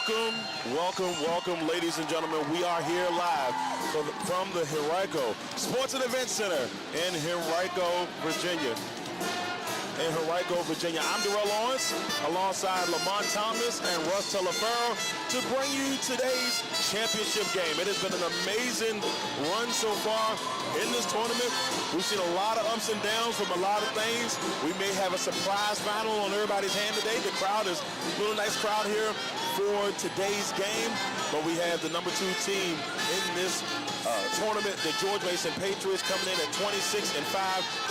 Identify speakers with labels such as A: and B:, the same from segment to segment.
A: Welcome, ladies and gentlemen. We are here live from the Henrico Sports and Events Center in Henrico, Virginia. I'm Darrell Owens, alongside Lamonte and Russ Taliaferro, to bring you today's championship game. It has been an amazing run so far in this tournament. We've seen a lot of ups and downs from a lot of things. We may have a surprise final on everybody's hand today. The crowd is a little nice crowd here for today's game, but we have the number 2 team in this tournament, the George Mason Patriots, coming in at 26-5,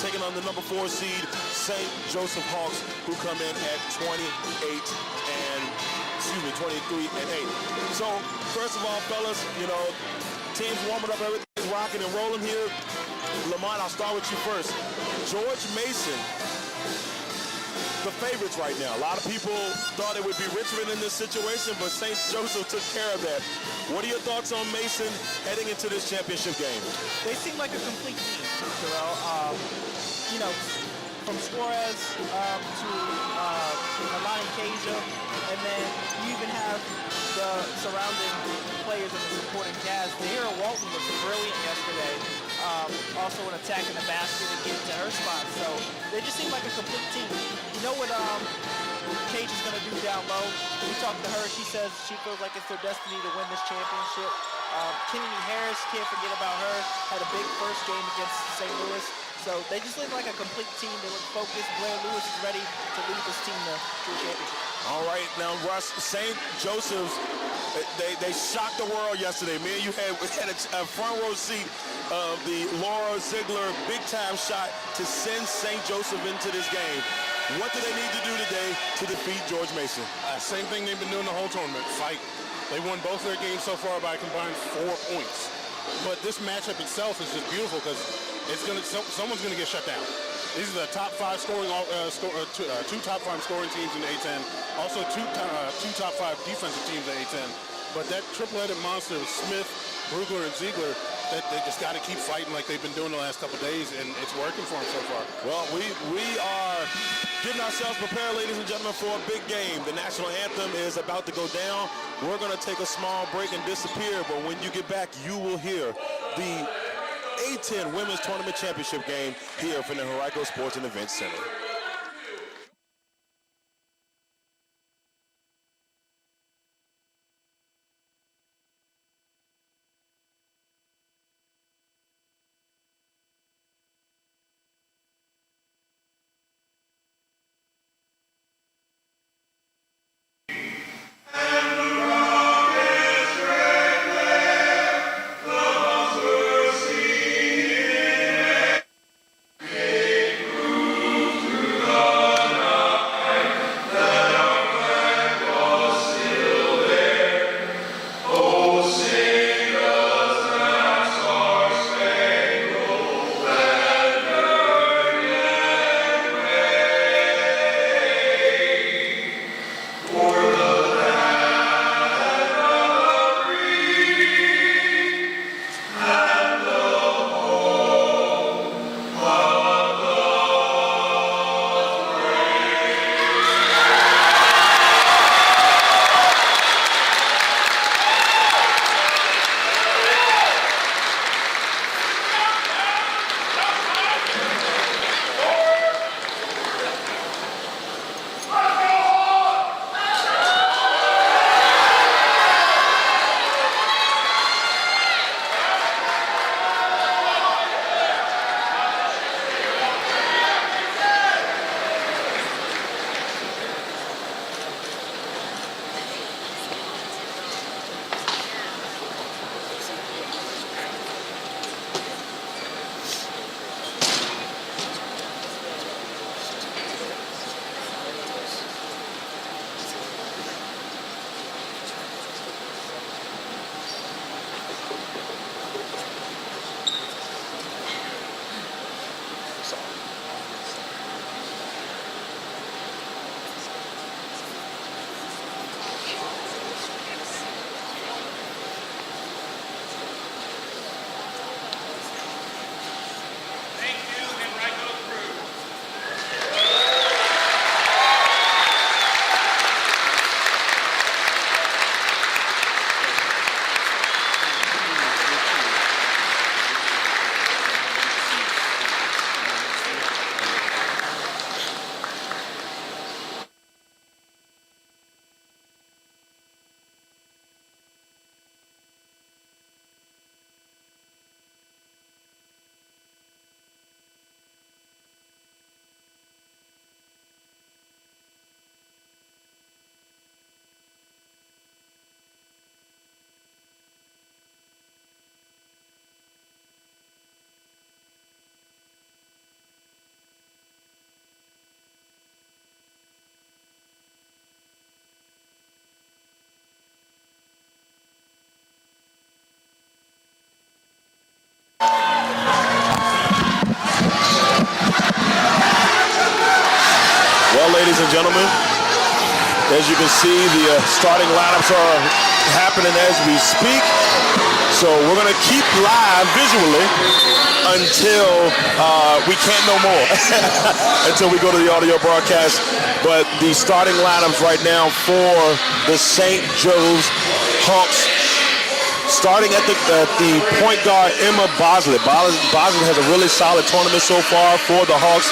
A: taking on the number 4 seed St. Joseph Hawks, who come in at 23-8. So first of all, fellas, teams warming up, everything's rocking and rolling here. Lamont, I'll start with you first. George Mason, the favorites right now. A lot of people thought it would be Richmond in this situation, but St. Joseph took care of that. What are your thoughts on Mason heading into this championship game?
B: They seem like a complete team, Darrell. From Suarez to Alani Caja, and then you even have the surrounding players and the supporting cast. Tahira Walton was brilliant yesterday, also in attacking the basket and getting to her spot. So they just seem like a complete team. You know what Cage is going to do down low? We talked to her. She says she feels like it's their destiny to win this championship. Kennedy Harris, can't forget about her, had a big first game against St. Louis. So they just look like a complete team. They look focused. Blair Lewis is ready to lead this team to a championship. All
A: right, now Russ, St. Joseph's, they shocked the world yesterday. Me and you had a front row seat of the Laura Ziegler big-time shot to send St. Joseph into this game. What do they need to do today to defeat George Mason?
C: Same thing they've been doing the whole tournament, fight. They won both their games so far by a combined 4 points. But this matchup itself is just beautiful because someone's gonna get shut down. These are the top 5 scoring, two top 5 scoring teams in the A10. Also two top 5 defensive teams in the A10. But that triple-headed monster of Smith, Brugler, and Ziegler, they just got to keep fighting like they've been doing the last couple of days, and it's working for them so far.
A: Well, we are getting ourselves prepared, ladies and gentlemen, for a big game. The national anthem is about to go down. We're going to take a small break and disappear, but when you get back, you will hear the A10 Women's Tournament Championship game here from the Henrico Sports and Events Center. ladies and gentlemen. As you can see, the starting lineups are happening as we speak. So we're going to keep live visually until we can't no more, until we go to the audio broadcast. But the starting lineups right now for the St. Joe's Hawks, starting at the point guard, Emma Bosley. Bosley has a really solid tournament so far for the Hawks.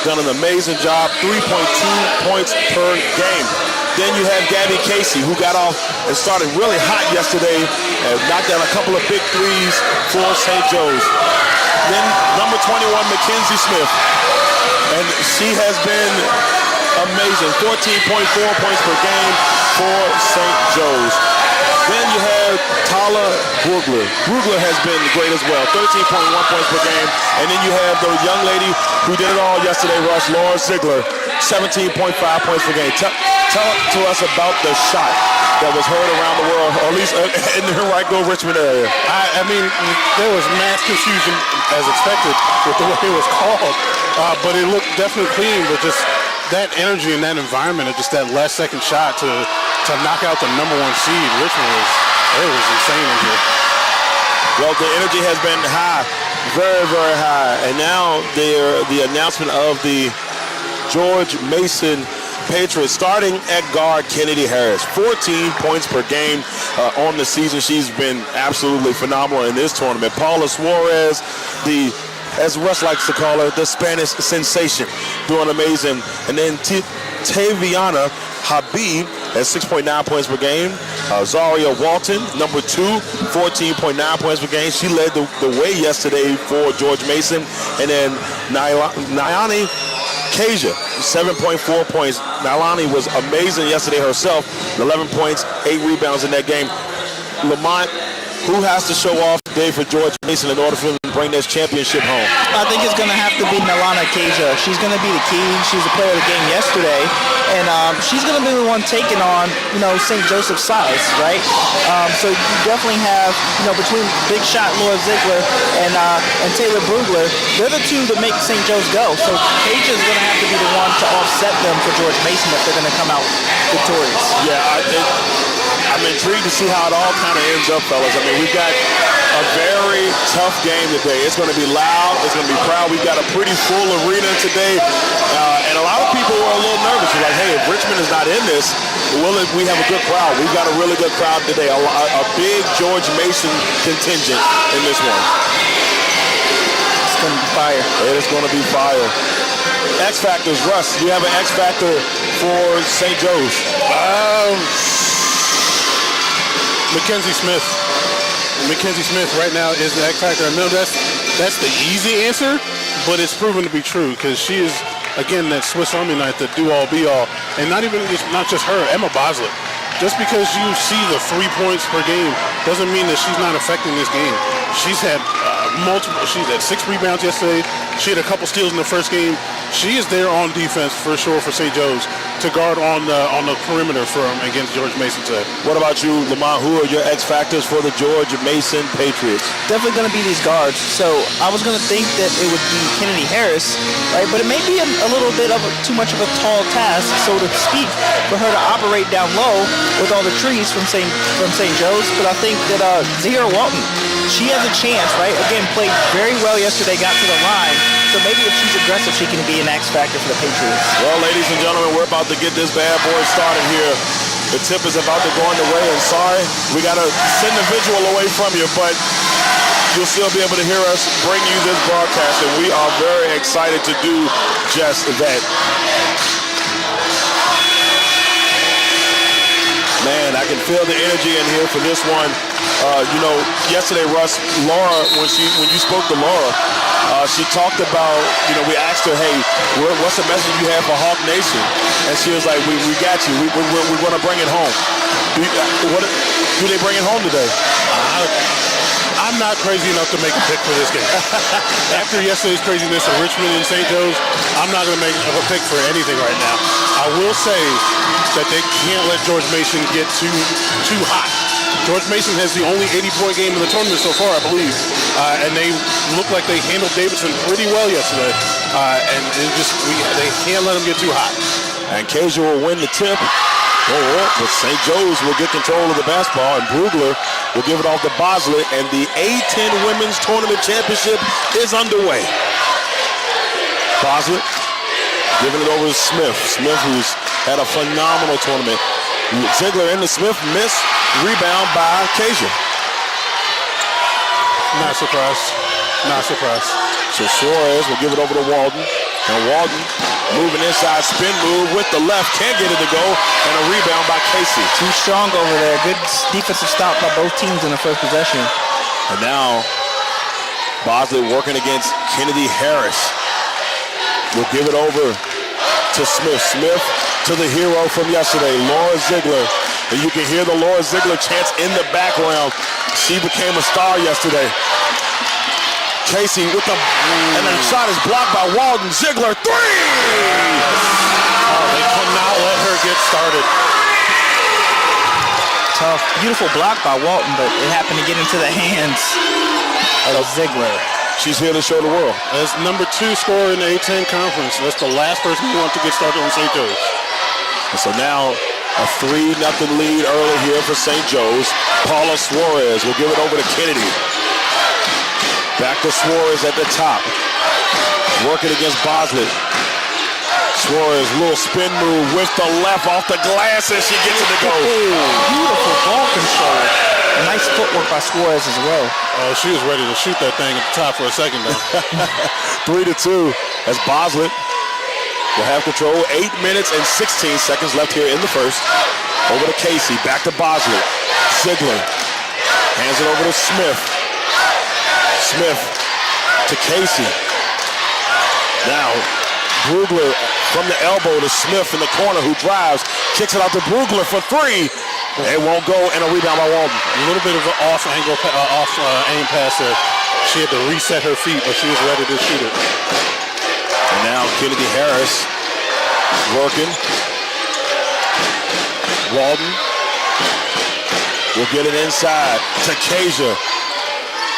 A: Done an amazing job, 3.2 points per game. Then you have Gabby Casey, who got off and started really hot yesterday and knocked down a couple of big threes for St. Joe's. Then number 21, Mackenzie Smith. And she has been amazing, 14.4 points per game for St. Joe's. Then you have Tala Brugler. Brugler has been great as well, 13.1 points per game. And then you have the young lady who did it all yesterday, Russ, Laura Ziegler, 17.5 points per game. Tell to us about the shot that was heard around the world, or at least in the Henrico Richmond area.
C: I mean, there was mass confusion as expected with the way it was called, but it looked definitely clean. But just that energy and that environment, and just that last second shot to knock out the number 1 seed, Richmond it was insane in here.
A: Well, the energy has been high, very, very high, and now the announcement of the George Mason Patriots, starting at guard Kennedy Harris, 14 points per game on the season. She's been absolutely phenomenal in this tournament. Paula Suarez, as Russ likes to call her, the Spanish sensation, doing amazing. And then Taviana Habib at 6.9 points per game. Zaria Walton, number 2, 14.9 points per game. She led the way yesterday for George Mason. And then Nyani Kasia, 7.4 points. Nalani was amazing yesterday herself, 11 points, 8 rebounds in that game. Lamont, who has to show off today for George Mason in order for them to bring this championship home?
B: I think it's going to have to be Nalana Kasia. She's going to be the key. She's the player of the game yesterday. And she's going to be the one taking on, St. Joseph's size, right? So you definitely have, between big shot Laura Ziegler and Taylor Brugler, they're the two that make St. Joe's go. So Kasia is going to have to be the one to offset them for George Mason if they're going to come out victorious.
A: Yeah, I'm intrigued to see how it all kind of ends up, fellas. I mean, we've got a very tough game today. It's going to be loud. It's going to be proud. We've got a pretty full arena today. And a lot of people were a little nervous. They're like, hey, if Richmond is not in this, will we have a good crowd? We've got a really good crowd today. A big George Mason contingent in this one.
B: It's going to be fire.
A: It is going to be fire. X Factors, Russ, you have an X Factor for St. Joe's?
C: Mackenzie Smith. Mackenzie Smith right now is the X Factor. I know that's the easy answer, but it's proven to be true because she is, again, that Swiss Army knife, the do-all, be-all. And not just her, Emma Bosley. Just because you see the 3 points per game doesn't mean that she's not affecting this game. She's had she's had 6 rebounds yesterday. She had a couple steals in the first game. She is there on defense for sure for St. Joe's to guard on the perimeter against George Mason today.
A: What about you, Lamont? Who are your X factors for the George Mason Patriots?
B: Definitely going to be these guards. So I was going to think that it would be Kennedy Harris, right? But it may be a little bit of too much of a tall task, so to speak, for her to operate down low with all the trees from St. Joe's. But I think that Zahira Walton, she has a chance, right? Again, played very well yesterday, got to the line. So maybe if she's aggressive, she can be an X factor for the Patriots.
A: Well, ladies and gentlemen, we're about to get this bad boy started here. The tip is about to go underway, and sorry, we got to send the visual away from you, but you'll still be able to hear us bring you this broadcast, and we are very excited to do just that. Man, I can feel the energy in here for this one. Yesterday, Russ, Laura, when you spoke to Laura, she talked about, we asked her, hey, what's the message you have for Hawk Nation? And she was like, we got you. We're going to bring it home. Do they bring it home today?
C: I'm not crazy enough to make a pick for this game. After yesterday's craziness of Richmond and St. Joe's, I'm not going to make a pick for anything right now. I will say that they can't let George Mason get too hot. George Mason has the only 80-point game in the tournament so far, I believe. And they look like they handled Davidson pretty well yesterday. And they can't let him get too hot.
A: And Kasia will win the tip. But St. Joe's will get control of the basketball, and Brugler will give it off to Boslett, and the A10 Women's Tournament Championship is underway. Boslett giving it over to Smith. Smith, who's had a phenomenal tournament. Ziegler into Smith, miss, rebound by Kasia.
C: Not surprised. Not surprised.
A: So Suarez will give it over to Walden. And Walden moving inside, spin move with the left, can't get it to go, and a rebound by Casey.
B: Too strong over there. Good defensive stop by both teams in the first possession.
A: And now Boslett working against Kennedy Harris. Will give it over to Smith. Smith to the hero from yesterday, Laura Ziegler. And you can hear the Laura Ziegler chants in the background. She became a star yesterday. Casey with the, and the shot is blocked by Walden. Ziegler, three!
C: Oh, they cannot let her get started.
B: Tough, beautiful block by Walton, but it happened to get into the hands of Ziegler.
A: She's here to show the world.
C: As number 2 scorer in the A10 conference, that's the last person who wants to get started on St. Joe's.
A: And so now a 3-0 lead early here for St. Joe's. Paula Suarez will give it over to Kennedy. Back to Suarez at the top. Working against Boslett. Suarez, little spin move with the left off the glass, and she gets it to go.
B: Beautiful ball control. Nice footwork by Suarez as well.
C: Oh, she was ready to shoot that thing at the top for a second, though.
A: 3-2 as Boslett will have control. 8 minutes and 16 seconds left here in the first. Over to Casey, back to Boslett. Ziegler hands it over to Smith. Smith to Casey. Now, Brugler from the elbow to Smith in the corner, who drives, kicks it out to Brugler for 3. It won't go, and a rebound by Walden.
C: A little bit of an aim pass there. She had to reset her feet, but she was ready to shoot it.
A: And now Kennedy Harris working. Walden will get it inside to Kasia.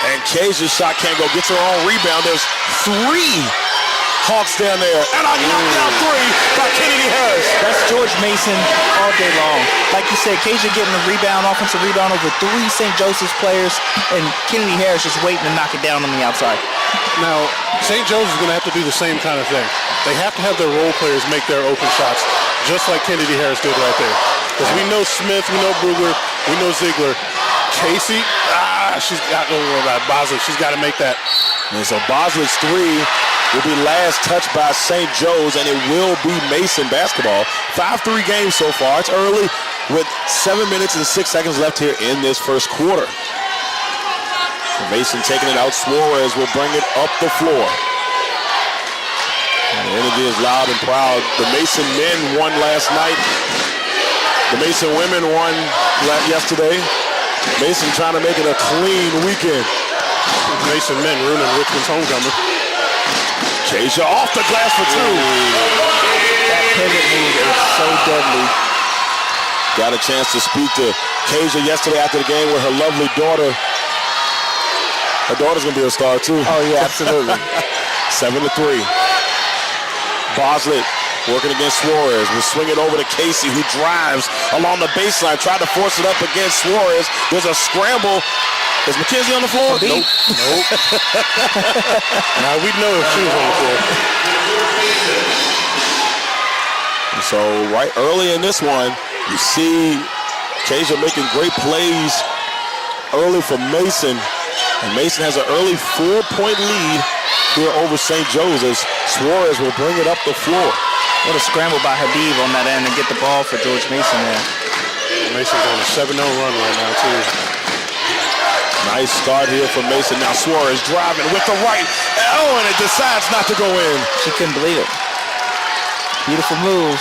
A: And Kasia's shot can't go. Gets her own rebound. There's 3 Hawks down there. And a knockdown 3 by Kennedy Harris.
B: That's George Mason all day long. Like you said, Kasia getting the rebound, offensive rebound over 3 St. Joseph's players, and Kennedy Harris just waiting to knock it down on the outside.
C: Now, St. Joe's is going to have to do the same kind of thing. They have to have their role players make their open shots, just like Kennedy Harris did right there. Because we know Smith, we know Brugler, we know Ziegler. Casey, she's got Boslett. She's got to make that.
A: And so Boslett's 3 will be last touched by St. Joe's, and it will be Mason basketball. 5-3 games so far. It's early with 7 minutes and 6 seconds left here in this first quarter. Mason taking it out. Suarez will bring it up the floor. And the energy is loud and proud. The Mason men won last night. The Mason women won yesterday. Mason trying to make it a clean weekend.
C: Mason men ruining Richmond's homecoming.
A: Kasia off the glass for 2.
B: That pivot move is so deadly.
A: Got a chance to speak to Kasia yesterday after the game with her lovely daughter. Her daughter's going to be a star, too.
B: Oh, yeah, absolutely.
A: 7-3. Boslett working against Suarez. Will swing it over to Casey, who drives along the baseline. Tried to force it up against Suarez. There's a scramble. Is McKenzie on the floor?
C: Nope. Now we'd know if she was on the floor.
A: And so right early in this one, you see Kasia making great plays early for Mason. And Mason has an early 4-point lead here over St. Joe's as Suarez will bring it up the floor.
B: What a scramble by Habib on that end to get the ball for George Mason there.
C: Mason's on a 7-0 run right now, too.
A: Nice start here for Mason. Now Suarez driving with the right. Oh, and it decides not to go in.
B: She couldn't believe it. Beautiful move.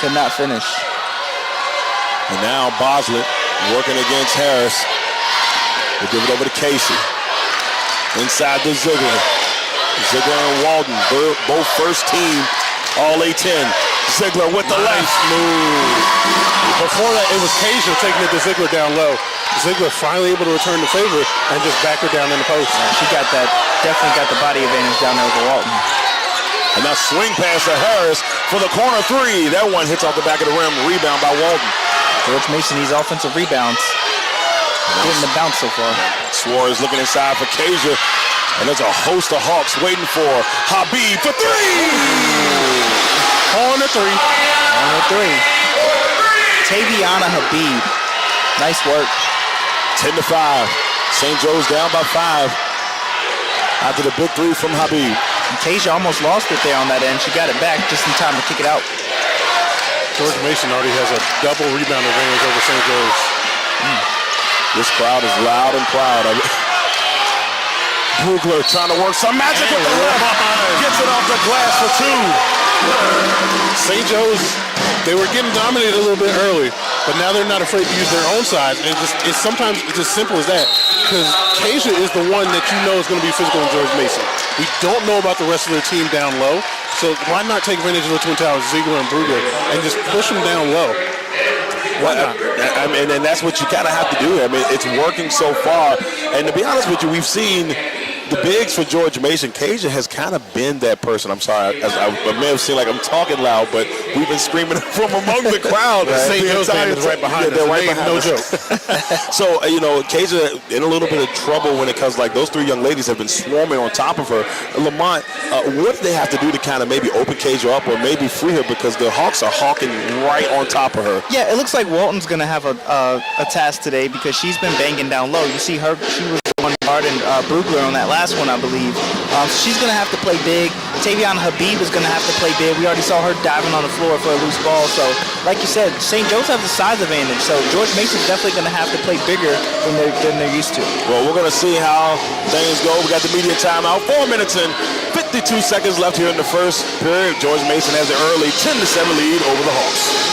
B: Could not finish.
A: And now Boslett working against Harris. We'll give it over to Casey. Inside to Ziegler. Ziegler and Walden, both first team All A10. Ziegler with the left.
C: Move. Before that, it was Kasia taking it to Ziegler down low. Ziegler finally able to return the favor and just back her down in the post.
B: Yeah, she got that, definitely got the body advantage down there over Walton.
A: And now swing pass to Harris for the corner three. That one hits off the back of the rim. Rebound by Walton.
B: George Mason needs offensive rebounds. Getting the bounce so far.
A: Suarez looking inside for Kasia. And there's a host of Hawks waiting for Habib for three.
C: On the three.
B: On the three. Taviana Habib. Nice work.
A: 10-5. St. Joe's down by 5 after the big three from Habib.
B: And Kasia almost lost it there on that end. She got it back just in time to kick it out.
C: George Mason already has a double rebound advantage over St. Joe's.
A: This crowd is loud and proud of it. Brugler trying to work some magic with the left. Gets it off the glass for two.
C: St. Joe's, they were getting dominated a little bit early, but now they're not afraid to use their own size. And sometimes it's as simple as that, because Kasia is the one that you know is going to be physical in George Mason. We don't know about the rest of their team down low, so why not take advantage of the twin towers, Ziegler and Brugler, and just push them down low?
A: I mean, and that's what you kind of have to do. I mean, it's working so far. And to be honest with you, we've seen the bigs for George Mason. Kasia has kind of been that person. I'm sorry, I may have seemed like I'm talking loud, but we've been screaming from among the crowd.
C: St. Joe's fan is right behind us.
A: They're right behind
C: no
A: us.
C: joke.
A: So, Kasia in a little bit of trouble when it comes, like, those three young ladies have been swarming on top of her. Lamont, what do they have to do to kind of maybe open Kasia up or maybe free her, because the Hawks are hawking right on top of her?
B: Yeah, it looks like Walton's going to have a task today because she's been banging down low. You see her, she was on guard and Brugler on that last one, I believe. She's going to have to play big. Taviana Habib is going to have to play big. We already saw her diving on the floor for a loose ball. So, like you said, St. Joe's have the size advantage. So George Mason's definitely going to have to play bigger than they're used to.
A: Well, we're going to see how things go. We got the media timeout. 4 minutes and 52 seconds left here in the first period. George Mason has an early 10-7 lead over the Hawks.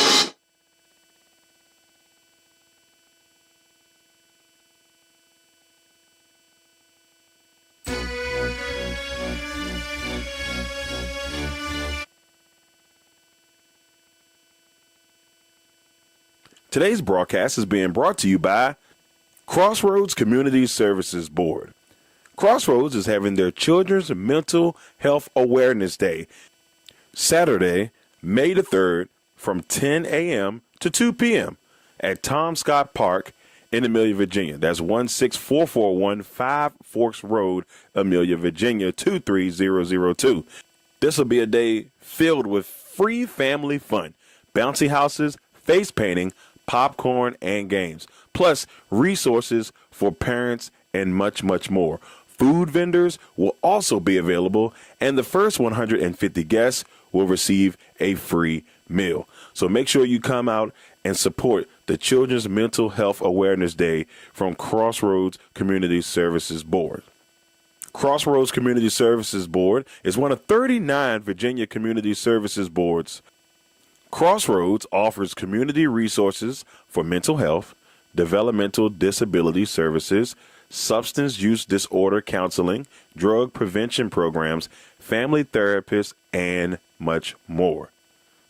A: Today's broadcast is being brought to you by Crossroads Community Services Board. Crossroads is having their Children's Mental Health Awareness Day, Saturday, May the 3rd, from 10 a.m. to 2 p.m. at Tom Scott Park in Amelia, Virginia. That's 16441 Five Forks Road, Amelia, Virginia, 23002. This will be a day filled with free family fun, bouncy houses, face painting, popcorn, and games, plus resources for parents and much, much more. Food vendors will also be available, and the first 150 guests will receive a free meal. So make sure you come out and support the Children's Mental Health Awareness Day from Crossroads Community Services Board. Crossroads Community Services Board is one of 39 Virginia Community Services Boards. Crossroads offers community resources for mental health, developmental disability services, substance use disorder counseling, drug prevention programs, family therapists, and much more.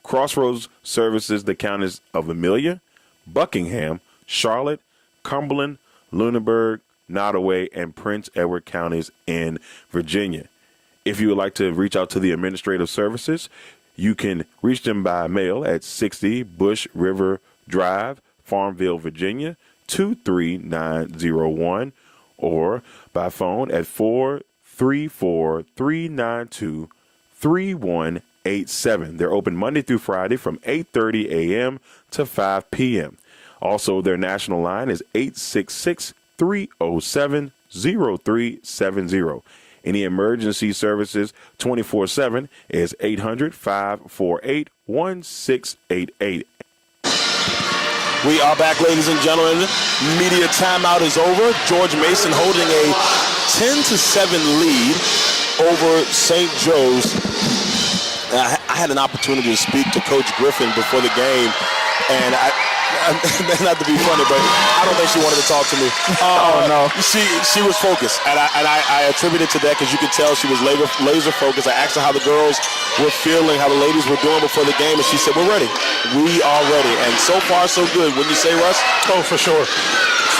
A: Crossroads services the counties of Amelia, Buckingham, Charlotte, Cumberland, Lunenburg, Nottoway, and Prince Edward counties in Virginia. If you would like to reach out to the administrative services, you can reach them by mail at 60 Bush River Drive, Farmville, Virginia, 23901, or by phone at 434-392-3187. They're open Monday through Friday from 8:30 a.m. to 5 p.m. Also, their national line is 866-307-0370. Any emergency services 24/7 is 800-548-1688. We are back, ladies and gentlemen. Media timeout is over. George Mason holding a 10-7 lead over St. Joe's. I had an opportunity to speak to Coach Griffin before the game, and not to be funny, but I don't think she wanted to talk to me.
B: Oh, no.
A: She was focused, and I attribute it to that because you could tell she was laser focused. I asked her how the girls were feeling, how the ladies were doing before the game, and she said, we're ready. We are ready. And so far, so good. Wouldn't you say, Russ?
C: Oh, for sure.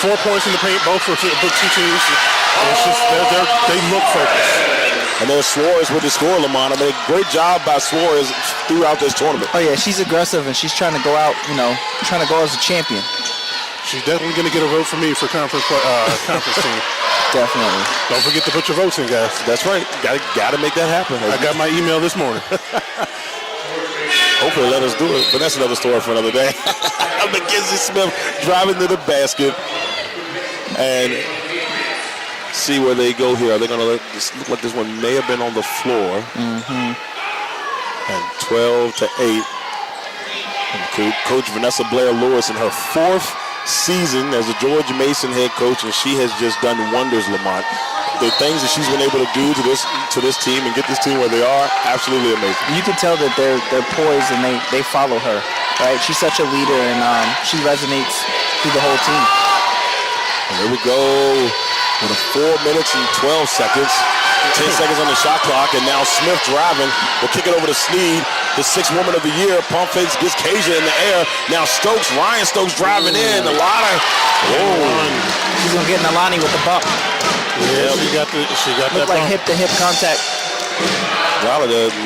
C: 4 points in the paint, both for two teams. It's just, they look focused.
A: And there's Suarez with the score, Lamont. I mean, great job by Suarez throughout this tournament.
B: Oh, yeah, she's aggressive, and she's trying to go out, trying to go as a champion.
C: She's definitely going to get a vote for me for conference team.
B: Definitely.
C: Don't forget to put your votes in, guys.
A: That's right. Got to make that happen.
C: I got my email this morning.
A: Hopefully let us do it, but that's another story for another day. Mackenzie Smith driving to the basket. And see where they go here. Are they going to let this look like this one may have been on the floor?
B: Mm-hmm.
A: And 12-8. And Coach Vanessa Blair Lewis in her 4th season as a George Mason head coach, and she has just done wonders, Lamont. The things that she's been able to do to this team and get this team where they are, absolutely amazing.
B: You can tell that they're poised and they follow her, right? She's such a leader, and she resonates through the whole team.
A: And here we go with 4 minutes and 12 seconds. 10 seconds on the shot clock, and now Smith driving. Will kick it over to Sneed, the 6th woman of the year. Pump fakes, gets Kasia in the air. Now Ryan Stokes driving in. Alani.
B: She's going to get Alani with the bump.
C: Yeah, she got
B: Looked
C: that
B: like
C: bump.
B: hip-to-hip contact.
A: A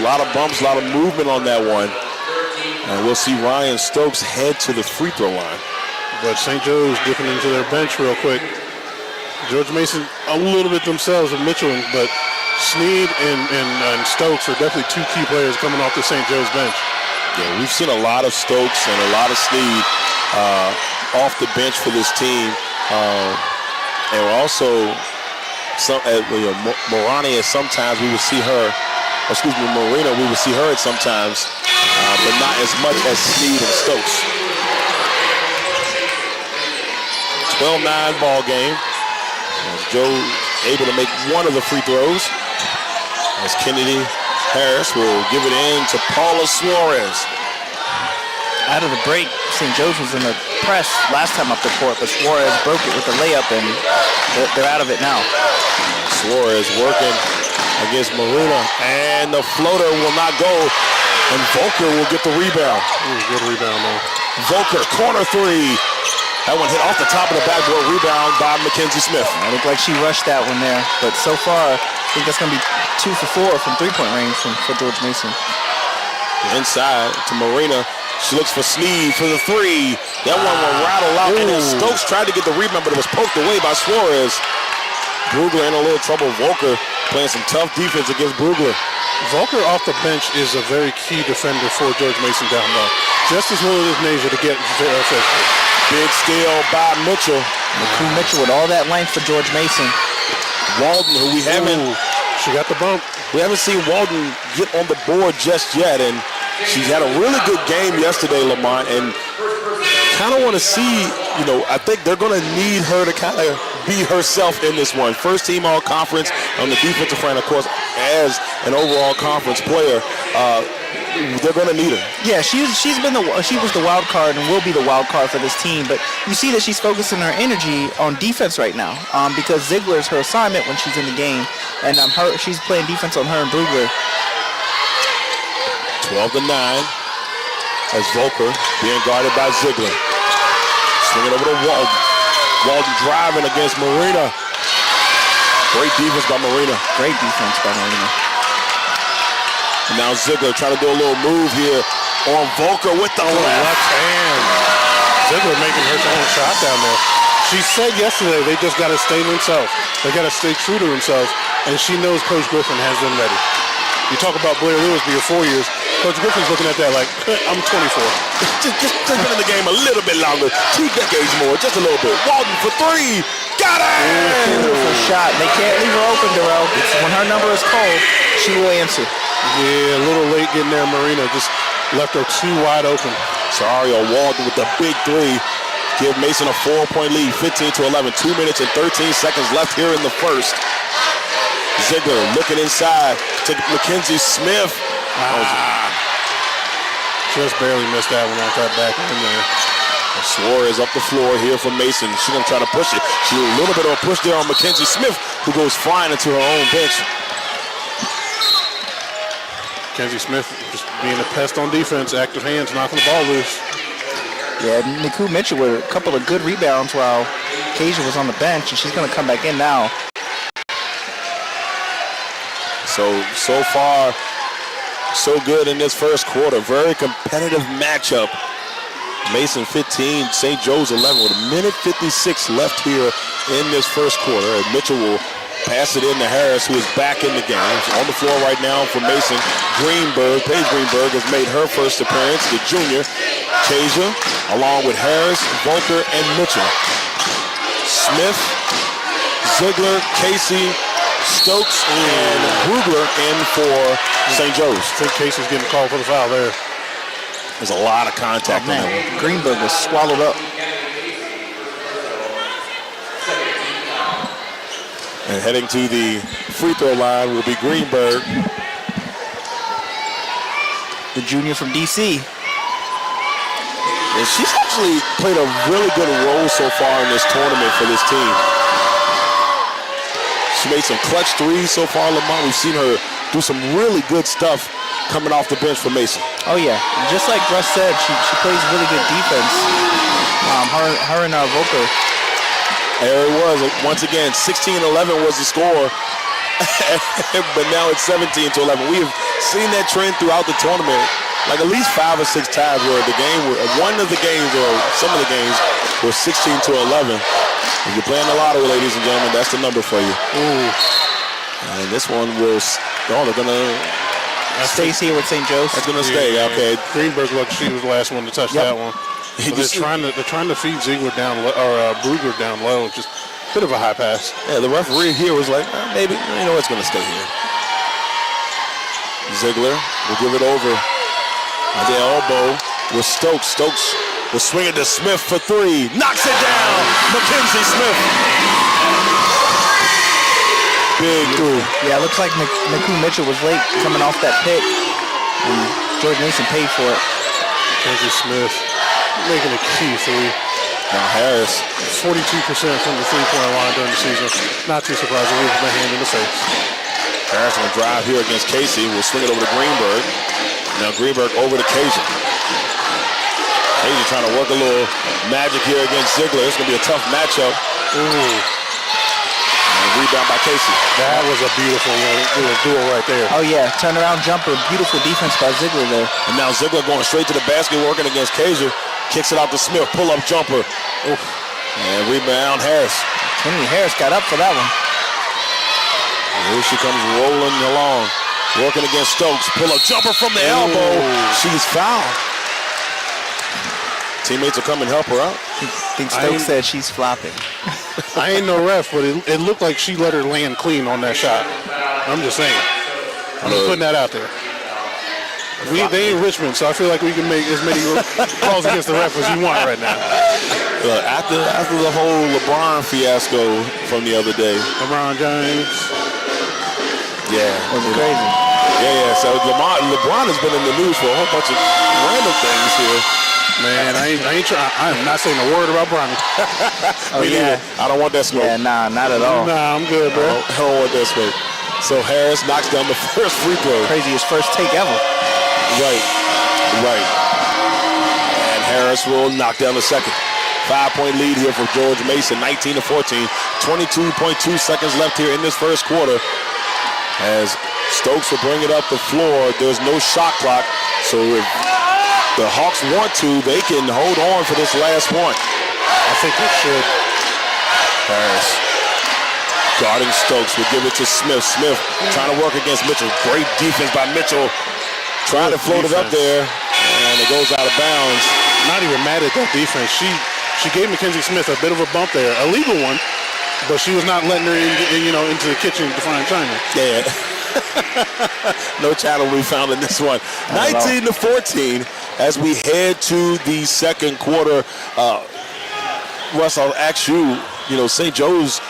A: lot of bumps, a lot of movement on that one. And we'll see Ryan Stokes head to the free throw line.
C: But St. Joe's dipping into their bench real quick. George Mason a little bit themselves with Mitchell, but Sneed and Stokes are definitely 2 key players coming off the St. Joe's bench.
A: Yeah, we've seen a lot of Stokes and a lot of Sneed off the bench for this team. And we're also, Morani, sometimes we would see her, Marina, we would see her at sometimes, but not as much as Sneed and Stokes. 12-9 ball game. As Joe able to make one of the free throws. As Kennedy Harris will give it in to Paula Suarez.
B: Out of the break, St. Joe's was in the press last time up the court, but Suarez broke it with the layup, and they're out of it now.
A: Suarez working against Maruna, and the floater will not go, and Volker will get the rebound.
C: Good rebound, though.
A: Volker, corner 3. That one hit off the top of the backboard, rebound by Mackenzie Smith.
B: It looked like she rushed that one there, but so far, I think that's going to be 2 for 4 from three-point range for George Mason.
A: Inside to Marina. She looks for Sneed for the 3. That one will rattle out, and then Stokes tried to get the rebound, but it was poked away by Suarez. Brugler in a little trouble. Volker playing some tough defense against Brugler.
C: Volker off the bench is a very key defender for George Mason down low. Just as willing as Nasia to get physical.
A: Big steal by Mitchell.
B: McCoo Mitchell with all that length for George Mason.
A: Walden, who we haven't...
C: She got the bump.
A: We haven't seen Walden get on the board just yet, and she's had a really good game yesterday, Lamont, and kind of want to see, I think they're going to need her to kind of be herself in this one. First team all-conference on the defensive front, of course, as an overall conference player. They're going to need her.
B: Yeah, she was the wild card and will be the wild card for this team. But you see that she's focusing her energy on defense right now because Ziegler is her assignment when she's in the game, and she's playing defense on her and Brugler.
A: 12-9 as Volker being guarded by Ziegler. Swinging over to Walden. Walden driving against Marina. Great defense by Marina.
B: Great defense by Marina.
A: And now Ziegler trying to do a little move here on Volker with the left
C: hand. Ziegler making her own shot down there. She said yesterday they just got to stay themselves. They got to stay true to themselves, and she knows Coach Griffin has them ready. You talk about Blair Lewis being 4 years. Coach Griffin's looking at that like, I'm 24.
A: just been in the game a little bit longer. 2 decades more, just a little bit. Walden for 3. Got it!
B: Beautiful shot. They can't leave her open, Darrell. When her number is called, she will answer.
C: Yeah, a little late getting there. Marina just left her too wide open.
A: Sario Walden with the big 3. Give Mason a 4-point lead, 15-11. 2 minutes and 13 seconds left here in the first. Ziegler looking inside to Mackenzie Smith.
C: Just barely missed that one off that back in there.
A: Suarez up the floor here for Mason. She's going to try to push it. She a little bit of a push there on Mackenzie Smith, who goes flying into her own bench.
C: Mackenzie Smith just being a pest on defense, active hands, knocking the ball loose.
B: Yeah, McCoo Mitchell with a couple of good rebounds while Kasia was on the bench, and she's going to come back in now.
A: So far, so good in this first quarter. Very competitive matchup. Mason 15, St. Joe's 11 with a minute 56 left here in this first quarter. And Mitchell will pass it in to Harris, who is back in the game. On the floor right now for Mason. Greenberg, Paige Greenberg, has made her first appearance. The junior, Kasia, along with Harris, Volker, and Mitchell. Smith, Ziegler, Casey, Stokes, and Brugler in for St. Joe's.
C: I think Casey's getting called for the foul there.
A: There's a lot of contact on that one.
B: Greenberg was swallowed up.
A: And heading to the free throw line will be Greenberg.
B: The junior from D.C.
A: And she's actually played a really good role so far in this tournament for this team. She made some clutch threes so far, Lamont. We've seen her do some really good stuff coming off the bench for Mason.
B: Oh, yeah. Just like Russ said, she plays really good defense. Her and Volker.
A: There it was. Once again, 16-11 was the score. But now it's 17-11. We have seen that trend throughout the tournament, like at least 5 or 6 times where the game, one of the games or some of the games were 16-11. If you're playing the lottery, ladies and gentlemen, that's the number for you.
B: Ooh.
A: And this one will, they're going to.
B: Stays here with St. Joe's.
A: That's going to stay, okay.
C: Greenberg looked, she was the last one to touch that one. So they're trying to feed Ziegler down, or Brugler down low. Just a bit of a high pass.
A: Yeah, the referee here was like, maybe, it's going to stay here. Ziegler will give it over at the elbow with Stokes. Stokes will swing it to Smith for 3. Knocks it down. Mackenzie Smith. Big three.
B: Yeah, it looks like Naku Mitchell was late coming off that pick. And George Mason paid for it.
C: Mackenzie Smith making a key 3.
A: Now Harris.
C: 42% from the three-point line during the season. Not too surprising. With the hand in the face.
A: Harris on the drive here against Casey. Will swing it over to Greenberg. Now Greenberg over to Casey. Casey trying to work a little magic here against Ziegler. It's going to be a tough matchup.
C: Ooh.
A: Rebound by Casey.
C: That was a beautiful little duel right there.
B: Oh, yeah. Turnaround jumper. Beautiful defense by Ziegler there.
A: And now Ziegler going straight to the basket, working against Kasia. Kicks it out to Smith. Pull-up jumper. Oof. And rebound Harris.
B: Kennedy Harris got up for that one.
A: And here she comes rolling along. Working against Stokes. Pull-up jumper from the elbow. She's fouled. Teammates will come and help her out.
B: I think Stokes said she's flopping.
C: I ain't no ref, but it looked like she let her land clean on that shot. I'm just saying. I'm just putting that out there. They ain't Richmond, so I feel like we can make as many calls against the ref as you want right now.
A: After the whole LeBron fiasco from the other day.
C: LeBron James.
A: Yeah.
B: That was crazy.
A: Yeah. So LeBron has been in the news for a whole bunch of random things here.
C: Man, I ain't trying. I'm not saying a word about Bronny.
B: Oh, yeah.
A: I don't want that smoke.
B: Yeah, nah, not at all.
C: Nah, I'm good, bro.
A: I don't want that smoke. So Harris knocks down the first free throw.
B: Craziest first take ever.
A: Right. And Harris will knock down the second. 5-point lead here for George Mason, 19-14. 22.2 seconds left here in this first quarter. As Stokes will bring it up the floor. There's no shot clock, so if the Hawks want to, they can hold on for this last one.
C: I think they should.
A: Harris guarding Stokes will give it to Smith. Smith trying to work against Mitchell. Great defense by Mitchell. Trying to float it up there, and it goes out of bounds.
C: Not even mad at that defense. She gave Mackenzie Smith a bit of a bump there, a legal one, but she was not letting her into the kitchen to find China.
A: Yeah. No channel we found in this one. 19-14 as we head to the second quarter. Russ, I'll ask you, St. Joe's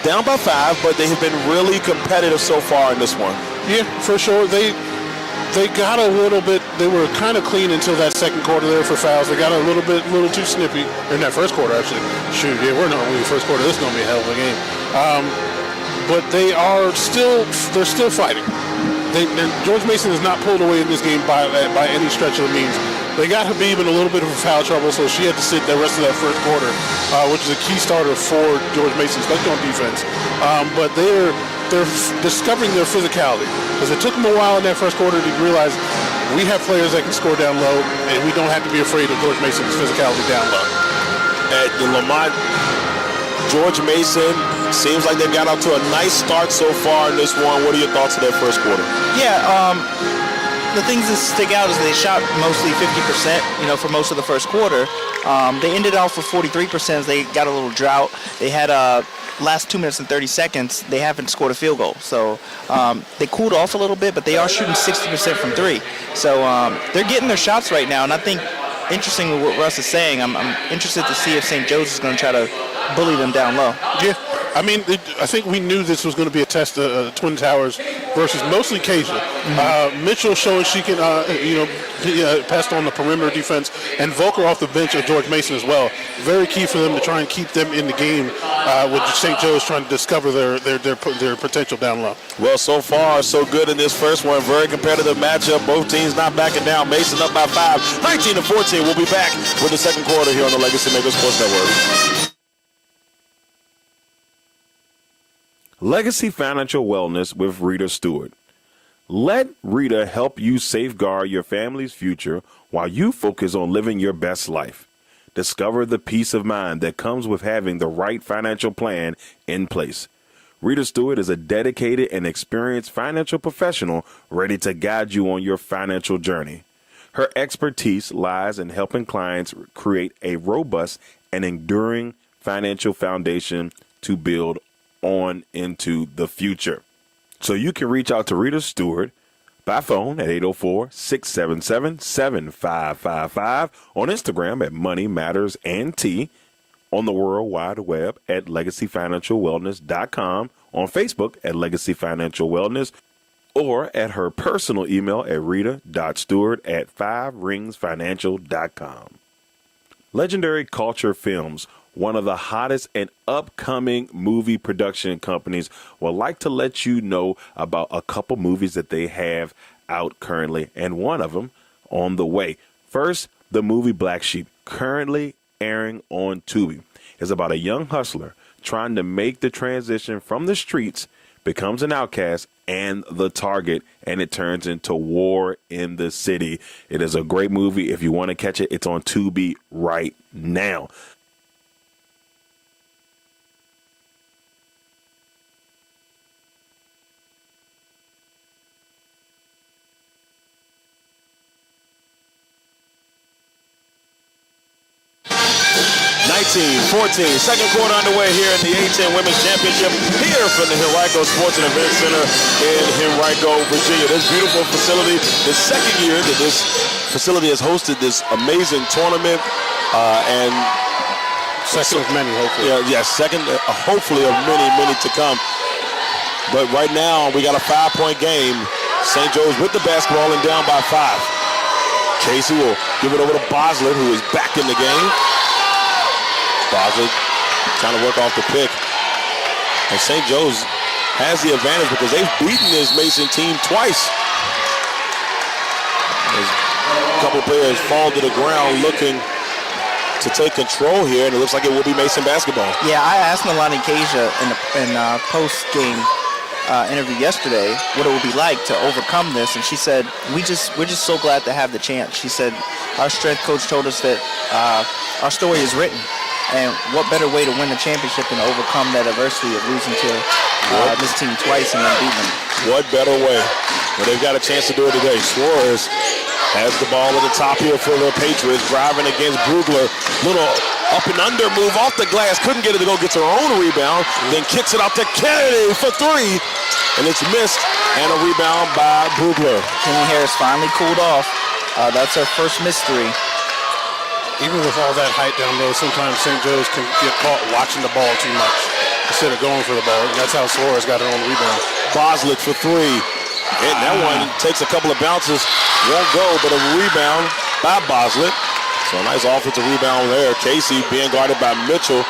A: down by 5, but they have been really competitive so far in this one.
C: Yeah, for sure. They got a little bit, they were kind of clean until that second quarter there for fouls. They got a little too snippy in that first quarter, actually. Shoot, yeah, we're not only the first quarter. This is going to be a hell of a game. But they're still fighting. George Mason has not pulled away in this game by any stretch of the means. They got Habib in a little bit of foul trouble, so she had to sit the rest of that first quarter, which is a key starter for George Mason, especially on defense. But they're they're discovering their physicality. Because it took them a while in that first quarter to realize we have players that can score down low, and we don't have to be afraid of George Mason's physicality down low.
A: At the Lamont, George Mason seems like they've got out to a nice start so far in this one. What are your thoughts of that first quarter?
B: Yeah, the things that stick out is they shot mostly 50%, for most of the first quarter. They ended off with 43%. They got a little drought. They had last 2 minutes and 30 seconds, they haven't scored a field goal. So they cooled off a little bit, but they are shooting 60% from three. So they're getting their shots right now, and I think, interesting with what Russ is saying, I'm interested to see if St. Joe's is going to try to bully them down low.
C: Yeah, I mean, I think we knew this was going to be a test of Twin Towers versus mostly Keisha. Mitchell showing she can, passed on the perimeter defense, and Volker off the bench of George Mason as well. Very key for them to try and keep them in the game with St. Joe's trying to discover their potential down low.
A: Well, so far, so good in this first one. Very competitive matchup. Both teams not backing down. Mason up by 5, 19-14. We'll be back with the second quarter here on the LegacyMaker Sports Network.
D: Legacy Financial Wellness with Rita Stewart. Let Rita help you safeguard your family's future while you focus on living your best life. Discover the peace of mind that comes with having the right financial plan in place. Rita Stewart is a dedicated and experienced financial professional ready to guide you on your financial journey. Her expertise lies in helping clients create a robust and enduring financial foundation to build on into the future. So you can reach out to Rita Stewart by phone at 804-677-7555, on Instagram at Money Matters and T, on the World Wide Web at LegacyFinancialWellness.com, on Facebook at Legacy Financial Wellness, or at her personal email at rita.stewart@5ringsfinancial.com. Legendary Kulture Films, one of the hottest and upcoming movie production companies, would like to let you know about a couple movies that they have out currently, and one of them on the way. First, the movie Black Sheep, currently airing on Tubi, is about a young hustler trying to make the transition from the streets, becomes an outcast and the target, and it turns into war in the city. It is a great movie. If you want to catch it, it's on Tubi right now.
A: 19-14, second quarter underway here in the A-10 Women's Championship here from the Henrico Sports and Events Center in Henrico, Virginia. This beautiful facility, the second year that this facility has hosted this amazing tournament, and
C: second of many, hopefully.
A: Yeah, second, hopefully of many, many to come. But right now, we got a 5-point game. St. Joe's with the basketball and down by 5. Casey will give it over to Boslett, who is back in the game. Boslett trying to work off the pick. And St. Joe's has the advantage because they've beaten this Mason team twice. As a couple of players fall to the ground looking to take control here, and it looks like it will be Mason basketball.
B: Yeah, I asked Nalani Kasia in post-game interview yesterday what it would be like to overcome this, and she said, we're just so glad to have the chance. She said, our strength coach told us that our story is written, and what better way to win the championship than to overcome that adversity of losing to this team twice and then beating them.
A: What better way? Well, they've got a chance to do it today. Suarez has the ball at the top here for the Patriots, driving against Brugler. Little up and under move off the glass. Couldn't get it to go, gets her own rebound. Then kicks it out to Kennedy for 3. And it's missed. And a rebound by Brugler.
B: Kenny Harris finally cooled off. That's her first missed 3.
C: Even with all that height down low, sometimes St. Joe's can get caught watching the ball too much instead of going for the ball. And that's how Suarez got her own rebound.
A: Boslett for 3. And that one takes a couple of bounces. Won't go, but a rebound by Boslett. So a nice offensive rebound there. Casey being guarded by Mitchell.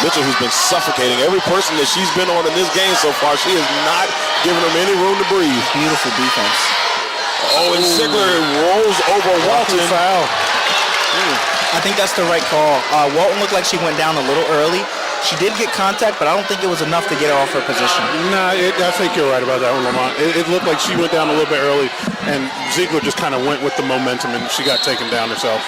A: Mitchell, who's been suffocating every person that she's been on in this game so far. She has not given them any room to breathe.
B: Beautiful defense.
A: Oh, and Sigler rolls over Walton.
C: Foul.
B: I think that's the right call. Walton looked like she went down a little early, She did get contact, but I don't think it was enough to get her off her position.
C: Nah, I think you're right about that one, Lamont. It looked like she went down a little bit early, and Ziegler just kind of went with the momentum, and she got taken down herself.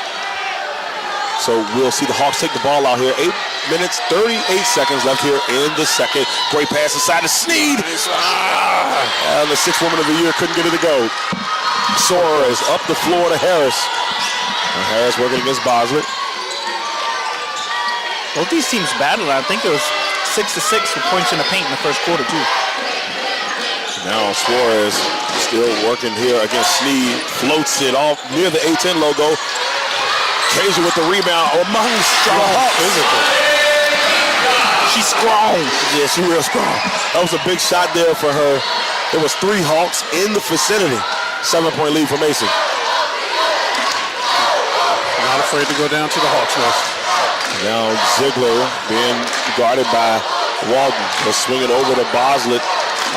A: So we'll see the Hawks take the ball out here. 8 minutes, 38 seconds left here in the second. Great pass inside to Sneed. The sixth woman of the year couldn't get it to go. Suarez up the floor to Harris. And Harris working against Boslett.
B: Both these teams battled. I think it was 6-6 for points in the paint in the first quarter, too.
A: Now Suarez still working here against Sneed. Floats it off near the A10 logo. Kasia with the rebound among strong.
B: She's strong.
A: Yeah, she's real strong. That was a big shot there for her. There was 3 Hawks in the vicinity. 7-point lead for Mason.
C: Not afraid to go down to the Hawks nest.
A: Now Ziegler being guarded by Walden. He'll swing it over to Boslett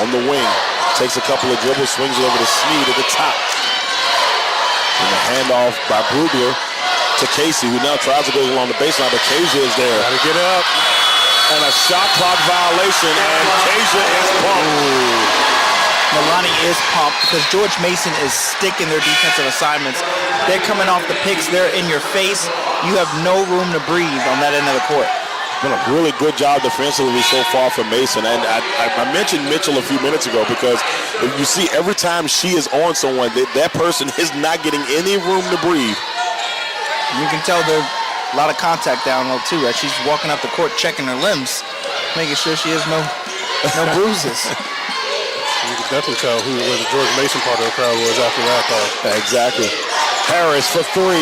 A: on the wing. Takes a couple of dribbles, swings it over to Sneed at the top. And the handoff by Brugler to Casey, who now tries to go along the baseline, but Kasia is there.
C: Gotta get up.
A: And a shot clock violation, and Kasia is bumped.
B: Milani is pumped because George Mason is sticking their defensive assignments. They're coming off the picks. They're in your face. You have no room to breathe on that end of the court.
A: Been a really good job defensively so far for Mason. And I mentioned Mitchell a few minutes ago because if you see every time she is on someone, that person is not getting any room to breathe.
B: You can tell there's a lot of contact down low, too, as she's walking up the court checking her limbs, making sure she has no bruises.
C: You can definitely tell where the George Mason part of the crowd was after that call.
A: Exactly. Harris for 3.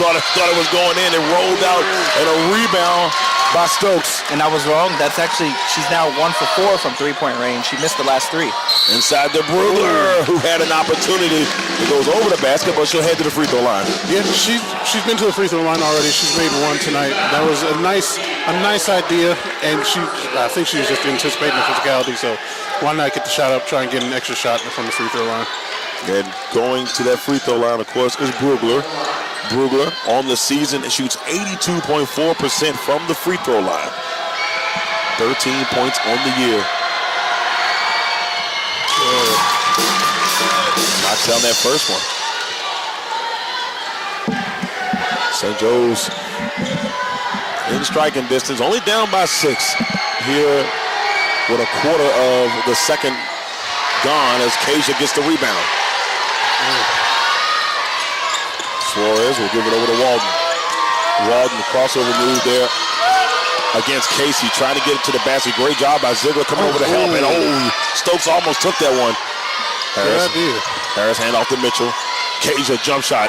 A: Thought it was going in. It rolled out and a rebound by Stokes.
B: And I was wrong. That's actually, she's now 1 for 4 from three-point range. She missed the last 3.
A: Inside to Brugler, who had an opportunity. It goes over the basket, but she'll head to the free throw line.
C: Yeah, she's been to the free throw line already. She's made 1 tonight. That was a nice idea, and I think she was just anticipating the physicality. So why not get the shot up, try and get an extra shot from the free throw line?
A: And going to that free throw line, of course, is Brugler. Brugler on the season shoots 82.4% from the free throw line. 13 points on the year. Knocks down that first one. St. Joe's in striking distance, only down by 6 here with a quarter of the second gone as Kasia gets the rebound. Suarez will give it over to Walden. Walden, the crossover move there against Casey, trying to get it to the basket. Great job by Ziegler coming over to help. And Stokes almost took that one. Harris hand off to Mitchell. Kasia jump shot.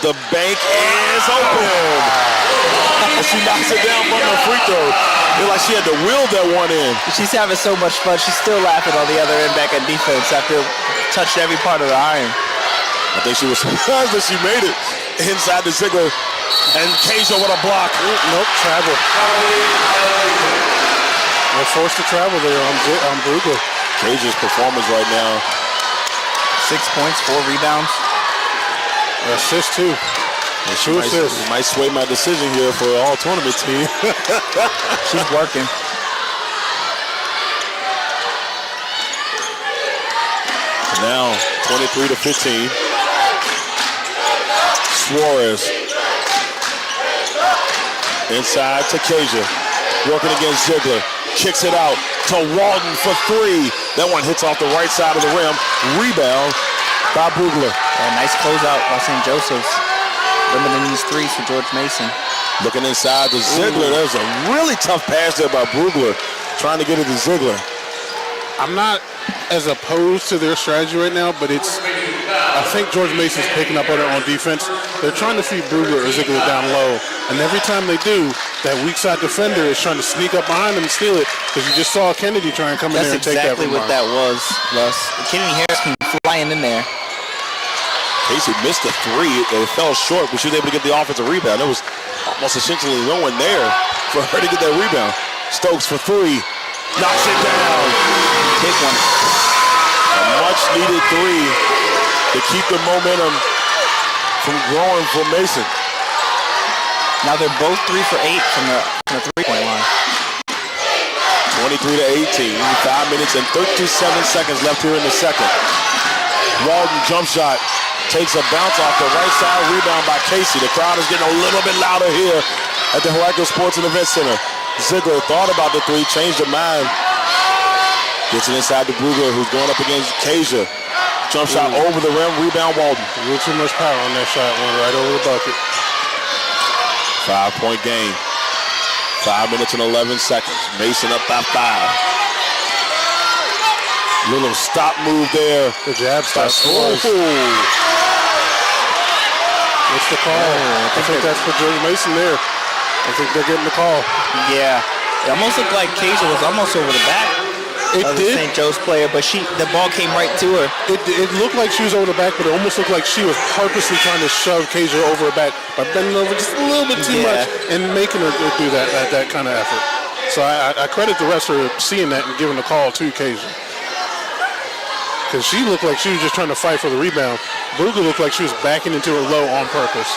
A: The bank is open. She knocks it down from the free throw. It's like she had to will that one in.
B: She's having so much fun. She's still laughing on the other end back at defense after touched every part of the iron.
A: I think she was surprised that she made it inside the Ziegler. And Kasia with a block.
C: Nope, travel. They're forced to travel there on Brugler.
A: Kasia's performance right now.
B: 6 points, 4 rebounds.
C: Assist too.
A: And she might sway my decision here for all tournament team.
B: She's working.
A: Now 23-15. Suarez inside to Kasia, working against Ziegler, kicks it out to Walden for 3. That one hits off the right side of the rim. Rebound by Brugler.
B: Nice closeout by St. Joseph's. Limiting these threes for George Mason.
A: Looking inside to Ziegler. There's a really tough pass there by Brugler, trying to get it to Ziegler.
C: I'm not as opposed to their strategy right now, but I think George Mason's picking up on it on defense. They're trying to feed Brugler or Ziegler down low, and every time they do, that weak side defender is trying to sneak up behind them and steal it, because you just saw Kennedy try and come in there and take that from
B: That's exactly what that was, Russ. Kennedy Harris came flying in there.
A: Casey missed a 3. It fell short, but she was able to get the offensive rebound. There was almost essentially no one there for her to get that rebound. Stokes for 3. Knocks it down.
B: Big one.
A: A much-needed 3 to keep the momentum from growing for Mason.
B: Now they're both 3 for 8 from the the three-point line.
A: 23 to 18. 5 minutes and 37 seconds left here in the second. Walden jump shot takes a bounce off the right side. Rebound by Casey. The crowd is getting a little bit louder here at the Henrico Sports and Event Center. Ziegler thought about the three, changed her mind. Gets it inside to Brugger, who's going up against Kasia. Jump shot over the rim, rebound Walden.
C: A little too much power on that shot, went right over the bucket.
A: 5-point game. 5 minutes and 11 seconds. Mason up by 5. Little stop move there.
C: The jab stop.
A: What's
C: the call? I think that's for George Mason there. I think they're getting the call.
B: Yeah. It almost looked like Kasia was almost over the back of the St. Joe's player, but the ball came right to her.
C: It looked like she was over the back, but it almost looked like she was purposely trying to shove Kasia over her back by bending over just a little bit too much and making her do that kind of effort. So I credit the rest for seeing that and giving the call to Kasia. Because she looked like she was just trying to fight for the rebound. Brugger looked like she was backing into her low on purpose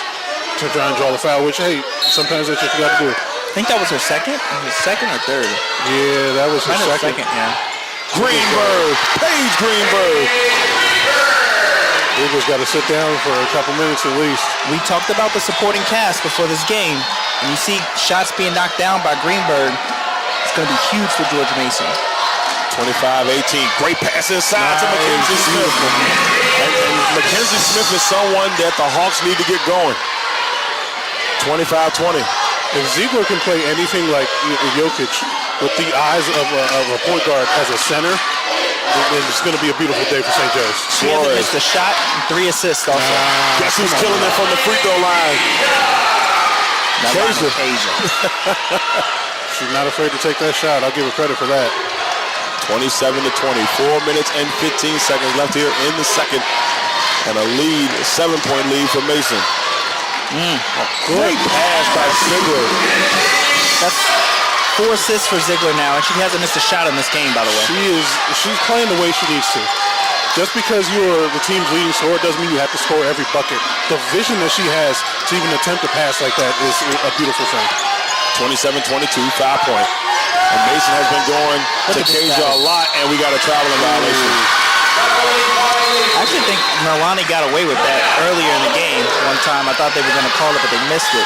C: to try and draw the foul, which, hey, sometimes that's what you got to do.
B: I think that was her second. Was it second or third?
C: Yeah, that was her second.
B: Yeah.
A: Greenberg, Paige Greenberg.
C: Brugger's got to sit down for a couple minutes at least.
B: We talked about the supporting cast before this game, and you see shots being knocked down by Greenberg. It's going to be huge for George Mason.
A: 25-18. Great pass inside to Mackenzie Smith. And Mackenzie Smith is someone that the Hawks need to get going. 25-20.
C: If Ziegler can play anything like Jokic with the eyes of a point guard as a center, then it's going to be a beautiful day for St. Joe's.
B: She hasn't missed a shot and 3 assists also.
A: Guess who's killing it from the free throw line?
B: Kasia.
C: She's not afraid to take that shot. I'll give her credit for that.
A: 27-20. 4 minutes and 15 seconds left here in the second. And a 7-point lead for Mason. Great pass by Ziegler.
B: That's 4 assists for Ziegler now, and she hasn't missed a shot in this game, by the way.
C: She's playing the way she needs to. Just because you're the team's leading scorer doesn't mean you have to score every bucket. The vision that she has to even attempt a pass like that is a beautiful thing.
A: 27-22, 5-point. And Mason has been going to Kasia a lot, and we got a traveling violation.
B: I actually think Milani got away with that earlier in the game. One time I thought they were going to call it, but they missed it.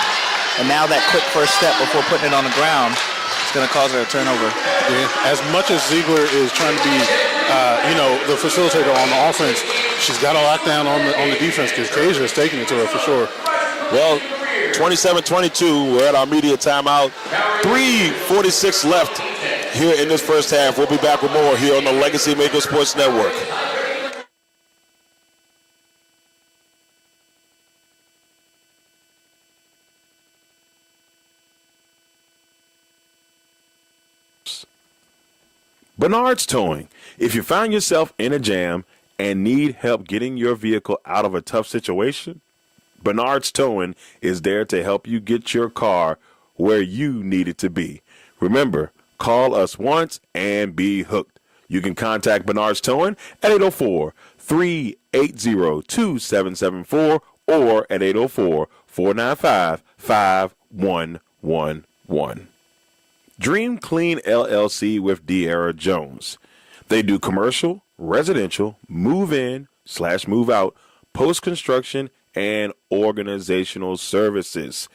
B: And now that quick first step before putting it on the ground is going to cause her a turnover.
C: Yeah. As much as Ziegler is trying to be, the facilitator on the offense, she's got a lockdown on the defense because Kasia is taking it to her for sure.
A: Well, 27-22, we're at our media timeout. 3:46 left here in this first half. We'll be back with more here on the LegacyMaker Sports Network.
D: Bernard's Towing. If you find yourself in a jam and need help getting your vehicle out of a tough situation, Bernard's Towing is there to help you get your car where you need it to be. Remember, call us once and be hooked. You can contact Bernard's Towing at 804-380-2774 or at 804-495-5111. Dream Clean LLC with Darrell Jones. They do commercial, residential, move-in/move out, post-construction, and organizational services.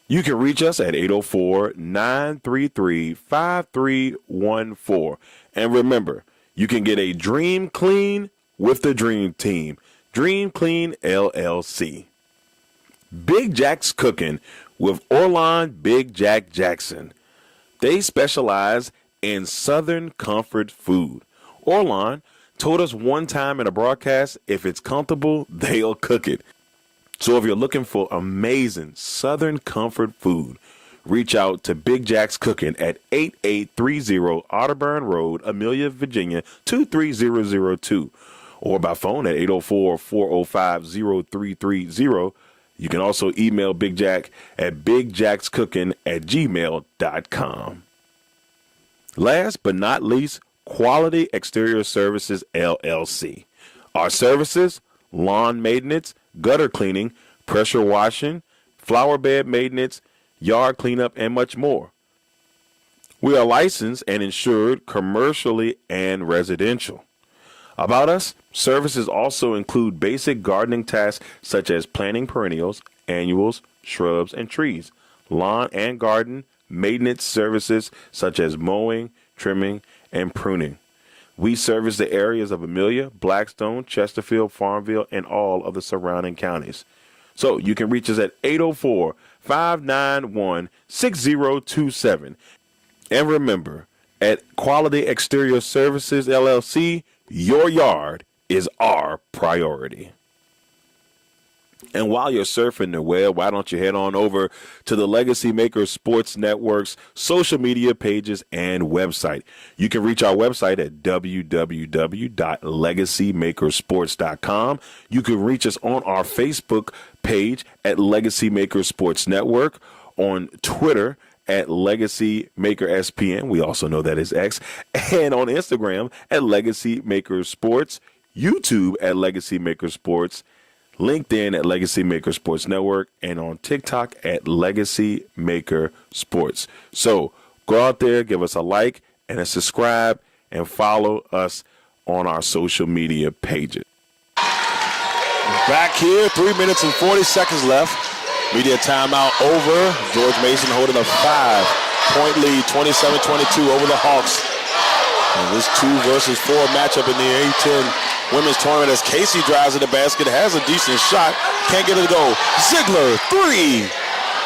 D: You can reach us at 804-933-5314. And remember, you can get a Dream Clean with the Dream Team. Dream Clean LLC. Big Jack's Cooking with Orlon Big Jack Jackson. They specialize in Southern comfort food. Orlon told us one time in a broadcast, if it's comfortable, they'll cook it. So if you're looking for amazing Southern comfort food, reach out to Big Jack's Cooking at 8830 Otterburn Road, Amelia, Virginia, 23002. Or by phone at 804-405-0330. You can also email Big Jack at bigjackscooking@gmail.com. Last but not least, Quality Exterior Services, LLC. Our services, lawn maintenance, gutter cleaning, pressure washing, flower bed maintenance, yard cleanup, and much more. We are licensed and insured commercially and residential. About us, services also include basic gardening tasks such as planting perennials, annuals, shrubs, and trees, lawn and garden maintenance services such as mowing, trimming, and pruning. We service the areas of Amelia, Blackstone, Chesterfield, Farmville, and all of the surrounding counties. So you can reach us at 804-591-6027. And remember, at Quality Exterior Services, LLC, your yard is our priority. And while you're surfing the web, why don't you head on over to the LegacyMaker Sports Network's social media pages and website. You can reach our website at www.legacymakersports.com. You can reach us on our Facebook page at LegacyMaker Sports Network, on Twitter at LegacyMaker SPN. We also know that is X. And on Instagram at LegacyMaker Sports, YouTube at LegacyMaker Sports, LinkedIn at LegacyMaker Sports Network, and on TikTok at LegacyMaker Sports. So go out there, give us a like and a subscribe, and follow us on our social media pages.
A: Back here, 3 minutes and 40 seconds left. Media timeout over. George Mason holding a 5-point lead, 27-22 over the Hawks. And this 2 versus 4 matchup in the A-10 women's tournament as Casey drives to the basket, has a decent shot, can't get it to go. Ziegler, 3,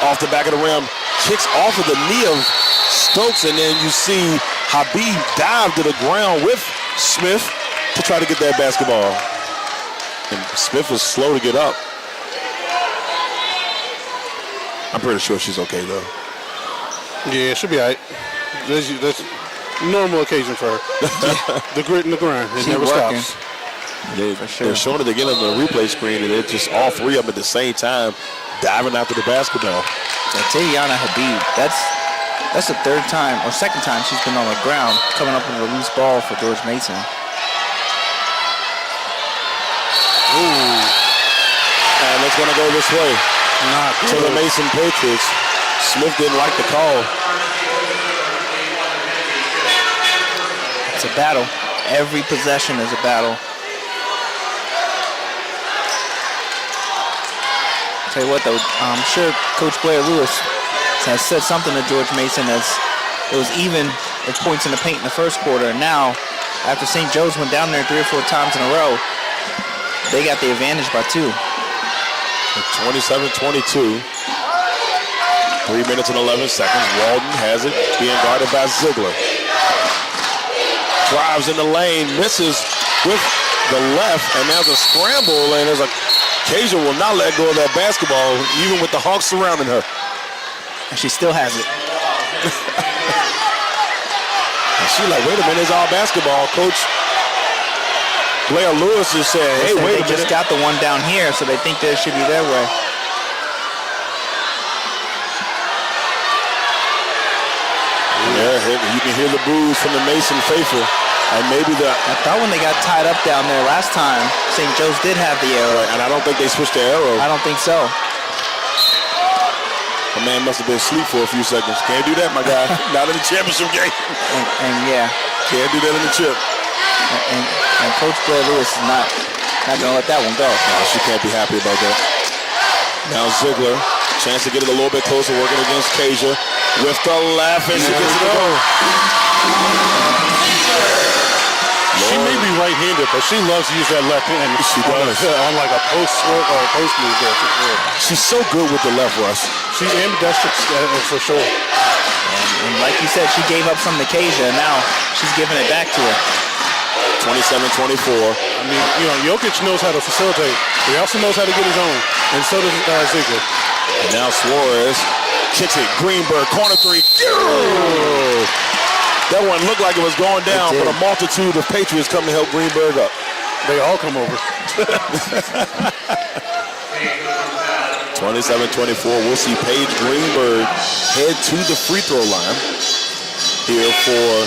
A: off the back of the rim, kicks off of the knee of Stokes, and then you see Habib dive to the ground with Smith to try to get that basketball. And Smith was slow to get up. I'm pretty sure she's okay, though.
C: Yeah, she'll be all right. That's normal occasion for her. The grit and the grind. It never stops.
A: They're showing it again on the replay screen, and it's just all 3 of them at the same time diving after the basketball.
B: Taliaferro Habib, that's the 3rd time or 2nd time she's been on the ground coming up with a loose ball for George Mason.
A: Ooh. And it's going to go this way to the Mason Patriots. Smith didn't like the call.
B: It's a battle. Every possession is a battle. Tell you what, though, I'm sure Coach Blair Lewis has said something to George Mason as it was even at points in the paint in the first quarter. And now, after St. Joe's went down there 3 or 4 times in a row, they got the advantage by 2.
A: 27-22. 3 minutes and 11 seconds. Walden has it, being guarded by Ziegler. Drives in the lane, misses with the left, and there's a scramble, and there's a Kasia will not let go of that basketball, even with the Hawks surrounding her.
B: And she still has it.
A: And she's like, wait a minute, it's all basketball. Coach Blair Lewis is saying, hey, wait a minute.
B: They just got the one down here, so they think that should be their way.
A: Yeah, you can hear the boos from the Mason faithful. And maybe
B: I thought when they got tied up down there last time, St. Joe's did have the arrow.
A: And I don't think they switched the arrow.
B: I don't think so.
A: The man must have been asleep for a few seconds. Can't do that, my guy. Not in the championship game.
B: And yeah.
A: Can't do that in the chip.
B: And Coach Blair Lewis is not going to let that one go.
A: No, she can't be happy about that. Now Ziegler, chance to get it a little bit closer, working against Kasia. With the left, and she gets it to go.
C: She may be right-handed, but she loves to use that left hand.
A: She does.
C: On like a post work or a post move there.
A: She's so good with the left, Russ.
C: She's ambidextrous for sure.
B: And like you said, she gave up some to Kasia, and now she's giving it back to her.
A: 27-24.
C: I mean, Jokic knows how to facilitate. He also knows how to get his own, and so does Ziegler.
A: And now Suarez kicks it. Greenberg, corner 3. That one looked like it was going down, but a multitude of Patriots come to help Greenberg up.
C: They all come over.
A: 27-24. We'll see Paige Greenberg head to the free throw line here for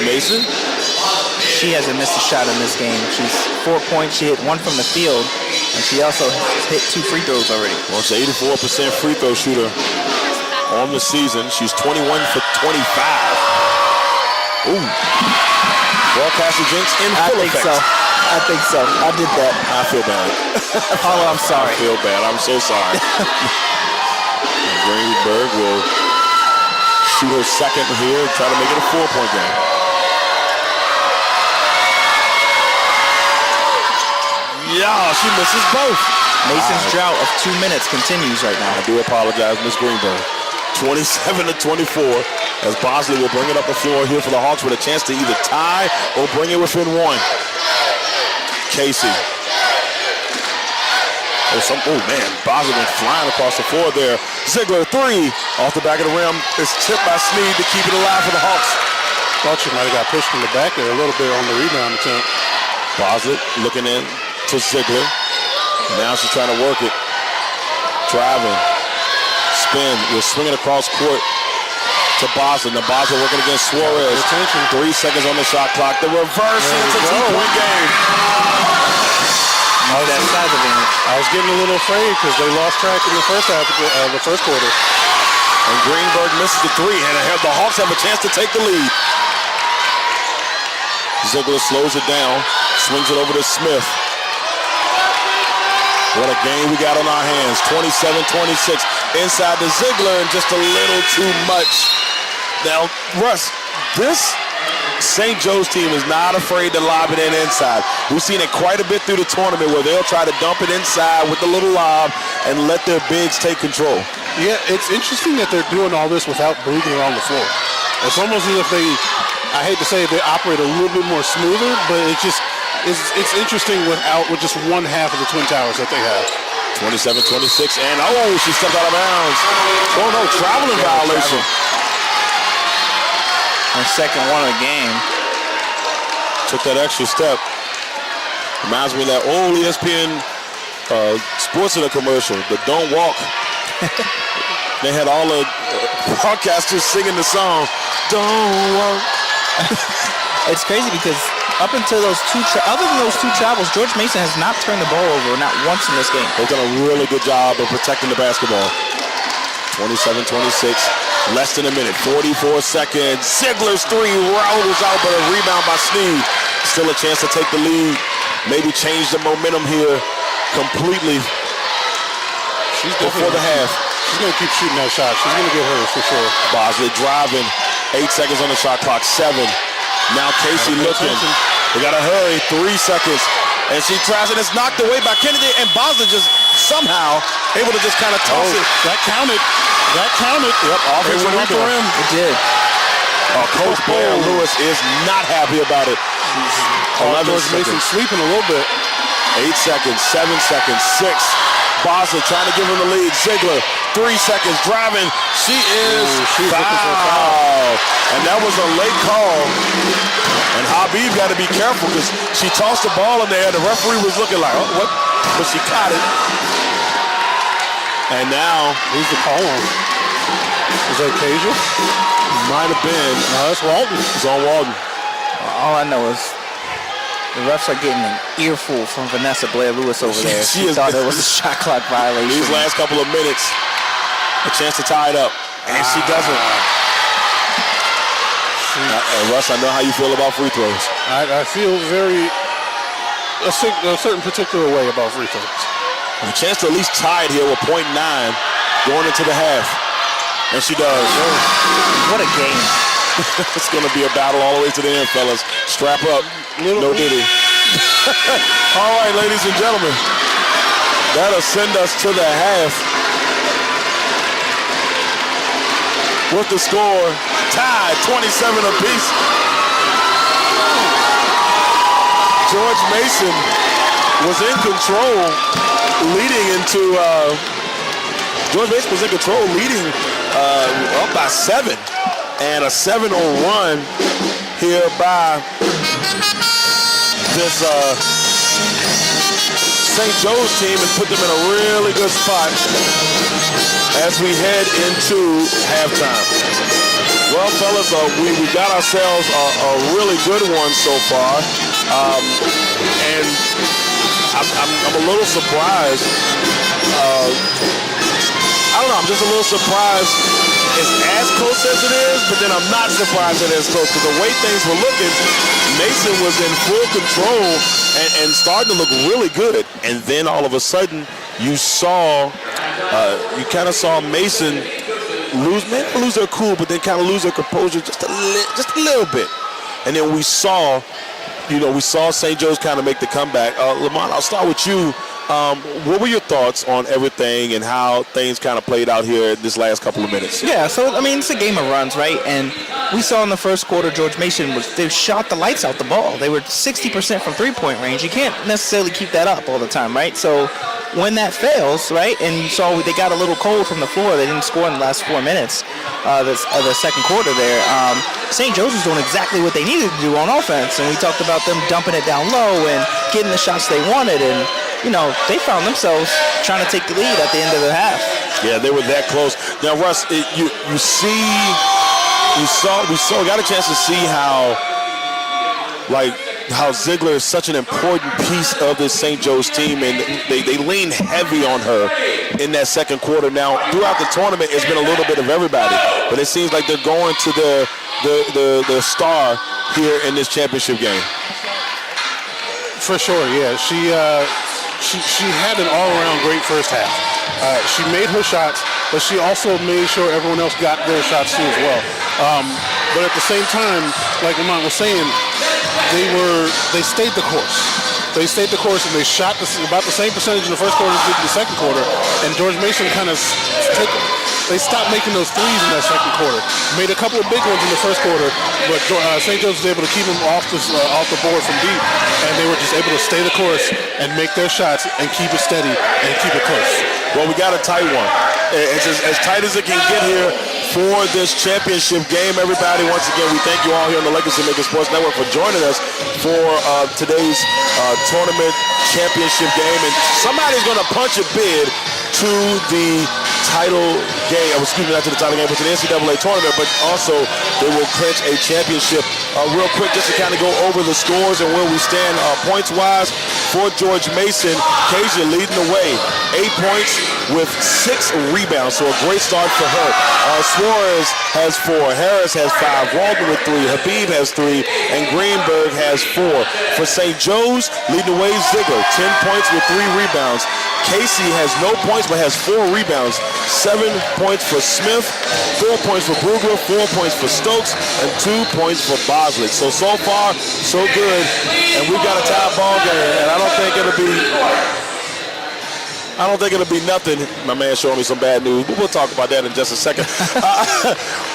A: Mason.
B: She hasn't missed a shot in this game. She's 4 points. She hit 1 from the field, and she also hit 2 free throws already.
A: Well, it's an 84% free throw shooter. on the season. She's 21 for 25. Ooh. Broadcaster jinx in full effect.
B: I think so. I did that.
A: I feel bad.
B: Oh, I'm sorry.
A: I feel bad. I'm so sorry. Greenberg will shoot her second here and try to make it a 4-point game. Yeah, she misses both.
B: Mason's drought of 2 minutes continues right now.
A: I do apologize, Miss Greenberg. 27 to 24, as Bosley will bring it up the floor here for the Hawks with a chance to either tie or bring it within one. Casey. Oh man, Bosley went flying across the floor there. Ziegler, 3 off the back of the rim. It's tipped by Sneed to keep it alive for the Hawks.
C: Thought she might have got pushed in the back there a little bit on the rebound attempt.
A: Bosley looking in to Ziegler. Now she's trying to work it. Driving. Spin. We're swinging across court to Bosley. Now Bosley working against Suarez. 3 seconds on the shot clock. The reverse, and it's a 2-point game.
C: I was getting a little afraid because they lost track in the first half of the first quarter.
A: And Greenberg misses the 3, and the Hawks have a chance to take the lead. Ziegler slows it down, swings it over to Smith. What a game we got on our hands. 27-26 inside to Ziegler, and just a little too much. Now, Russ, this St. Joe's team is not afraid to lob it in inside. We've seen it quite a bit through the tournament where they'll try to dump it inside with a little lob and let their bigs take control.
C: Yeah, it's interesting that they're doing all this without breathing on the floor. It's almost as if they, I hate to say it, they operate a little bit more smoother, but it's interesting with just one half of the Twin Towers that they have.
A: 27-26, and she stepped out of bounds. Oh no, traveling violation.
B: Her second one of the game.
A: Took that extra step. Reminds me of that old ESPN Sports Center commercial, the Don't Walk. They had all the broadcasters singing the song, Don't Walk.
B: It's crazy because up until those other than those 2 travels, George Mason has not turned the ball over, not once in this game.
A: They've done a really good job of protecting the basketball. 27-26. Less than a minute, 44 seconds. Ziegler's 3 rolls out, but a rebound by Sneed. Still a chance to take the lead. Maybe change the momentum here completely before the half.
C: She's going to keep shooting that shot. She's going to get hers for sure.
A: Bosley driving. 8 seconds on the shot clock. 7. Now Casey looking. They got to hurry. 3 seconds. And she tries, and it's knocked away by Kennedy, and Bosley just somehow able to just kind of toss it.
C: That counted.
A: Yep, offensive rebound.
B: It did.
A: Coach Bear Lewis is not happy about it.
C: George Mason sleeping a little bit.
A: 8 seconds, 7 seconds, 6. Bosley trying to give him the lead. Ziegler, 3 seconds, driving. She is fouled. And that was a late call. And Habib got to be careful because she tossed the ball in there. The referee was looking like, oh, what? But she caught it. And now,
C: who's the call on? Is that Casia?
A: Might have been.
C: No, that's Walton.
A: It's on Walton.
B: All I know is the refs are getting an earful from Vanessa Blair-Lewis over there. She thought it was a shot clock violation.
A: These last couple of minutes, a chance to tie it up. And she doesn't. Russ, I know how you feel about free throws.
C: I feel a certain particular way about free throws.
A: A chance to at least tie it here with .9 going into the half. And she does.
B: What a game.
A: It's going to be a battle all the way to the end, fellas. Strap up. No diddy. All right, ladies and gentlemen. That'll send us to the half. With the score tied 27 apiece. George Mason was in control leading into George Mason was in control leading up by 7, and a 7-0 run here by this St. Joe's team and put them in a really good spot as we head into halftime. Well, fellas, we got ourselves a really good one so far, and I'm a little surprised. I don't know, I'm just a little surprised it's as close as it is, but then I'm not surprised that it's close because the way things were looking, Mason was in full control and starting to look really good. And then all of a sudden, you kind of saw Mason lose their cool, but then kind of lose their composure just a little bit. And then we saw St. Joe's kind of make the comeback. Lamont, I'll start with you. What were your thoughts on everything and how things kind of played out here in this last couple of minutes?
B: Yeah, so, I mean, it's a game of runs, right? And we saw in the first quarter George Mason, they shot the lights out the ball. They were 60% from three-point range. You can't necessarily keep that up all the time, right? So when that fails, right, and you saw they got a little cold from the floor. They didn't score in the last 4 minutes of the second quarter there. St. Joe's was doing exactly what they needed to do on offense, and we talked about them dumping it down low and getting the shots they wanted, and they found themselves trying to take the lead at the end of the half.
A: Yeah, they were that close. Now, Russ, we got a chance to see how Ziegler is such an important piece of this St. Joe's team, and they lean heavy on her in that second quarter. Now, throughout the tournament, it's been a little bit of everybody, but it seems like they're going to the star here in this championship game.
C: For sure, yeah. She had an all-around great first half. She made her shots, but she also made sure everyone else got their shots too as well. But at the same time, like Lamont was saying, they stayed the course. They stayed the course and they shot about the same percentage in the first quarter as they did in the second quarter. And George Mason they stopped making those threes in that second quarter. Made a couple of big ones in the first quarter, but St. Joe's was able to keep them off the board from deep, and they were just able to stay the course and make their shots and keep it steady and keep it close.
A: Well, we got a tight one. It's as tight as it can get here for this championship game. Everybody, once again, we thank you all here on the LegacyMaker Sports Network for joining us for today's tournament championship game. And somebody's going to punch a bid to the title game, not to the title game, but to the NCAA tournament, but also they will clinch a championship. Real quick, just to kind of go over the scores and where we stand points-wise. For George Mason, Kasia leading the way, 8 points with 6 rebounds, so a great start for her. Suarez has 4, Harris has 5, Walden with 3, Habib has 3, and Greenberg has 4. For St. Joe's, leading the way, Ziegler, 10 points with 3 rebounds. Casey has no points but has 4 rebounds. 7 points for Smith, 4 points for Brugler, 4 points for Stokes, and 2 points for Boslett. So far, so good. And we've got a tie ball game, and I don't think it'll be nothing. My man showing me some bad news, but we'll talk about that in just a second.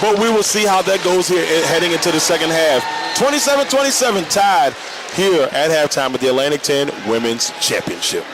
A: But we will see how that goes here heading into the second half. 27-27 tied here at halftime of the Atlantic 10 Women's Championship.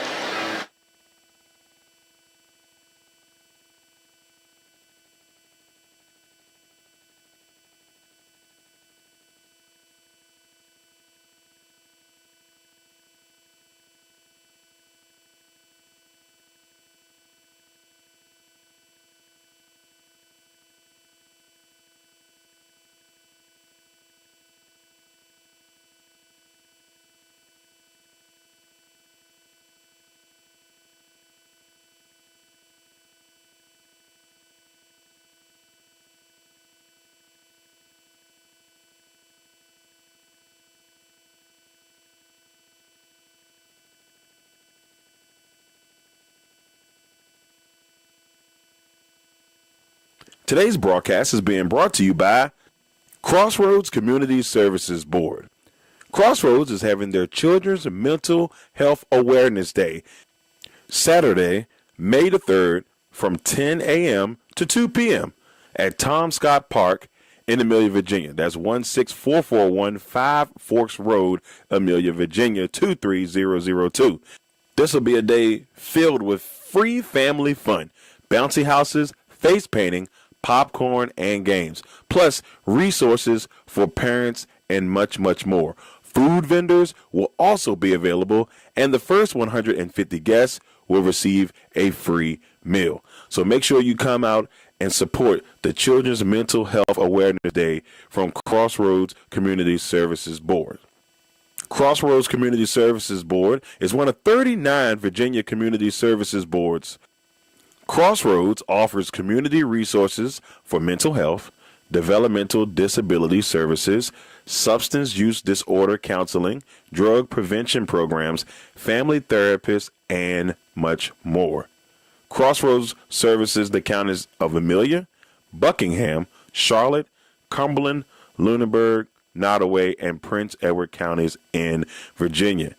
D: Today's broadcast is being brought to you by Crossroads Community Services Board. Crossroads is having their Children's Mental Health Awareness Day, Saturday, May the 3rd, from 10 a.m. to 2 p.m. at Tom Scott Park in Amelia, Virginia. That's 16441 5 Forks Road, Amelia, Virginia, 23002. This will be a day filled with free family fun, bouncy houses, face painting, popcorn, and games, plus resources for parents and much, much more. Food vendors will also be available, and the first 150 guests will receive a free meal. So make sure you come out and support the Children's Mental Health Awareness Day from Crossroads Community Services Board. Crossroads Community Services Board is one of 39 Virginia Community Services Boards. Crossroads offers community resources for mental health, developmental disability services, substance use disorder counseling, drug prevention programs, family therapists, and much more. Crossroads services the counties of Amelia, Buckingham, Charlotte, Cumberland, Lunenburg, Nottoway, and Prince Edward counties in Virginia.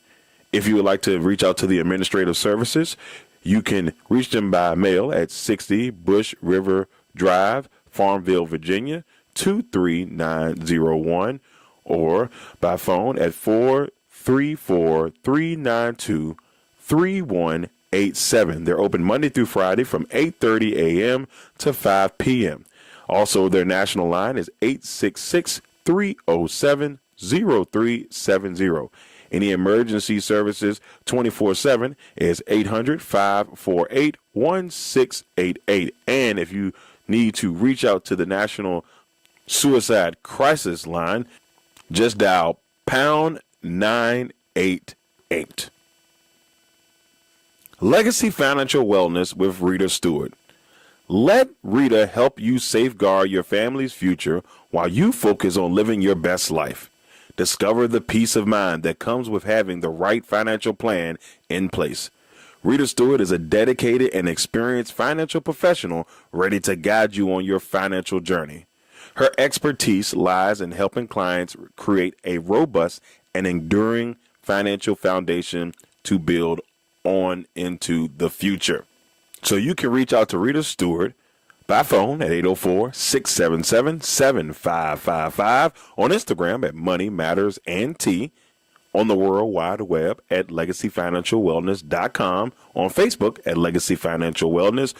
D: If you would like to reach out to the administrative services, you can reach them by mail at 60 Bush River Drive, Farmville, Virginia, 23901, or by phone at 434-392-3187. They're open Monday through Friday from 8:30 a.m. to 5 p.m. Also, their national line is 866-307-0370. Any emergency services 24/7 is 800-548-1688. And if you need to reach out to the National Suicide Crisis Line, just dial pound 988. Legacy Financial Wellness with Rita Stewart. Let Rita help you safeguard your family's future while you focus on living your best life. Discover the peace of mind that comes with having the right financial plan in place. Rita Stewart is a dedicated and experienced financial professional ready to guide you on your financial journey. Her expertise lies in helping clients create a robust and enduring financial foundation to build on into the future. So you can reach out to Rita Stewart by phone at 804-677-7555, on Instagram at Money Matters and T, on the World Wide Web at LegacyFinancialWellness.com, on Facebook at Legacy Financial Wellness,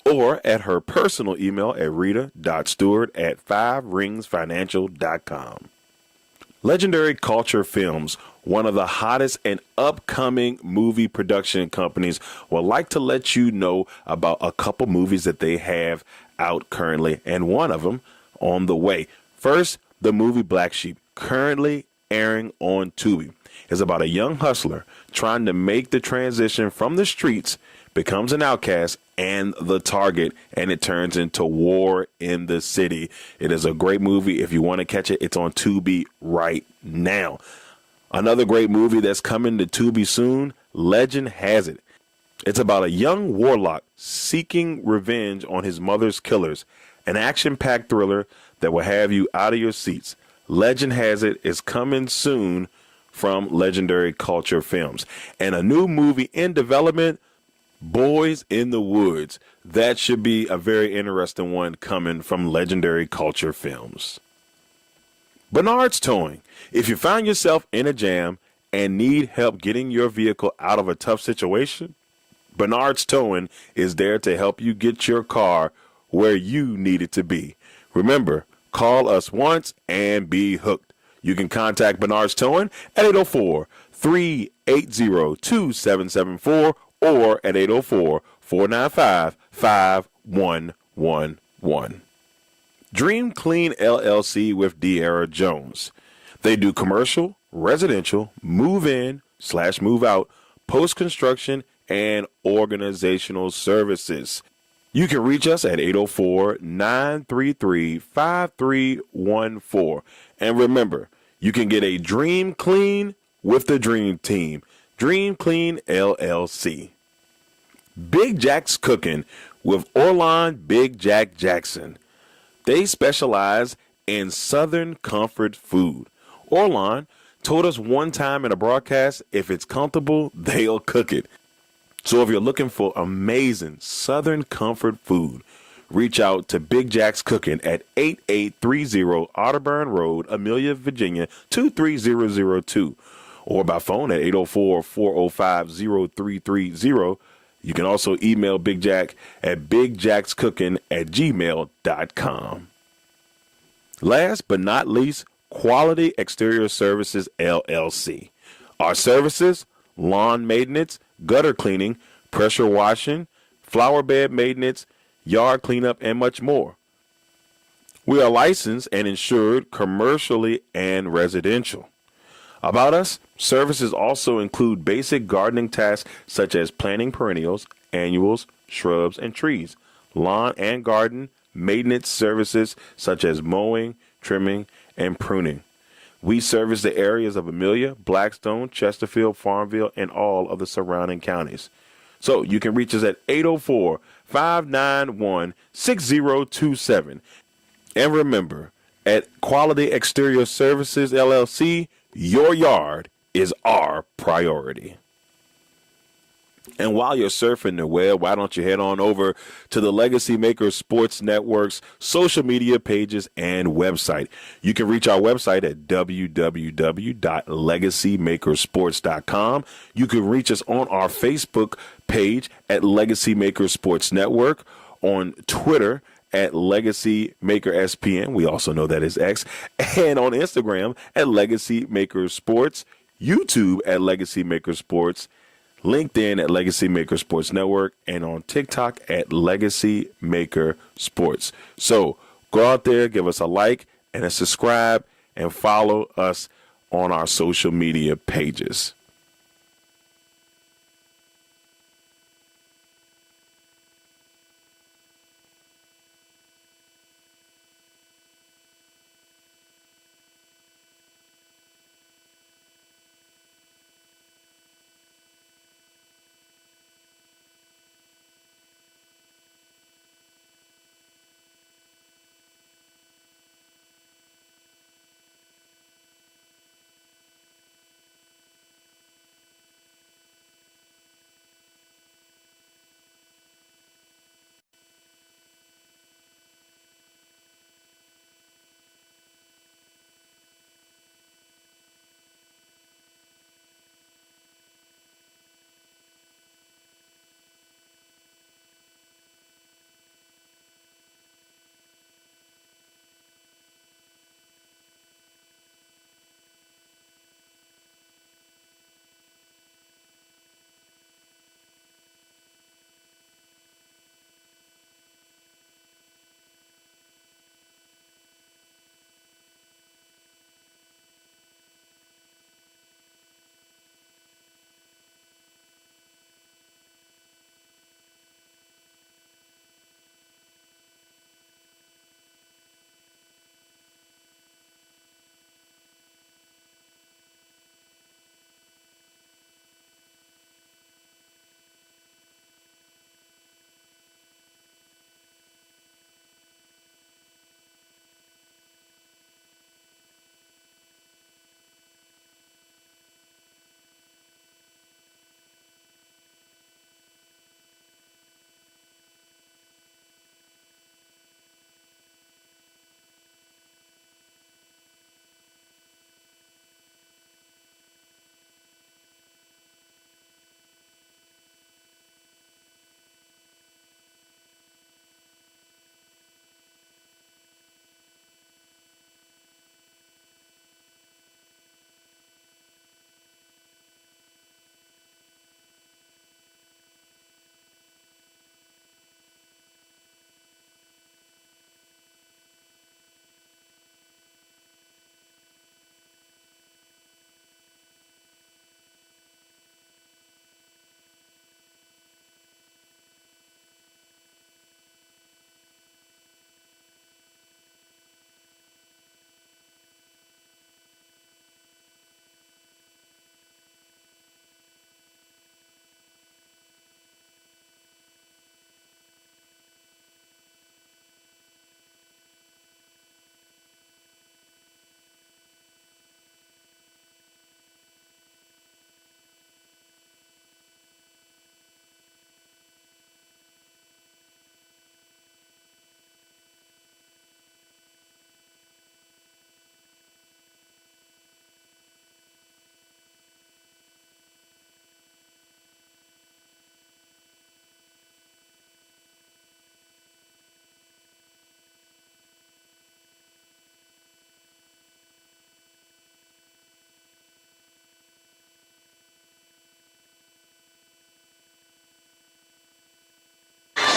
D: or at her personal email at rita.stewart@5ringsfinancial.com. Legendary Kulture Films, one of the hottest and upcoming movie production companies, would like to let you know about a couple movies that they have out currently, and one of them on the way. First, the movie Black Sheep, currently airing on Tubi, is about a young hustler trying to make the transition from the streets, becomes an outcast and the target, and it turns into war in the city. It is a great movie. If you want to catch it, it's on Tubi right now. Another great movie that's coming to Tubi soon, Legend Has It. It's about a young warlock seeking revenge on his mother's killers, an action-packed thriller that will have you out of your seats. Legend Has It is coming soon from Legendary Kulture Films. And a new movie in development, Boys in the Woods. That should be a very interesting one coming from Legendary Kulture Films. Bernard's Towing. If you find yourself in a jam and need help getting your vehicle out of a tough situation, Bernard's Towing is there to help you get your car where you need it to be. Remember, call us once and be hooked. You can contact Bernard's Towing at 804-380-2774 or at 804-495-5111. Dream Clean LLC with Darrell Jones. They do commercial, residential, move-in/move out, post-construction, and organizational services. You can reach us at 804-933-5314. And remember, you can get a Dream Clean with the Dream Team. Dream Clean LLC. Big Jack's Cooking with Orlon Big Jack Jackson. They specialize in Southern comfort food. Orlon told us one time in a broadcast, if it's comfortable, they'll cook it. So if you're looking for amazing Southern comfort food, reach out to Big Jack's Cooking at 8830 Otterburn Road, Amelia, Virginia, 23002. Or by phone at 804-405-0330. You can also email Big Jack at bigjackscooking@gmail.com. Last but not least, Quality Exterior Services, LLC. Our services, lawn maintenance, gutter cleaning, pressure washing, flower bed maintenance, yard cleanup, and much more. We are licensed and insured commercially and residential. About us, services also include basic gardening tasks such as planting perennials, annuals, shrubs, and trees, lawn and garden maintenance services such as mowing, trimming, and pruning. We service the areas of Amelia, Blackstone, Chesterfield, Farmville, and all of the surrounding counties. So you can reach us at 804-591-6027. And remember, at Quality Exterior Services, LLC, your yard is our priority. And while you're surfing the web, why don't you head on over to the LegacyMaker Sports Network's social media pages and website. You can reach our website at www.legacymakersports.com. You can reach us on our Facebook page at LegacyMaker Sports Network, on Twitter at LegacyMaker SPN. We also know that is X. And on Instagram at LegacyMaker Sports, YouTube at LegacyMaker Sports, LinkedIn at LegacyMaker Sports Network, and on TikTok at LegacyMaker Sports. So go out there, give us a like and a subscribe, and follow us on our social media pages.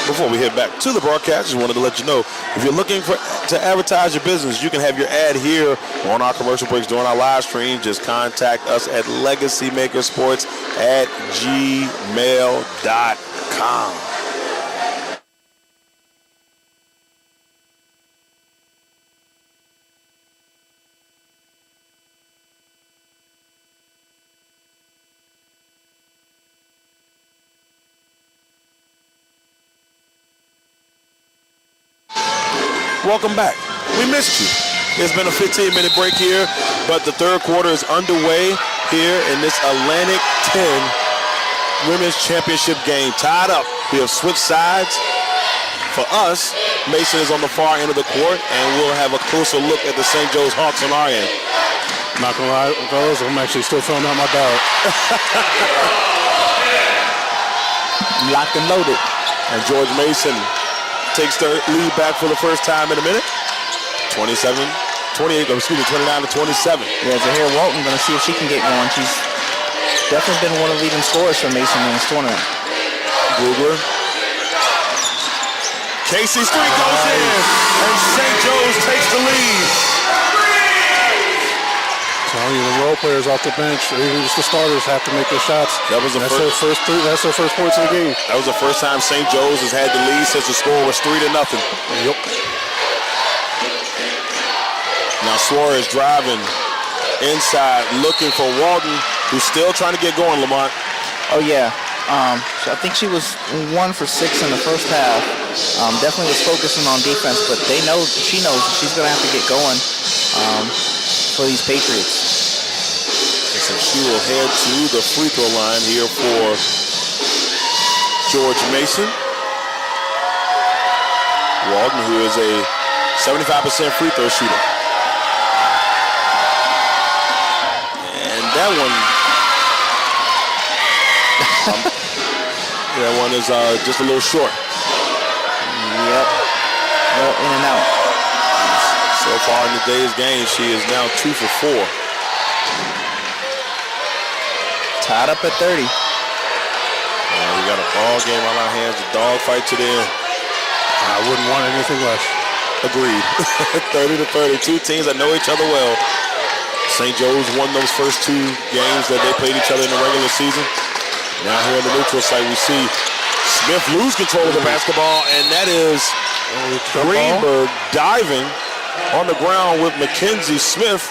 A: Before we head back to the broadcast, just wanted to let you know, if you're looking to advertise your business, you can have your ad here on our commercial breaks during our live stream. Just contact us at LegacyMakerSports@gmail.com. welcome back. We missed you. It's been a 15-minute break here, but the third quarter is underway here in this Atlantic 10 Women's Championship game. Tied up. We have switched sides. For us, Mason is on the far end of the court, and we'll have a closer look at the St. Joe's Hawks on our end.
C: Not gonna lie, fellas, I'm actually still filling out my ballot.
B: Locked and loaded.
A: And George Mason takes the lead back for the first time in a minute. 29 to 27.
B: Yeah, Zahir Walton going to see if she can get going. She's definitely been one of the leading scorers for Mason in this tournament.
A: Brugler. Casey's three goes in, and St. Joe's takes the lead.
C: Telling you, the role players off the bench, or even just the starters, have to make their shots. That's their first three. That's their first points of the game.
A: That was the first time St. Joe's has had the lead since the score was 3-0.
C: Yep.
A: Now Suarez driving inside, looking for Walton, who's still trying to get going, Lamont.
B: Oh, yeah. I think she was 1 for 6 in the first half. Definitely was focusing on defense, but she knows she's going to have to get going for these Patriots.
A: And so she will head to the free throw line here for George Mason. Walton, who is a 75% free throw shooter. And that one is just a little short.
B: Yep. Well, in and out.
A: So far in today's game, she is now 2 for 4.
B: Tied up at 30.
A: We got a ball game on our hands, a dog fight to the end.
C: I wouldn't want anything less.
A: Agreed. 30-30, two teams that know each other well. St. Joe's won those first 2 games that they played each other in the regular season. Now here in the neutral site, we see Smith lose control of the basketball, and that is Greenberg diving on the ground with Mackenzie Smith.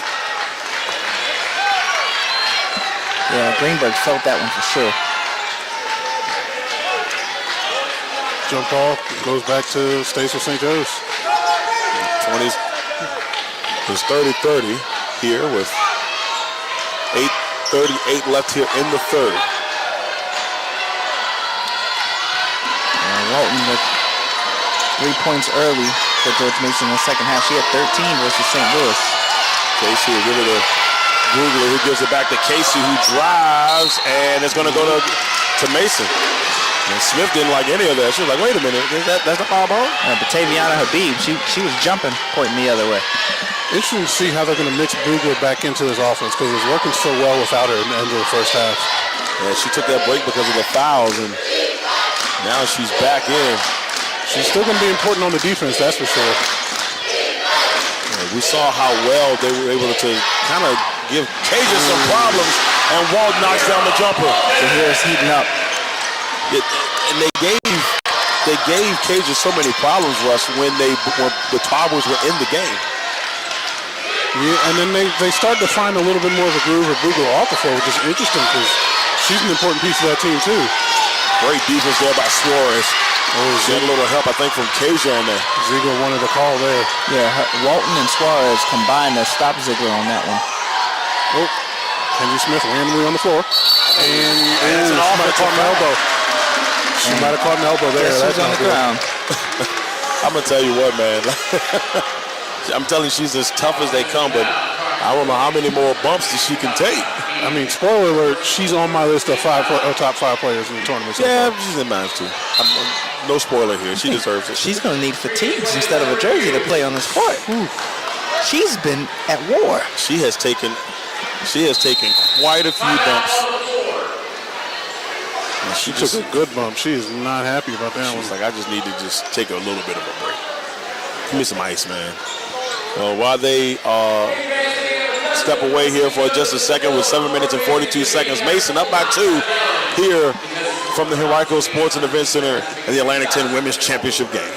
B: Yeah, Greenberg felt that one for sure.
C: Jump ball goes back to stays with St. Joe's.
A: 20s. It's 30-30 here with 8:38 left here in the third.
B: Walton with 3 points early for George Mason in the second half. She had 13 versus St. Louis.
A: Casey will give it to Brugler, who gives it back to Casey, who drives, and it's going to go to Mason. And Smith didn't like any of that. She was like, wait a minute, that's the foul ball?
B: But Taviana Habib, she was jumping, pointing the other way.
C: Interesting to see how they're going to mix Brugler back into this offense because it's working so well without her in the end of the first half.
A: Yeah, she took that break because of the fouls, and now she's back in.
C: She's still going to be important on the defense, that's for sure.
A: Yeah, we saw how well they were able to kind of give Cages some problems, and Walt knocks down the jumper.
B: So here's heating up.
A: And they gave Cages so many problems, Russ, when the Tarbers were in the game.
C: Yeah, and then they started to find a little bit more of a groove of Brugler off the floor, which is interesting because she's an important piece of that team too.
A: Great defense there by Suarez. She had a little help, I think, from Cages on that.
C: Ziegler wanted the call there.
B: Yeah, Walton and Suarez combined to stop Ziegler on that one.
C: Oh, Henry Smith randomly on the floor. And
A: it's an offensive
C: elbow. She might have caught an elbow there.
B: That's on the ground.
A: I'm going to tell you what, man. I'm telling you, she's as tough as they come, but I don't know how many more bumps that she can take.
C: I mean, spoiler alert, she's on my list of top 5 players in the tournament. So
A: yeah, she's in mine too. No spoiler here. She deserves it.
B: She's going to need fatigues instead of a jersey to play on this court. She's been at war.
A: She has taken quite a few bumps. And
C: she took a good bump. She is not happy about that one.
A: She's like, I just need to just take a little bit of a break. Give me some ice, man. Well, while they step away here for just a second with 7 minutes and 42 seconds, Mason up by 2 here from the Henrico Sports and Event Center in the Atlantic 10 Women's Championship game.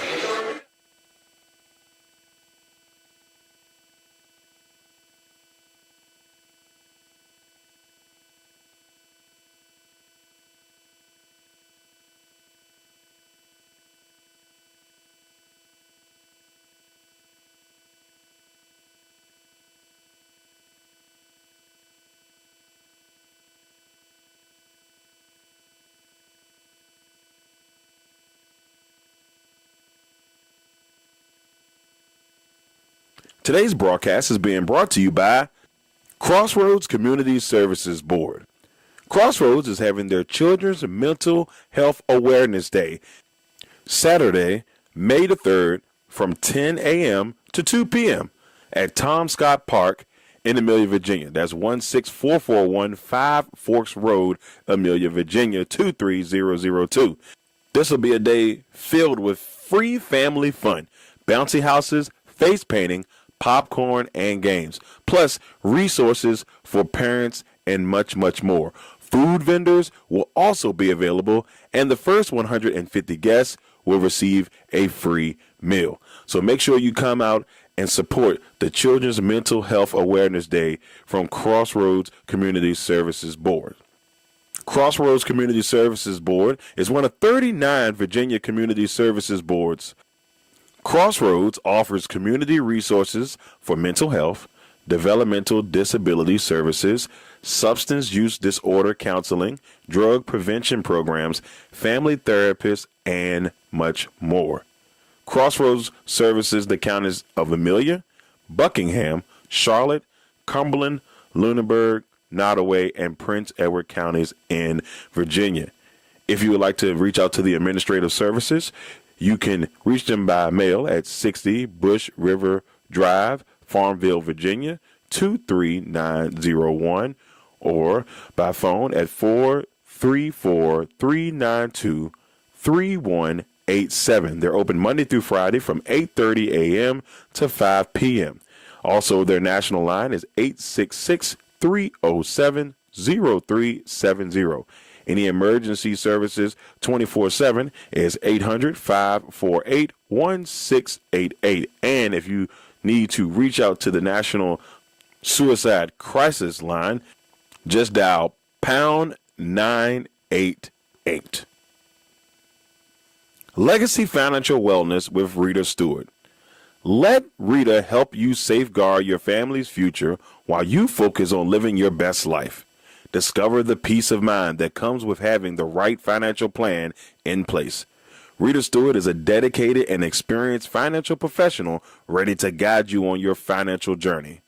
D: Today's broadcast is being brought to you by Crossroads Community Services Board. Crossroads is having their Children's Mental Health Awareness Day, Saturday, May the 3rd, from 10 a.m. to 2 p.m. at Tom Scott Park in Amelia, Virginia. That's 16441 5 Forks Road, Amelia, Virginia, 23002. This will be a day filled with free family fun, bouncy houses, face painting, popcorn, and games, plus resources for parents and much, much more. Food vendors will also be available, and the first 150 guests will receive a free meal. So make sure you come out and support the Children's Mental Health Awareness Day from Crossroads Community Services Board. Crossroads Community Services Board is one of 39 Virginia Community Services Boards. Crossroads offers community resources for mental health, developmental disability services, substance use disorder counseling, drug prevention programs, family therapists, and much more. Crossroads services the counties of Amelia, Buckingham, Charlotte, Cumberland, Lunenburg, Nottoway, and Prince Edward counties in Virginia. If you would like to reach out to the administrative services, you can reach them by mail at 60 Bush River Drive, Farmville, Virginia, 23901, or by phone at 434-392-3187. They're open Monday through Friday from 8:30 a.m. to 5 p.m. Also, their national line is 866-307-0370. Any emergency services 24/7 is 800-548-1688. And if you need to reach out to the National Suicide Crisis Line, just dial pound 988. Legacy Financial Wellness with Rita Stewart. Let Rita help you safeguard your family's future while you focus on living your best life. Discover the peace of mind that comes with having the right financial plan in place. Rita Stewart is a dedicated and experienced financial professional ready to guide you on your financial journey.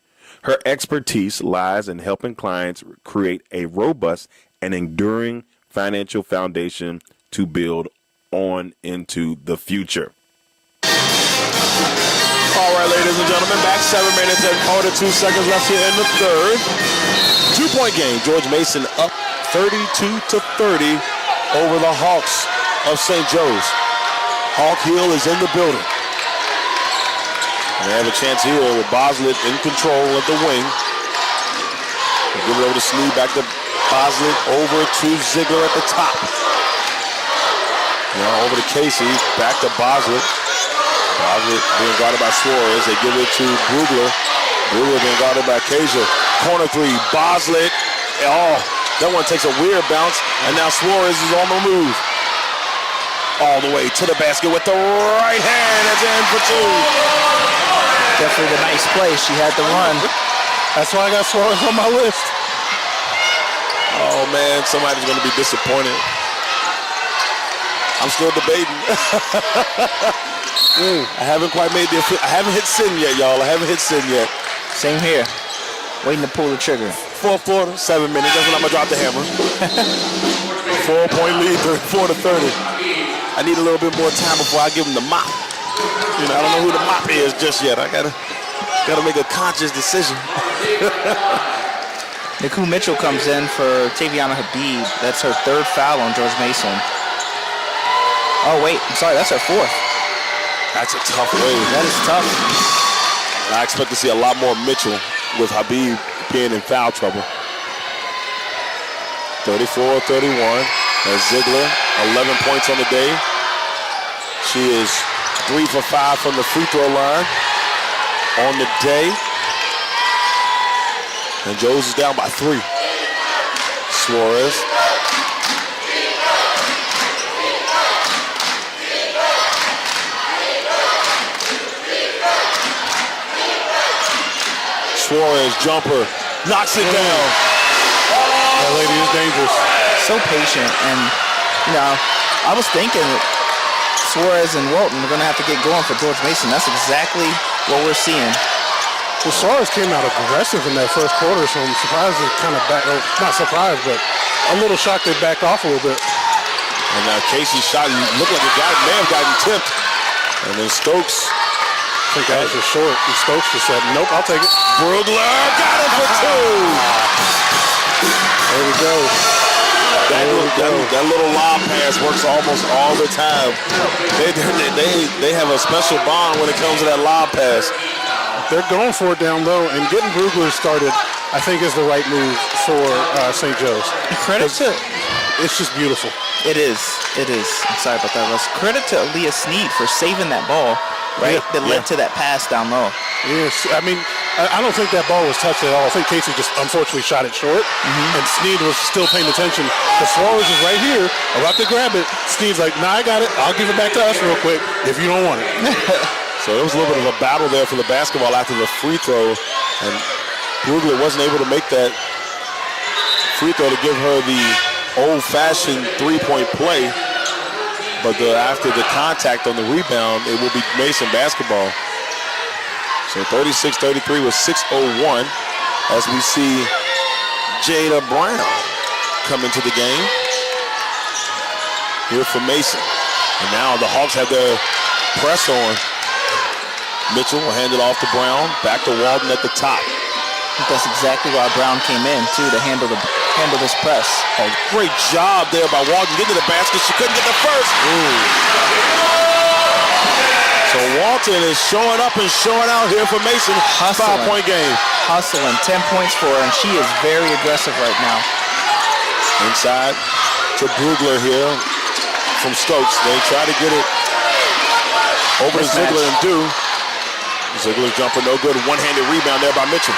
D: Her expertise lies in helping clients create a robust and enduring financial foundation to build on into the future.
A: All right, ladies and gentlemen, back 7 minutes and 42 seconds left here in the third. 2-point game. George Mason up 32-30 over the Hawks of St. Joe's. Hawk Hill is in the building. And they have a chance here with Boslett in control at the wing. They give it over to Sneed, back to Boslett, over to Ziegler at the top. Now over to Casey, back to Boslett. Boslett being guarded by Suarez. They give it to Brugler. Brugler being guarded by Kasia. Corner three, Boslett. Oh, that one takes a weird bounce, and now Suarez is on the move. All the way to the basket with the right hand. That's in for two.
B: Definitely a nice play. She had to run.
C: That's why I got Suarez on my list.
A: Oh, man, somebody's going to be disappointed. I'm still debating. I haven't quite made the... I haven't hit send yet, y'all. I haven't hit send yet.
B: Same here. Waiting to pull the trigger.
A: Fourth quarter, 7 minutes. That's when I'm going to drop the hammer. 4-point lead, 34-30. I need a little bit more time before I give him the mop. You know, I don't know who the mop is just yet. I gotta make a conscious decision.
B: Niku Mitchell comes in for Taviana Habib. That's her third foul on George Mason. Oh, wait. I'm sorry. That's her fourth.
A: That's a tough wave.
B: That is tough.
A: And I expect to see a lot more Mitchell with Habib being in foul trouble. 34-31. And Ziegler, 11 points on the day. She is 3 for 5 from the free throw line on the day. And Joes is down by 3. Suarez. Suarez jumper, knocks it down.
C: That lady is dangerous.
B: So patient, and you know, I was thinking Suarez and Walton are going to have to get going for George Mason. That's exactly what we're seeing.
C: Well, Suarez came out aggressive in that first quarter, so I'm surprised they kind of not surprised, but a little shocked they backed off a little bit.
A: And Casey's shot looked like it may have gotten tipped. And then Stokes.
C: I think that was just short. And Stokes just said, nope, I'll take it.
A: Brugler got it for 2.
C: There we go.
A: That little lob pass works almost all the time. They have a special bond when it comes to that lob pass.
C: They're going for it down low, and getting Brugler started, I think, is the right move for St. Joe's.
B: Credit to...
C: It's just beautiful.
B: It is. I'm sorry about that, Russ. Credit to Aaliyah Sneed for saving that ball, right? That led to that pass down low.
C: Yes, I mean, I don't think that ball was touched at all. I think Casey just unfortunately shot it short, and Sneed was still paying attention. The Suarez is right here, about to grab it. Sneed's like, nah, I got it. I'll give it back to us real quick if you don't want it.
A: So it was a little bit of a battle there for the basketball after the free throw, and Brugler wasn't able to make that free throw to give her the old-fashioned three-point play. But after the contact on the rebound, it will be Mason basketball. So 36-33 with 6:01 as we see Jada Brown come into the game here for Mason. And now the Hawks have their press on. Mitchell will hand it off to Brown. Back to Walden at the top.
B: I think that's exactly why Brown came in, too, to handle this press.
A: A great job there by Walden. Getting to the basket. She couldn't get the first. So Walton is showing up and showing out here for Mason.
B: Hustling.
A: 5-point game.
B: Hustling. 10 points for her, and she is very aggressive right now.
A: Inside to Brugler here from Stokes. They try to get it over to Ziegler and do. Ziegler's jumper no good. One-handed rebound there by Mitchell.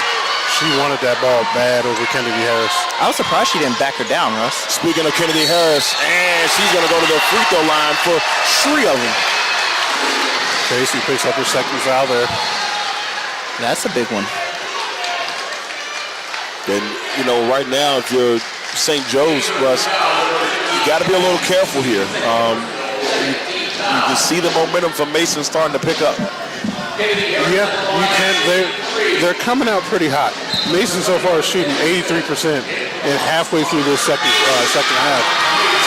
C: She wanted that ball bad over Kennedy Harris.
B: I was surprised she didn't back her down, Russ.
A: Speaking of Kennedy Harris, and she's going to go to the free throw line for 3 of them.
C: Casey picks up her second foul there.
B: That's a big one.
A: And, you know, right now, if you're St. Joe's, Russ, you got to be a little careful here. You can see the momentum from Mason starting to pick up.
C: Yeah, you can. They're coming out pretty hot. Mason so far is shooting 83% and halfway through this second half.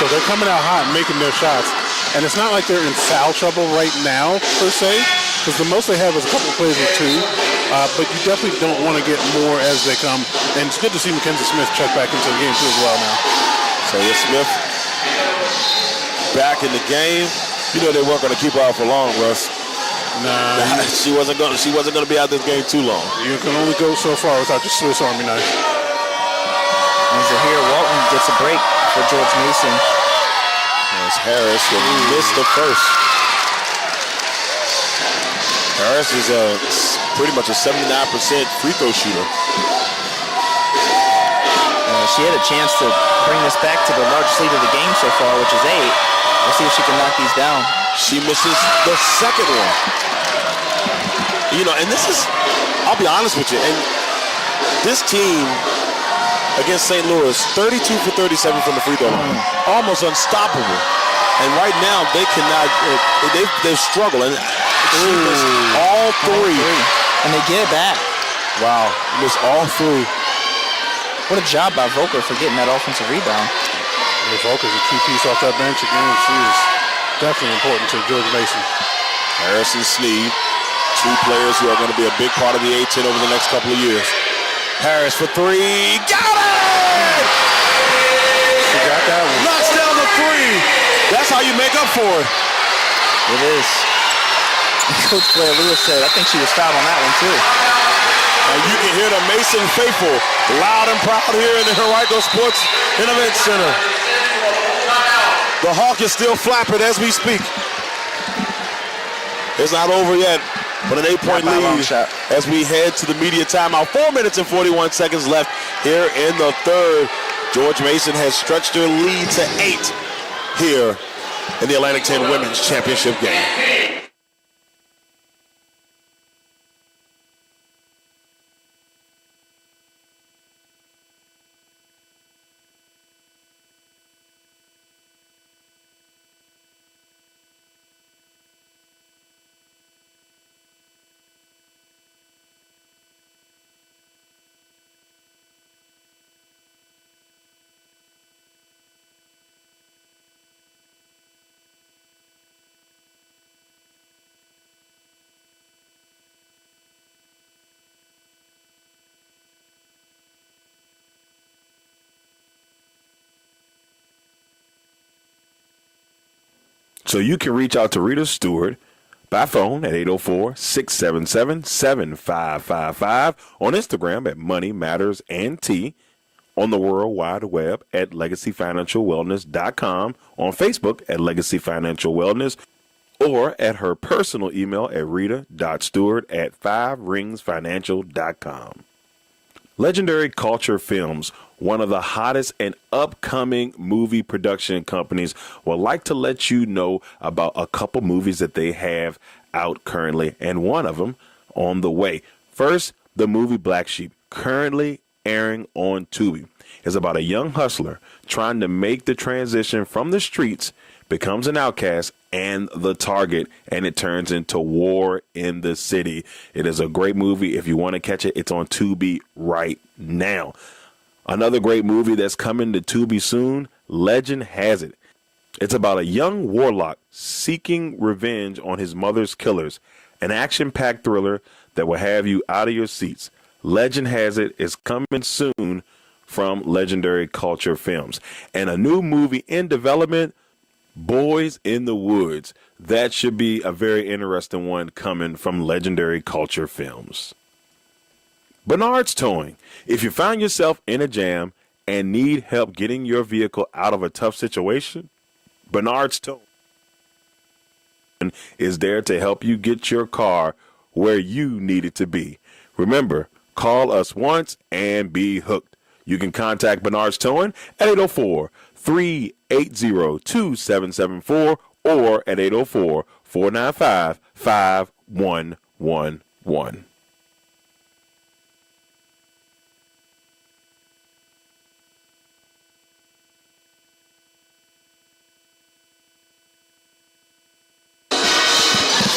C: So they're coming out hot and making their shots. And it's not like they're in foul trouble right now, per se, because the most they have is a couple of plays with 2. But you definitely don't want to get more as they come. And it's good to see Mackenzie Smith check back into the game, too, as well now.
A: So here's Smith back in the game. You know they weren't going to keep her out for long, Russ.
C: Nah,
A: she wasn't going to be out this game too long.
C: You can only go so far without your Swiss Army knife.
B: And Zahir Walton gets a break for George Mason.
A: As Harris will miss the first. Harris is pretty much a 79% free throw shooter.
B: She had a chance to bring this back to the largest lead of the game so far, which is 8. We'll see if she can knock these down.
A: She misses the second one. You know, and this is, I'll be honest with you, and this team against St. Louis, 32 for 37 from the free throw line. Almost unstoppable. And right now, they cannot, they've struggled. And she missed all 3.
B: And they get it back.
A: Wow, missed all 3.
B: What a job by Volker for getting that offensive rebound.
C: Yeah, Volker's a key piece off that bench again. She is definitely important to George Mason.
A: Harris and Sneed, 2 players who are going to be a big part of the A-10 over the next couple of years. Harris for 3. Got it!
C: She got that one.
A: Knocks down the 3. That's how you make up for it.
B: It is. Coach Blair Lewis said, I think she was fouled on that one, too.
A: And you can hear the Mason faithful loud and proud here in the Henrico Sports and Event Center. The Hawk is still flapping as we speak. It's not over yet, but an 8-point lead as we head to the media timeout. 4 minutes and 41 seconds left here in the third. George Mason has stretched their lead to 8 here in the Atlantic 10 Women's Championship game.
D: So you can reach out to Rita Stewart by phone at 804-677-7555, on Instagram at Money Matters and T, on the World Wide Web at LegacyFinancialWellness.com, on Facebook at Legacy Financial Wellness, or at her personal email at rita.stewart@5ringsfinancial.com. Legendary Kulture Films, one of the hottest and upcoming movie production companies, would like to let you know about a couple movies that they have out currently, and one of them on the way. First, the movie Black Sheep, currently airing on Tubi, is about a young hustler trying to make the transition from the streets, becomes an outcast and the target, and it turns into war in the city. It is a great movie. If you want to catch it, it's on Tubi right now. Another great movie that's coming to Tubi soon, Legend Has It. It's about a young warlock seeking revenge on his mother's killers, an action-packed thriller that will have you out of your seats. Legend Has It is coming soon from Legendary Kulture Films. And a new movie in development, Boys in the Woods. That should be a very interesting one coming from Legendary Kulture Films. Bernard's Towing. If you find yourself in a jam and need help getting your vehicle out of a tough situation, Bernard's Towing is there to help you get your car where you need it to be. Remember, call us once and be hooked. You can contact Bernard's Towing at 804-380-2774 or at 804-495-5111.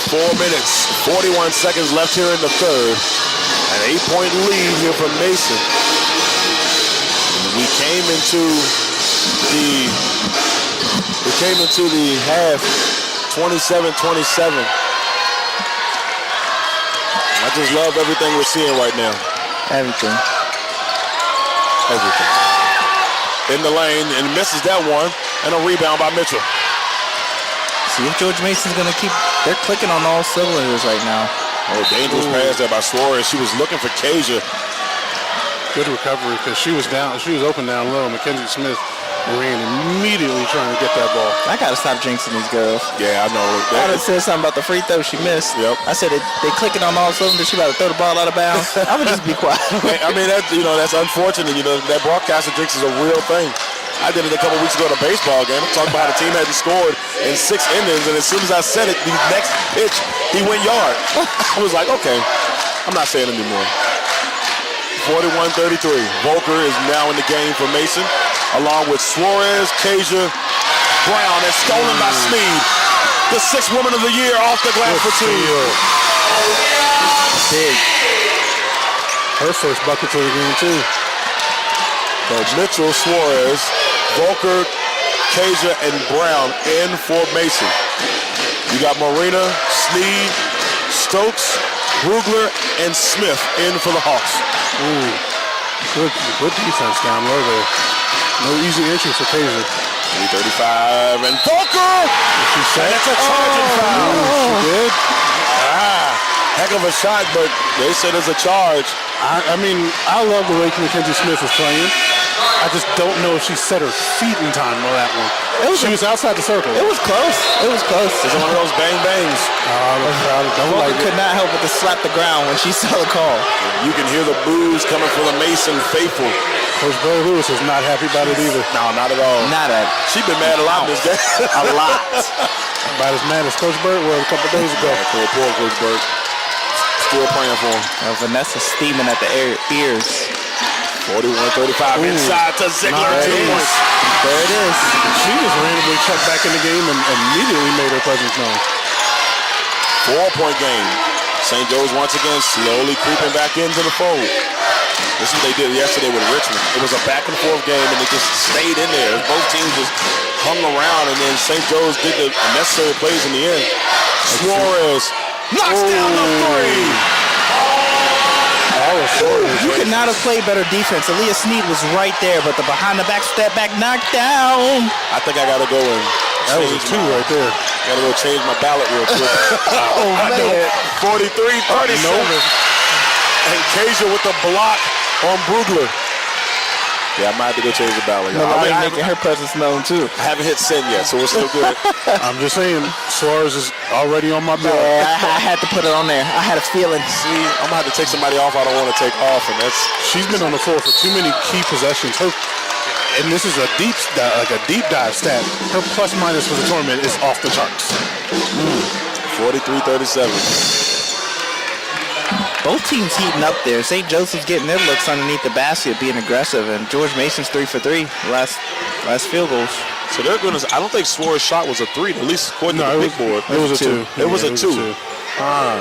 A: Four minutes, 41 seconds left here in the third. An 8-point lead here from Mason. We came into the half 27-27. I just love everything we're seeing right now.
B: Everything.
A: In the lane and misses that one, and a rebound by Mitchell.
B: See if George Mason's going to keep... They're clicking on all cylinders right now.
A: Oh, dangerous pass there by Suarez. She was looking for Kasia.
C: Good recovery because she was down. She was open down low. Mackenzie Smith ran immediately trying to get that ball.
B: I got to stop jinxing these girls.
A: Yeah, I know.
B: I done said something about the free throw she missed.
A: Yep.
B: I said they clicking on all cylinders. She about to throw the ball out of bounds. I'm going to just be quiet.
A: I mean, that's unfortunate. That broadcaster jinx is a real thing. I did it a couple weeks ago at a baseball game. I'm talking about how the team hadn't scored in 6 innings, and as soon as I said it, the next pitch, he went yard. I was like, okay, I'm not saying anymore. 41-33. Volker is now in the game for Mason, along with Suarez, Kasia, Brown. That's stolen by Sneed. The 6th woman of the year off the glass for 2.
B: Big.
C: Her first bucket of the game, too.
A: Mitchell, Suarez, Volker, Kasia, and Brown in for Mason. You got Marina, Sneed, Stokes, Brugler, and Smith in for the Hawks.
C: Good defense down low there. No easy entry for Kasia.
A: 3:35, and Volker! And it's a charging foul.
C: She did?
A: Heck of a shot, but they said it's a charge.
C: I mean, I love the way Mackenzie Smith is playing. I just don't know if she set her feet in time on that one. She was outside the circle.
B: It was close. It's one
A: of those bang-bangs.
B: Volker could not help but to slap the ground when she saw the call.
A: You can hear the boos coming from the Mason faithful.
C: Coach Bo Lewis is not happy about it either.
A: No, not at all.
B: She's
A: been mad a lot this day.
B: A lot.
C: About as mad as Coach Burt was a couple days ago.
A: Poor Coach Burt. Still praying for him.
B: Vanessa steaming at the ears.
A: 41-35 inside to Ziegler. 2 points.
B: There it is.
C: She just randomly checked back in the game and immediately made her presence known.
A: 4-point game. St. Joe's once again slowly creeping back into the fold. This is what they did yesterday with Richmond. It was a back-and-forth game, and they just stayed in there. Both teams just hung around, and then St. Joe's did the necessary plays in the end. Suarez knocks down the 3.
B: You could not have played better defense. Aaliyah Sneed was right there, but the behind-the-back step-back knockdown.
A: I think I got to go and
C: That was a 2 right there.
A: Gotta go change my ballot real quick.
B: Oh, man.
A: 43-37. And Kasia with the block on Brugler. Yeah, I might have to go change the ballot.
B: Melania making her presence known, too.
A: I haven't hit send yet, so we're still good.
C: I'm just saying, Suarez is already on my ballot.
B: Yeah, I had to put it on there. I had a feeling.
A: See, I'm going to have to take somebody off I don't want to take off, and that's...
C: She's been on the floor for too many key possessions. And this is a deep dive stat. Her plus minus for the tournament is off the charts.
A: 43-37.
B: Both teams heating up there. St. Joseph's getting their looks underneath the basket, being aggressive, and George Mason's 3 for 3. Last field goals.
A: So they're going to... I don't think Suarez's shot was a 3, at least according to the big board.
C: It was a 2.
A: It was a 2.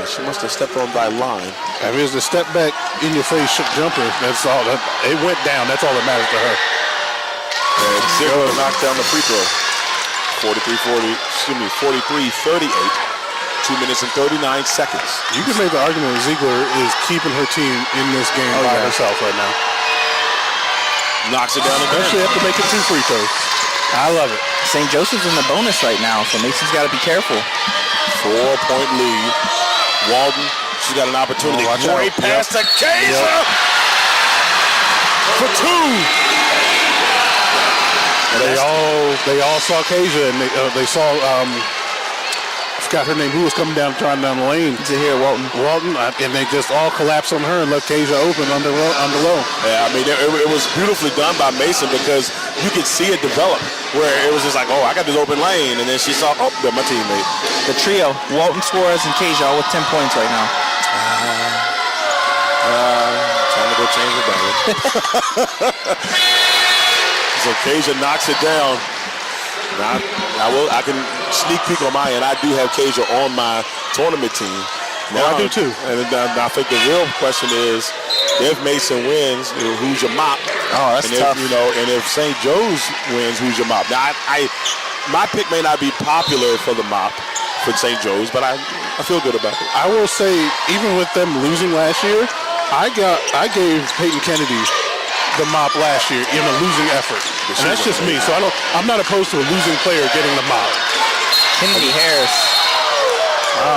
A: She must have stepped on that line.
C: If it was a step back in your face jumper, that's all. It went down. That's all that matters to her.
A: And Xterior knocked down the free throw. 43-38. 2 minutes and 39 seconds.
C: You can make the argument that Ziegler is keeping her team in this game by herself right now.
A: Knocks it down again.
C: She have to make it 2 free throws. I love it.
B: St. Joseph's in the bonus right now, so Mason's got to be careful.
A: 4-point lead. Walden, she's got an opportunity. Great pass to Kasia for 2.
C: They all saw Kasia, and they saw I forgot her name. Who was coming down, trying down the lane?
B: Xterior, Walton,
C: and they just all collapsed on her and left Kasia open under low.
A: Yeah, I mean, it was beautifully done by Mason because you could see it develop where it was just like, oh, I got this open lane, and then she saw, oh, they're my teammate.
B: The trio, Walton, Suarez, and Kasia, all with 10 points right now.
A: Trying to go change the ballot. So Kasia knocks it down. Now, I can sneak peek on my end. I do have Kasia on my tournament team.
C: Now I do too.
A: And I think the real question is, if Mason wins, who's your mop?
B: Oh, that's tough.
A: And if St. Joe's wins, who's your mop? Now, my pick may not be popular for the mop for St. Joe's, but I feel good about it.
C: I will say, even with them losing last year, I gave Peyton Kennedy the mop last year in a losing effort. And that's just me. So I'm not opposed to a losing player getting the mop.
B: Kennedy Harris.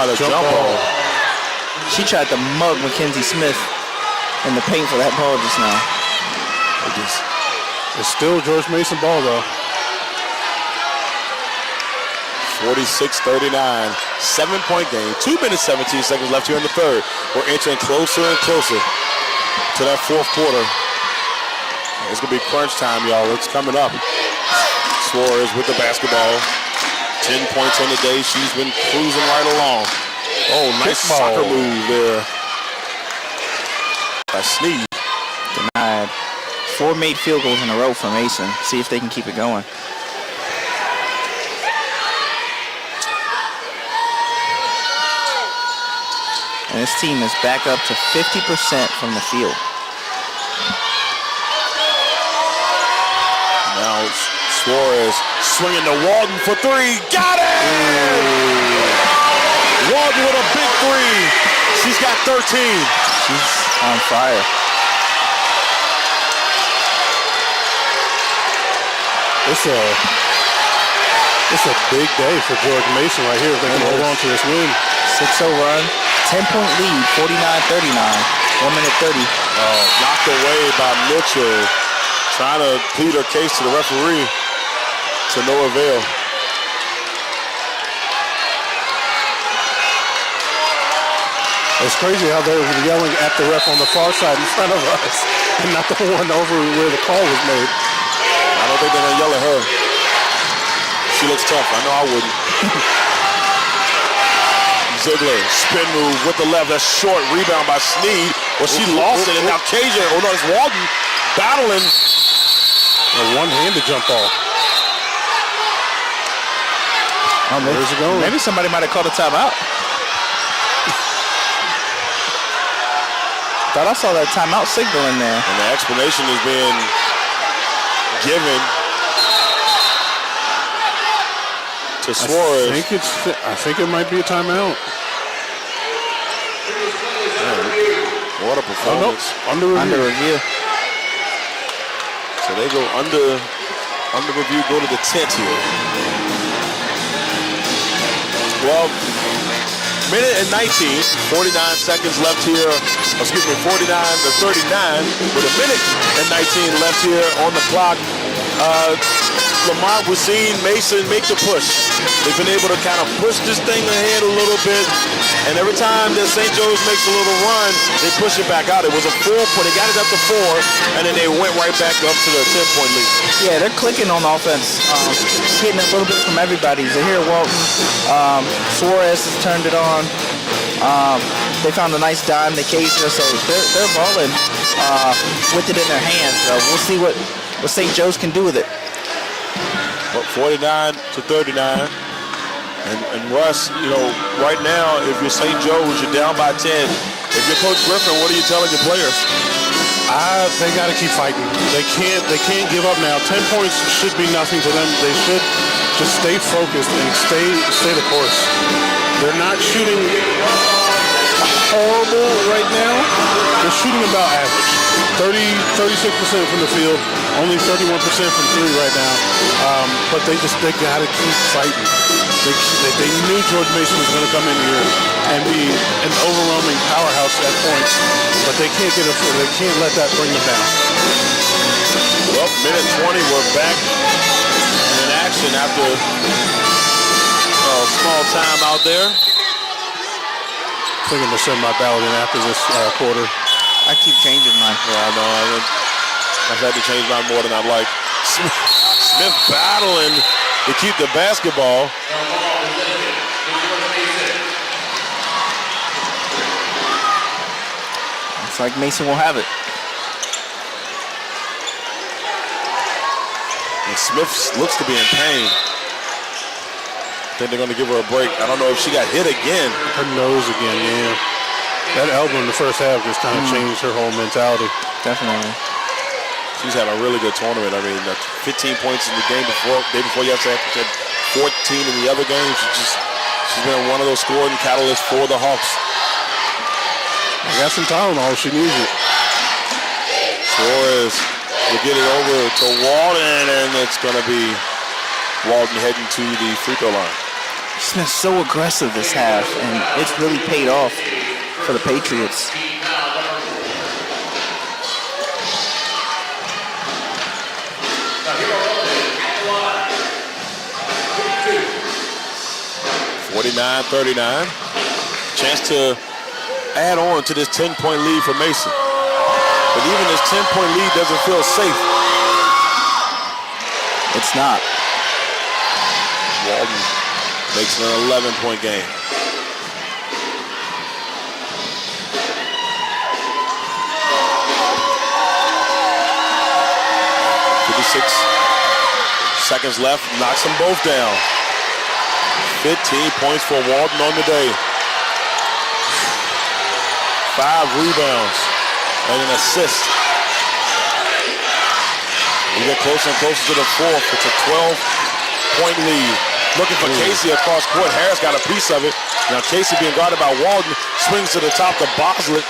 A: The jump ball.
B: She tried to mug Mackenzie Smith in the paint for that ball just now.
C: It's still George Mason ball, though.
A: 46-39. 7-point game. 2 minutes, 17 seconds left here in the third. We're entering closer and closer to that fourth quarter. It's going to be crunch time, y'all. It's coming up. Suarez with the basketball. 10 points on the day. She's been cruising right along. Oh, nice soccer move there. A sneeze.
B: Denied. 4 made field goals in a row for Mason. See if they can keep it going. And this team is back up to 50% from the field.
A: Now Suarez swinging to Walden for 3. Got it! Walden with a big 3. She's got 13.
B: She's on fire.
C: It's a big day for George Mason right here if they can hold on to this win.
B: 6-0 run. 10-point lead, 49-39. 1 minute 30.
A: Knocked away by Mitchell. Trying to plead her case to the referee to no avail.
C: It's crazy how they were yelling at the ref on the far side in front of us and not the one over where the call was made.
A: I don't think they're going to yell at her. She looks tough. I know I wouldn't. Ziegler, spin move with the left. That's short. Rebound by Sneed. Well, she lost it, and now Kasia, oh no, it's Walden battling.
C: A one-handed jump ball.
B: Oh,
C: where's it going?
B: Maybe somebody might have called a timeout. Thought I saw that timeout signal in there.
A: And the explanation is being given to Suarez.
C: I think it might be a timeout.
A: What a performance.
C: Oh, no. Under review.
A: So they go under review, go to the tent here. Well, minute and 19, 49 seconds left here. Excuse me, 49 to 39 with a minute and 19 left here on the clock. Lamont, we're seeing Mason make the push. They've been able to kind of push this thing ahead a little bit. And every time that St. Joe's makes a little run, they push it back out. It was a 4-point. They got it up to 4, and then they went right back up to the 10-point lead.
B: Yeah, they're clicking on offense, getting a little bit from everybody. Zahir Walton, Suarez has turned it on. They found a nice dime, Nicasia, so they're balling with it in their hands. So we'll see what St. Joe's can do with it.
A: Well, 49 to 39. And Russ, you know, right now, if you're St. Joe's, you're down by 10. If you're Coach Griffin, what are you telling your players?
C: They got to keep fighting. They can't give up now. 10 points should be nothing to them. They should just stay focused and stay the course. They're not shooting horrible right now. They're shooting about average. 36% from the field, only 31% from three right now. But they got to keep fighting. They knew George Mason was going to come in here and be an overwhelming powerhouse at points, but they can't let that bring them down.
A: Well, minute 20, we're back in action after a small time out there.
C: I think I'm going to send my ballot in after this quarter.
B: I keep changing mine.
A: Yeah, I know. I've had to change mine more than I'd like. Smith battling to keep the basketball.
B: Looks like Mason will have it.
A: And Smith looks to be in pain. I think they're going to give her a break. I don't know if she got hit again.
C: Her nose again, yeah. That elbow in the first half just kind of changed her whole mentality.
B: Definitely.
A: She's had a really good tournament. I mean, 15 points in the day before yesterday. She had 14 in the other games. She's been one of those scoring catalysts for the Hawks.
C: I got some Tylenol. She needs it.
A: Suarez will get it over to Walton, and it's going to be Walton heading to the free throw line.
B: She's been so aggressive this half, and it's really paid off for the Patriots. (49-39). Chance to add on to this 10-point lead for Mason. But even this 10-point lead doesn't feel safe. It's not.
A: Walton makes it an 11-point game. 56 seconds left, knocks them both down. 15 points for Walton on the day. 5 rebounds and an assist. We get closer and closer to the fourth. It's a 12-point lead. Looking for Casey across court. Harris got a piece of it. Now Casey being guarded by Walton. Swings to the top to Boslett.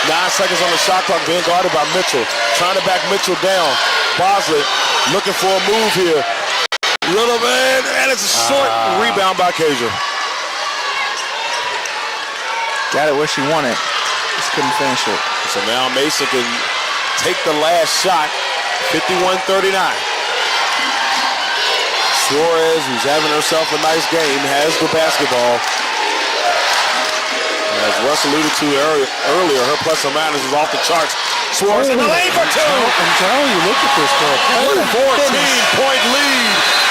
A: 9 seconds on the shot clock, being guarded by Mitchell. Trying to back Mitchell down. Boslett looking for a move here. Little man, and it's a short rebound by Kasia.
B: Got it where she wanted. Just couldn't finish it.
A: So now Mason can take the last shot. 51-39. Suarez, who's having herself a nice game, has the basketball. As Russ alluded to earlier, her plus or minus is off the charts. Suarez in the lane for 2.
C: I'm telling you, look at this girl.
A: 14-point lead.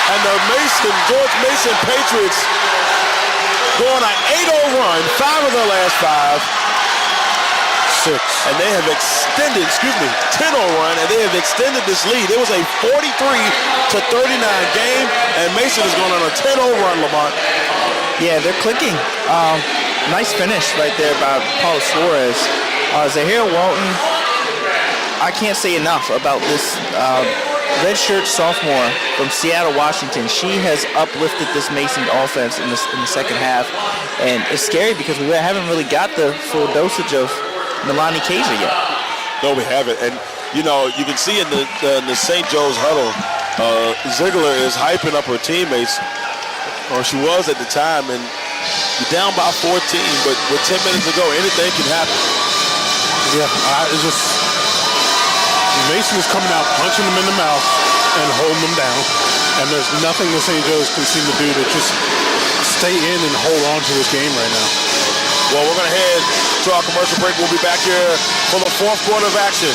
A: And the George Mason Patriots go on an 8-0 run, 5 of their last 5.
C: 6.
A: And they have extended, 10-0 run, and they have extended this lead. It was a 43-39 game, and Mason is going on a 10-0 run, Lamont.
B: Yeah, they're clicking. Nice finish right there by Paul Suarez. Zahir Walton, I can't say enough about this redshirt sophomore from Seattle, Washington. She has uplifted this Mason offense in the second half, and it's scary because we haven't really got the full dosage of Milani Kasia yet.
A: No, we haven't. And, you know, you can see in the St. Joe's huddle, Ziegler is hyping up her teammates, or she was at the time, and you're down by 14, but with 10 minutes to go, anything can happen.
C: Yeah, it's just Mason is coming out, punching them in the mouth, and holding them down. And there's nothing the St. Joe's can seem to do to just stay in and hold on to this game right now.
A: Well, we're going to head to our commercial break. We'll be back here for the fourth quarter of action.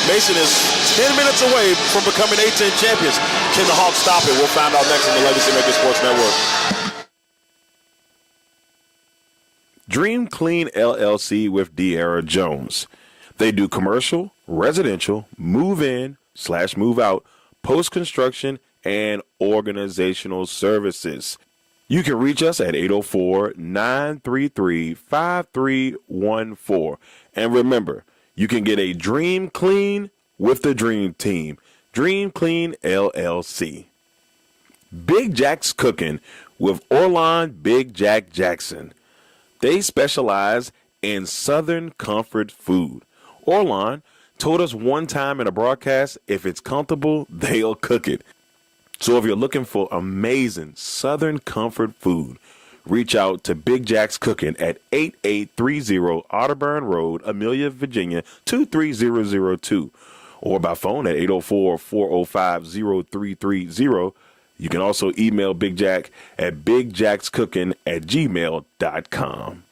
A: Mason is 10 minutes away from becoming A-10 champions. Can the Hawks stop it? We'll find out next on the LegacyMaker Sports Network.
D: Dream Clean LLC with Darrell Jones. They do commercial, residential, move-in/move out, post-construction, and organizational services. You can reach us at 804-933-5314. And remember, you can get a Dream Clean with the Dream Team. Dream Clean LLC. Big Jack's Cooking with Orlon Big Jack Jackson. They specialize in Southern comfort food. Orlon told us one time in a broadcast, if it's comfortable, they'll cook it. So if you're looking for amazing Southern comfort food, reach out to Big Jack's Cooking at 8830 Otterburn Road, Amelia, Virginia, 23002, or by phone at 804-405-0330. You can also email Big Jack at bigjackscooking@gmail.com.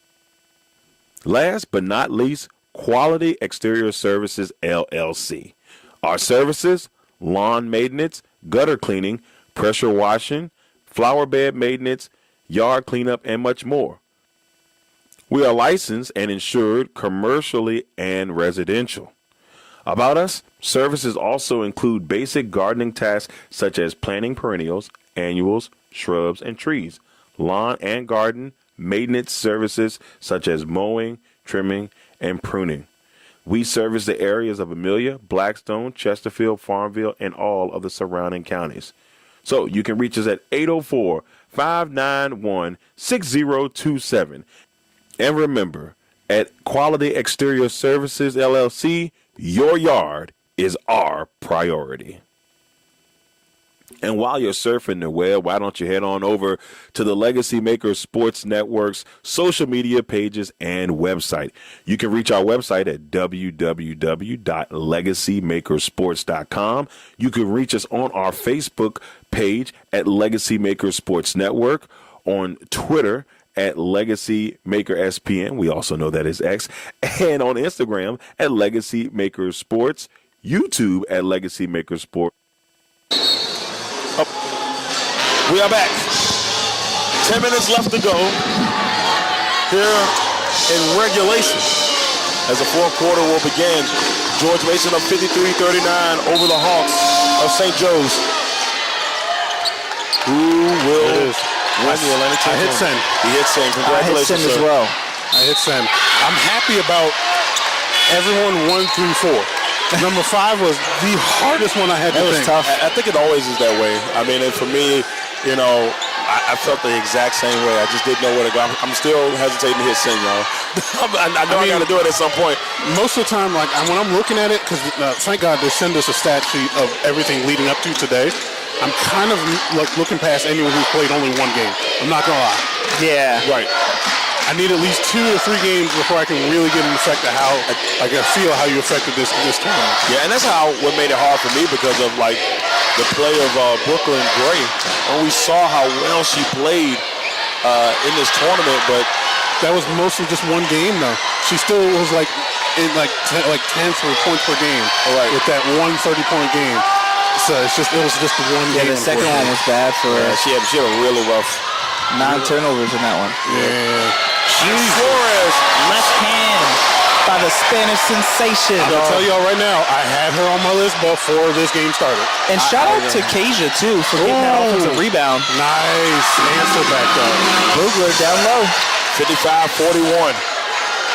D: Last but not least, Quality Exterior Services, LLC. Our services: lawn maintenance, gutter cleaning, pressure washing, flower bed maintenance, yard cleanup, and much more. We are licensed and insured commercially and residential. About us, services also include basic gardening tasks such as planting perennials, annuals, shrubs, and trees, lawn and garden maintenance services such as mowing, trimming, and pruning. We service the areas of Amelia, Blackstone, Chesterfield, Farmville, and all of the surrounding counties. So you can reach us at 804-591-6027. And remember, at Quality Exterior Services, LLC, your yard is our priority. And while you're surfing the web, why don't you head on over to the LegacyMaker Sports Network's social media pages and website. You can reach our website at www.legacymakersports.com. You can reach us on our Facebook page at LegacyMaker Sports Network, on Twitter at LegacyMaker SPN. We also know that is X. And on Instagram at LegacyMaker Sports. YouTube at LegacyMaker Sports.
A: We are back. 10 minutes left to go here in regulation as the fourth quarter will begin. George Mason up 53-39 over the Hawks of St. Joe's. Who will win the Atlantic
C: I hit send.
A: He hit send. Congratulations,
B: I hit send
A: sir.
B: as well.
C: I hit send. I'm happy about everyone 1 through 4. Number 5 was the hardest one I had to think.
B: It was tough.
A: I think it always is that way. I mean, and for me, you know, I felt the exact same way. I just didn't know where to go. I'm still hesitating to hit send, y'all. I know I got to do it at some point.
C: Most of the time, like when I'm looking at it, because thank God they send us a stat sheet of everything leading up to today. I'm kind of like looking past anyone who played only one game. I'm not gonna lie.
B: Yeah.
C: Right. I need at least 2 or 3 games before I can really get an effect of how I can feel how you affected this tournament.
A: Yeah, and that's what made it hard for me because of like the play of Brooklyn Gray. And we saw how well she played in this tournament, but
C: that was mostly just one game though. She still was like in like 10th for points per game.
A: Right.
C: With that 1 30-point game. So it was just the one game.
B: Yeah, the second one was bad for her.
A: she had a really rough
B: 9 turnovers in that one.
C: Yeah.
A: Suarez.
B: Left hand by the Spanish sensation.
C: I'll tell y'all right now, I had her on my list before this game started.
B: And shout out to Kasia, too, for getting that offensive rebound.
C: Nice answer back up.
B: Brugler down low.
A: 55-41.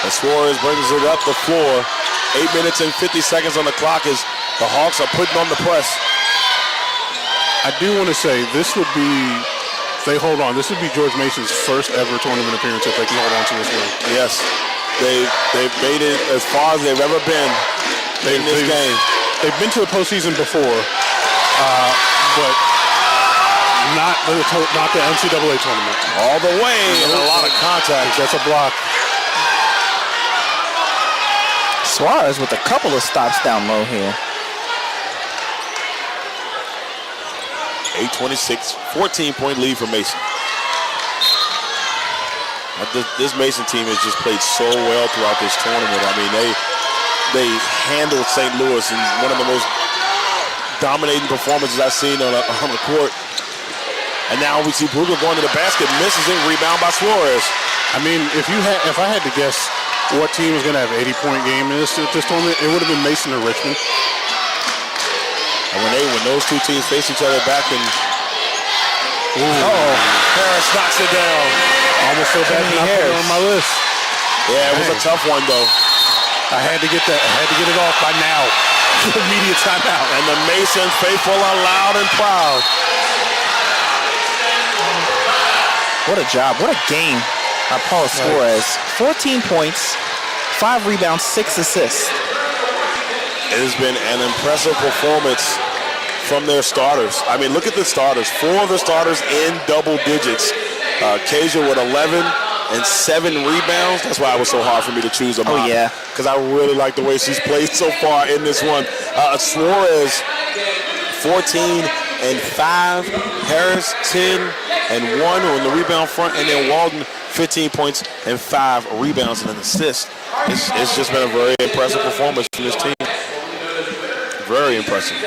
A: And Suarez brings it up the floor. 8 minutes and 50 seconds on the clock as the Hawks are putting on the press.
C: I do want to say this would be, if they hold on, this would be George Mason's first ever tournament appearance if they can hold on to this win.
A: Yes. They've made it as far as they've ever been in this game.
C: They've been to the postseason before. but not the NCAA tournament.
A: All the way, and a lot of contact.
C: That's a block.
B: Suarez with a couple of stops down low here.
A: 8:26, 14-point lead for Mason. This Mason team has just played so well throughout this tournament. I mean, they handled St. Louis in one of the most dominating performances I've seen on the court. And now we see Brugler going to the basket, misses it, rebound by Suarez.
C: I mean, if I had to guess what team was going to have an 80-point game in this tournament, it would have been Mason or Richmond.
A: And when those two teams face each other back in, Harris knocks it down.
C: Almost so bad not put it on my list.
A: Yeah, it was a tough one though.
C: I had to get it off by now. Immediate timeout.
A: And the Mason faithful are loud and proud.
B: What a job. What a game by Paul Suarez. 14 points, 5 rebounds, 6 assists.
A: It has been an impressive performance from their starters. I mean, look at the starters. 4 of the starters in double digits. Kasia with 11 and 7 rebounds. That's why it was so hard for me to choose them.
B: Oh, yeah.
A: Because I really like the way she's played so far in this one. Suarez, 14 and 5. Harris, 10 and 1 on the rebound front. And then Walden, 15 points and 5 rebounds and an assist. It's just been a very impressive performance from this team. Very impressive.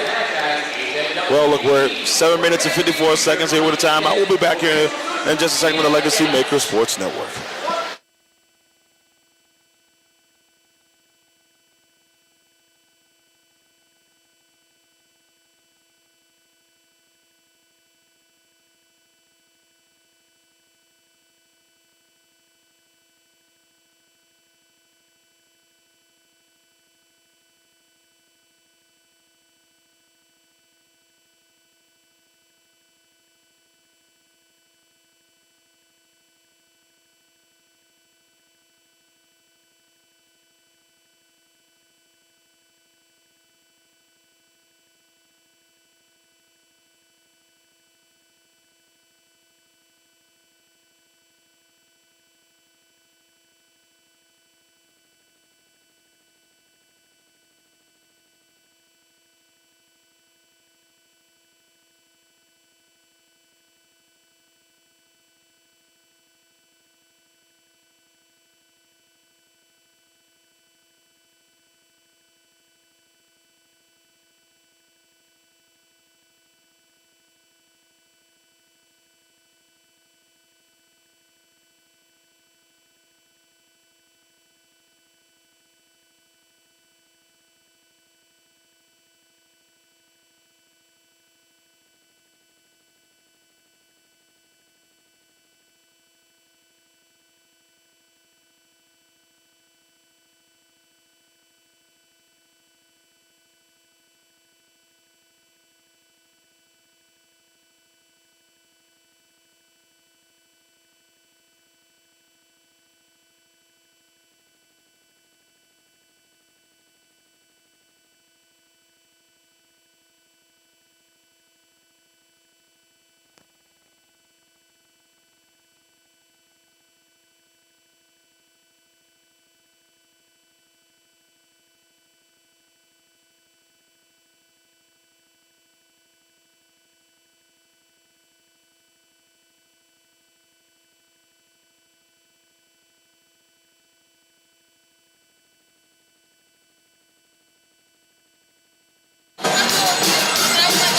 A: Well, look, we're 7 minutes and 54 seconds here with a timeout. We'll be back here in just a second with the LegacyMaker Sports Network.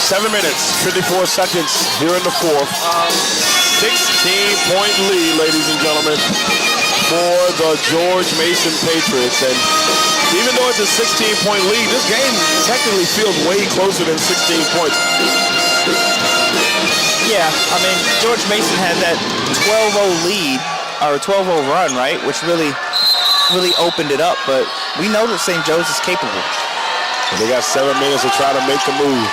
A: Seven minutes, 54 seconds here in the fourth. 16-point lead, ladies and gentlemen, for the George Mason Patriots. And even though it's a 16-point lead, this game technically feels way closer than 16 points.
B: Yeah, I mean, George Mason had that 12-0 lead, or 12-0 run, right, which really opened it up. But we know that St. Joe's is capable.
A: And they got 7 minutes to try to make the move.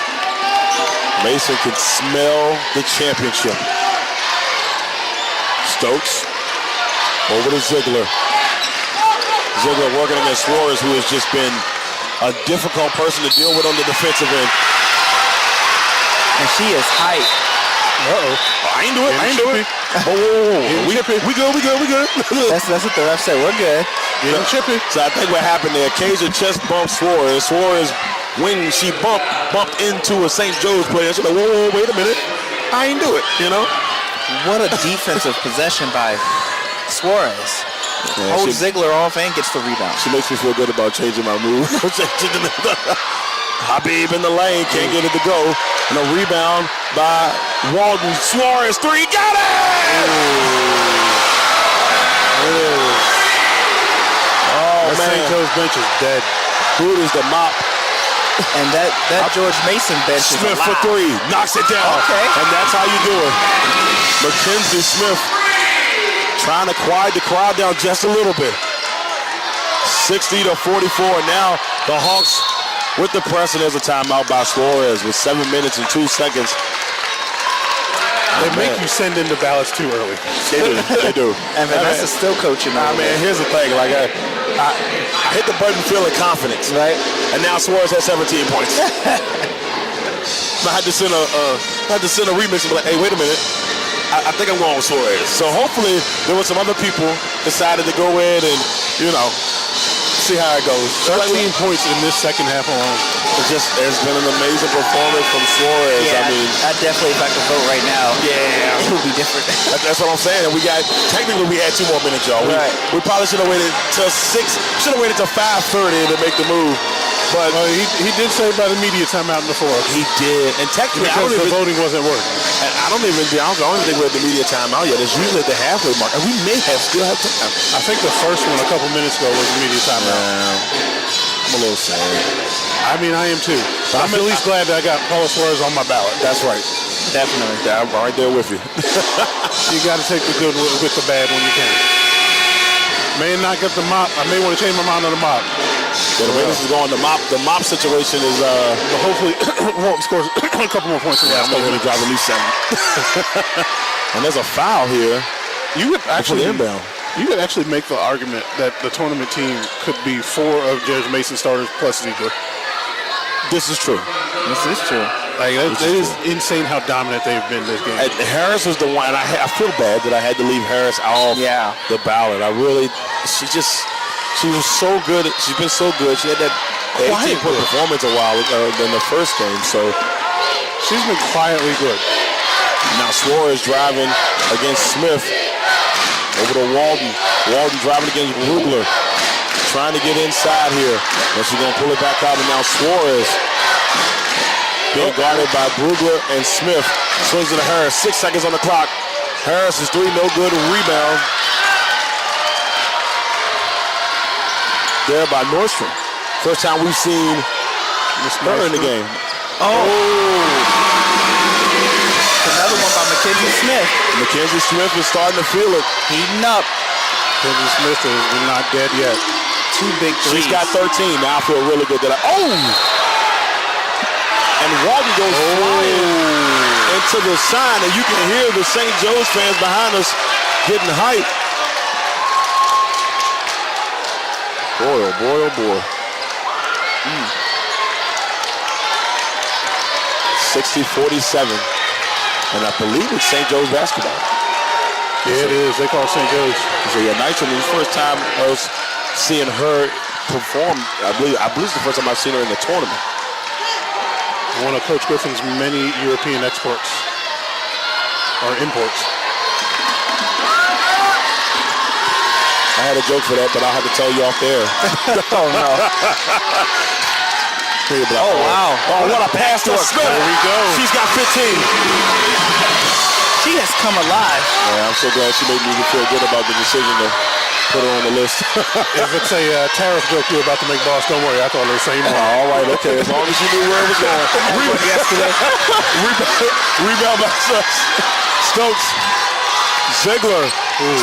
A: Mason can smell the championship. Stokes over to Ziegler. Ziegler working against Suarez, who has just been a difficult person to deal with on the defensive end.
B: And she is hype.
A: I ain't do it. Whoa. We good.
B: That's what the ref said. We're good.
C: Getting chippy.
A: So I think what happened there, Kasia chest bumped Suarez. Suarez, when she bumped into a St. Joe's player, she's like, whoa, wait a minute. I ain't do it, you know?
B: What a defensive possession by Suarez.
A: Yeah,
B: Holds Ziggler off and gets the rebound.
A: She makes me feel good about changing my move. Habib in the lane, can't get it to go. And a rebound by Walden. Suarez, 3, got it! Oh,
C: that
A: man.
C: St. Joe's bench is dead.
A: Who is the mop?
B: And that George Mason bench is
A: Smith
B: alive.
A: for 3, knocks it down.
B: Okay.
A: And that's how you do it. Mackenzie Smith trying to quiet the crowd down just a little bit. 60-44. Now the Hawks with the press, and there's a timeout by Suarez with 7 minutes and 2 seconds.
C: They make you send in the ballots too early.
A: They do.
B: And Vanessa's still coaching.
A: Nah, man, here's the thing. Like, I hit the button feeling confidence.
B: Right.
A: And now Suarez has 17 points. I had to send a remix and be like, hey, wait a minute. I think I'm going with Suarez. So hopefully there were some other people decided to go in and, see how it goes.
C: 13 points in this second half alone.
A: It's been an amazing performance from Suarez.
B: Yeah,
A: I mean,
B: I definitely, if I could vote right now,
A: yeah,
B: it would be different.
A: That's what I'm saying. And technically we had 2 more minutes, y'all.
B: Right.
A: We probably should have waited till 6. Should have waited till 5:30 to make the move. But
C: he did say by the media timeout in the fourth.
A: He did. And technically,
C: because the voting wasn't working.
A: And I don't even think we're at the media timeout yet. It's usually at the halfway mark. And we may still have time.
C: I think the first one a couple minutes ago was the media timeout.
A: I'm a little sad.
C: I mean, I am too. But I'm at least glad that I got Paula Suarez on my ballot.
A: That's right.
B: Definitely.
A: Yeah, I'm right there with you.
C: You got to take the good with the bad when you can. May not get the mop. I may want to change my mind on the mop.
A: Yeah, the way this is going, the mop situation is
C: but hopefully won't score a couple more points.
A: I'm going to drive at least 7. And there's a foul here.
C: You could actually
A: inbound.
C: You could actually make the argument that the tournament team could be 4 of George Mason starters plus Ziegler.
A: This is true.
B: This is true.
C: Like it is insane how dominant they've been this game.
A: And Harris was the one. And I feel bad that I had to leave Harris off the ballot. She was so good. She's been so good. She had that 18-point performance a while in the first game. So
C: she's been quietly good.
A: Now Suarez driving against Smith over to Walden. Walden driving against Brugler. Trying to get inside here. And she's going to pull it back out. And now Suarez being guarded by Brugler and Smith. Swings it to Harris. 6 seconds on the clock. Harris is 3, no good. Rebound. There by Nordstrom. First time we've seen her in the game.
B: Another one by Mackenzie Smith.
A: Mackenzie Smith is starting to feel it.
B: Heating up.
C: Mackenzie Smith is not dead yet.
B: 2 big threes.
A: She's got 13. Now I feel really good that and Walden goes flying into the sign, and you can hear the St. Joe's fans behind us getting hyped. Boy, oh boy. 60-47. And I believe it's St. Joe's basketball.
C: Yeah, it is. They call it St. Joe's.
A: So yeah, Nitro, the first time I was seeing her perform, I believe it's the first time I've seen her in the tournament.
C: One of Coach Griffin's many European exports. Or imports.
A: I had a joke for that, but I'll have to tell you off there.
B: Oh, no.
A: Oh, wow. Oh, what a pass to Smith.
C: There we go.
A: She's got 15.
B: She has come alive.
A: Yeah, I'm so glad she made me feel good about the decision to put her on the list.
C: If it's a tariff joke you're about to make, boss, don't worry. I thought it was the same one.
A: All right, okay. As long as you knew where it was going. Rebound by Stokes. Ziegler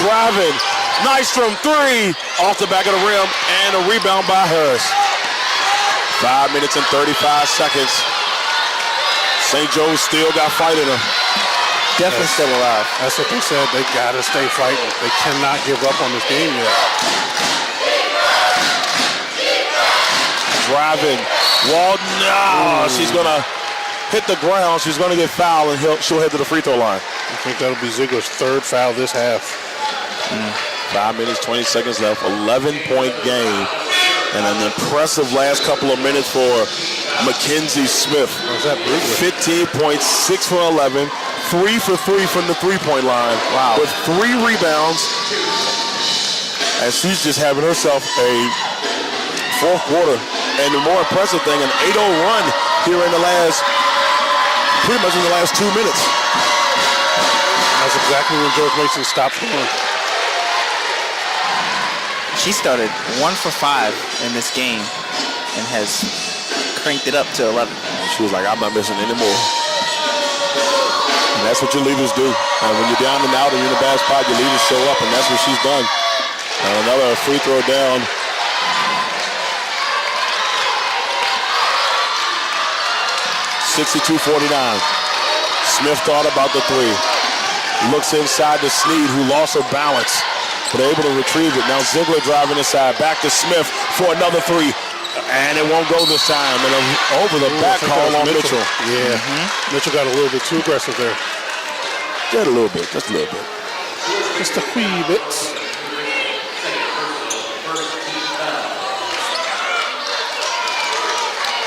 A: driving. Nice from 3. Off the back of the rim. And a rebound by Harris. 5 minutes and 35 seconds. St. Joe's still got fight in them.
B: Definitely still alive.
C: That's what they said. They got to stay fighting. They cannot give up on this game yet.
A: Driving. Walden. Oh, she's going to hit the ground, she's going to get fouled, and she'll head to the free throw line.
C: I think that'll be Ziegler's third foul this half.
A: 5 minutes, 20 seconds left. 11-point game. And an impressive last couple of minutes for Mackenzie Smith. 15 points, 6 for 11, 3 for 3 from the three-point line.
B: Wow.
A: With 3 rebounds. And she's just having herself a fourth quarter. And the more impressive thing, an 8-0 run here in pretty much in the last 2 minutes.
C: That's exactly when George Mason stopped scoring.
B: She started 1 for 5 in this game and has cranked it up to 11.
A: She was like, I'm not missing anymore. And that's what your leaders do. And when you're down and out and you're in a bad spot, your leaders show up, and that's what she's done. And another free throw down. (62-49). Smith thought about the three. Looks inside to Sneed, who lost her balance, but able to retrieve it. Now Ziegler driving inside. Back to Smith for another three. And it won't go this time. And over the back call on Mitchell.
C: Yeah. Mitchell got a little bit too aggressive there.
A: Just a little bit. Just a little bit.
C: Just a wee bit.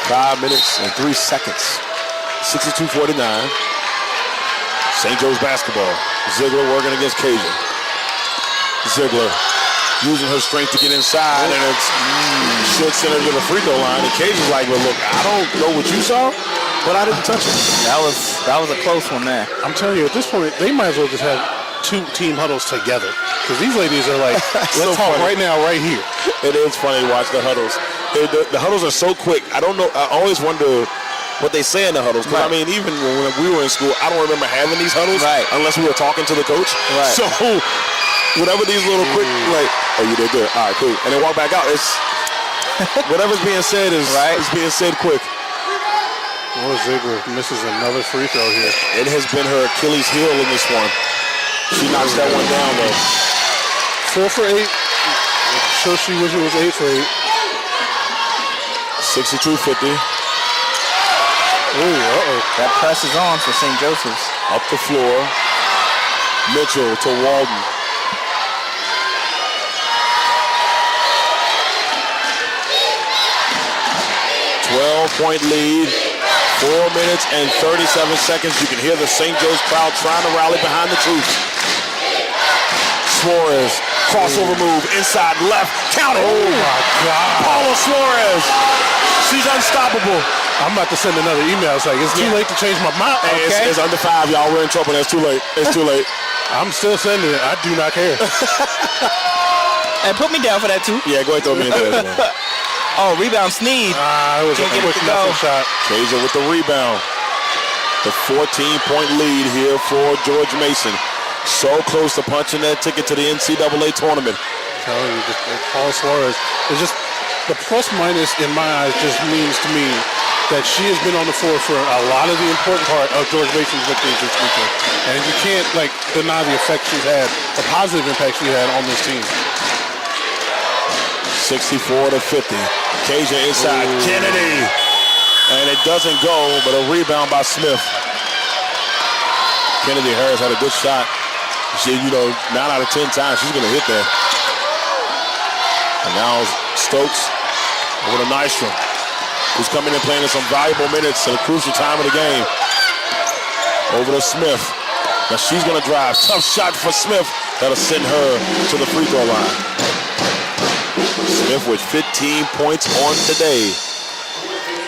A: Five minutes and 3 seconds. 62-49. St. Joe's basketball. Ziegler working against Cajun. Ziegler using her strength to get inside, and it's should send her to the free throw line. And Cajun's like, well, look, I don't know what you saw, but I didn't touch it.
B: That was a close one there.
C: I'm telling you, at this point, they might as well just have 2 team huddles together. Because these ladies are like, let's talk right now, right here.
A: It is funny to watch the huddles. The huddles are so quick. I don't know. I always wonder what they say in the huddles. Because, I mean, even when we were in school, I don't remember having these huddles unless we were talking to the coach.
B: Right.
A: So whatever these little quick, like, oh, you did good. All right, cool. And then walk back out. It's whatever's being said is being said quick.
C: Well, Ziegler misses another free throw here.
A: It has been her Achilles heel in this one. She knocks that one down, though.
C: 4 for 8. So she wish it was 8 for 8.
A: 62-50.
B: Ooh, that press is on for St. Joseph's.
A: Up the floor. Mitchell to Walden. .5-point lead. 4 minutes and 37 seconds. You can hear the St. Joe's crowd trying to rally behind the troops. Suarez, crossover move, inside left, count it.
C: Oh my God.
A: Paula Suarez. She's unstoppable.
C: I'm about to send another email. It's like, it's too late to change my mind.
A: Hey,
C: Okay.
A: it's under 5, y'all. We're in trouble. It's too late. It's too late.
C: I'm still sending it. I do not care.
B: And put me down for that, too.
A: Yeah, go ahead, throw me in there.
B: Oh, rebound Sneed.
C: It was
B: Can't
C: a
B: get it
C: quick
B: to go.
C: enough shot.
A: Kaiser with the rebound. The 14-point lead here for George Mason. So close to punching that ticket to the NCAA tournament.
C: I'm telling you, just Paul Suarez. It's just the plus minus in my eyes just means to me that she has been on the floor for a lot of the important part of George Mason's victories this weekend. And you can't deny the effect she's had, the positive impact she had on this team.
A: 64-50. Caja inside. Ooh. Kennedy. And it doesn't go, but a rebound by Smith. Kennedy Harris had a good shot. She, 9 out of 10 times, she's going to hit that. And now Stokes over to Nystrom, who's coming in playing in some valuable minutes at a crucial time of the game. Over to Smith. Now she's going to drive. Tough shot for Smith. That'll send her to the free throw line. Smith with 15 points on today.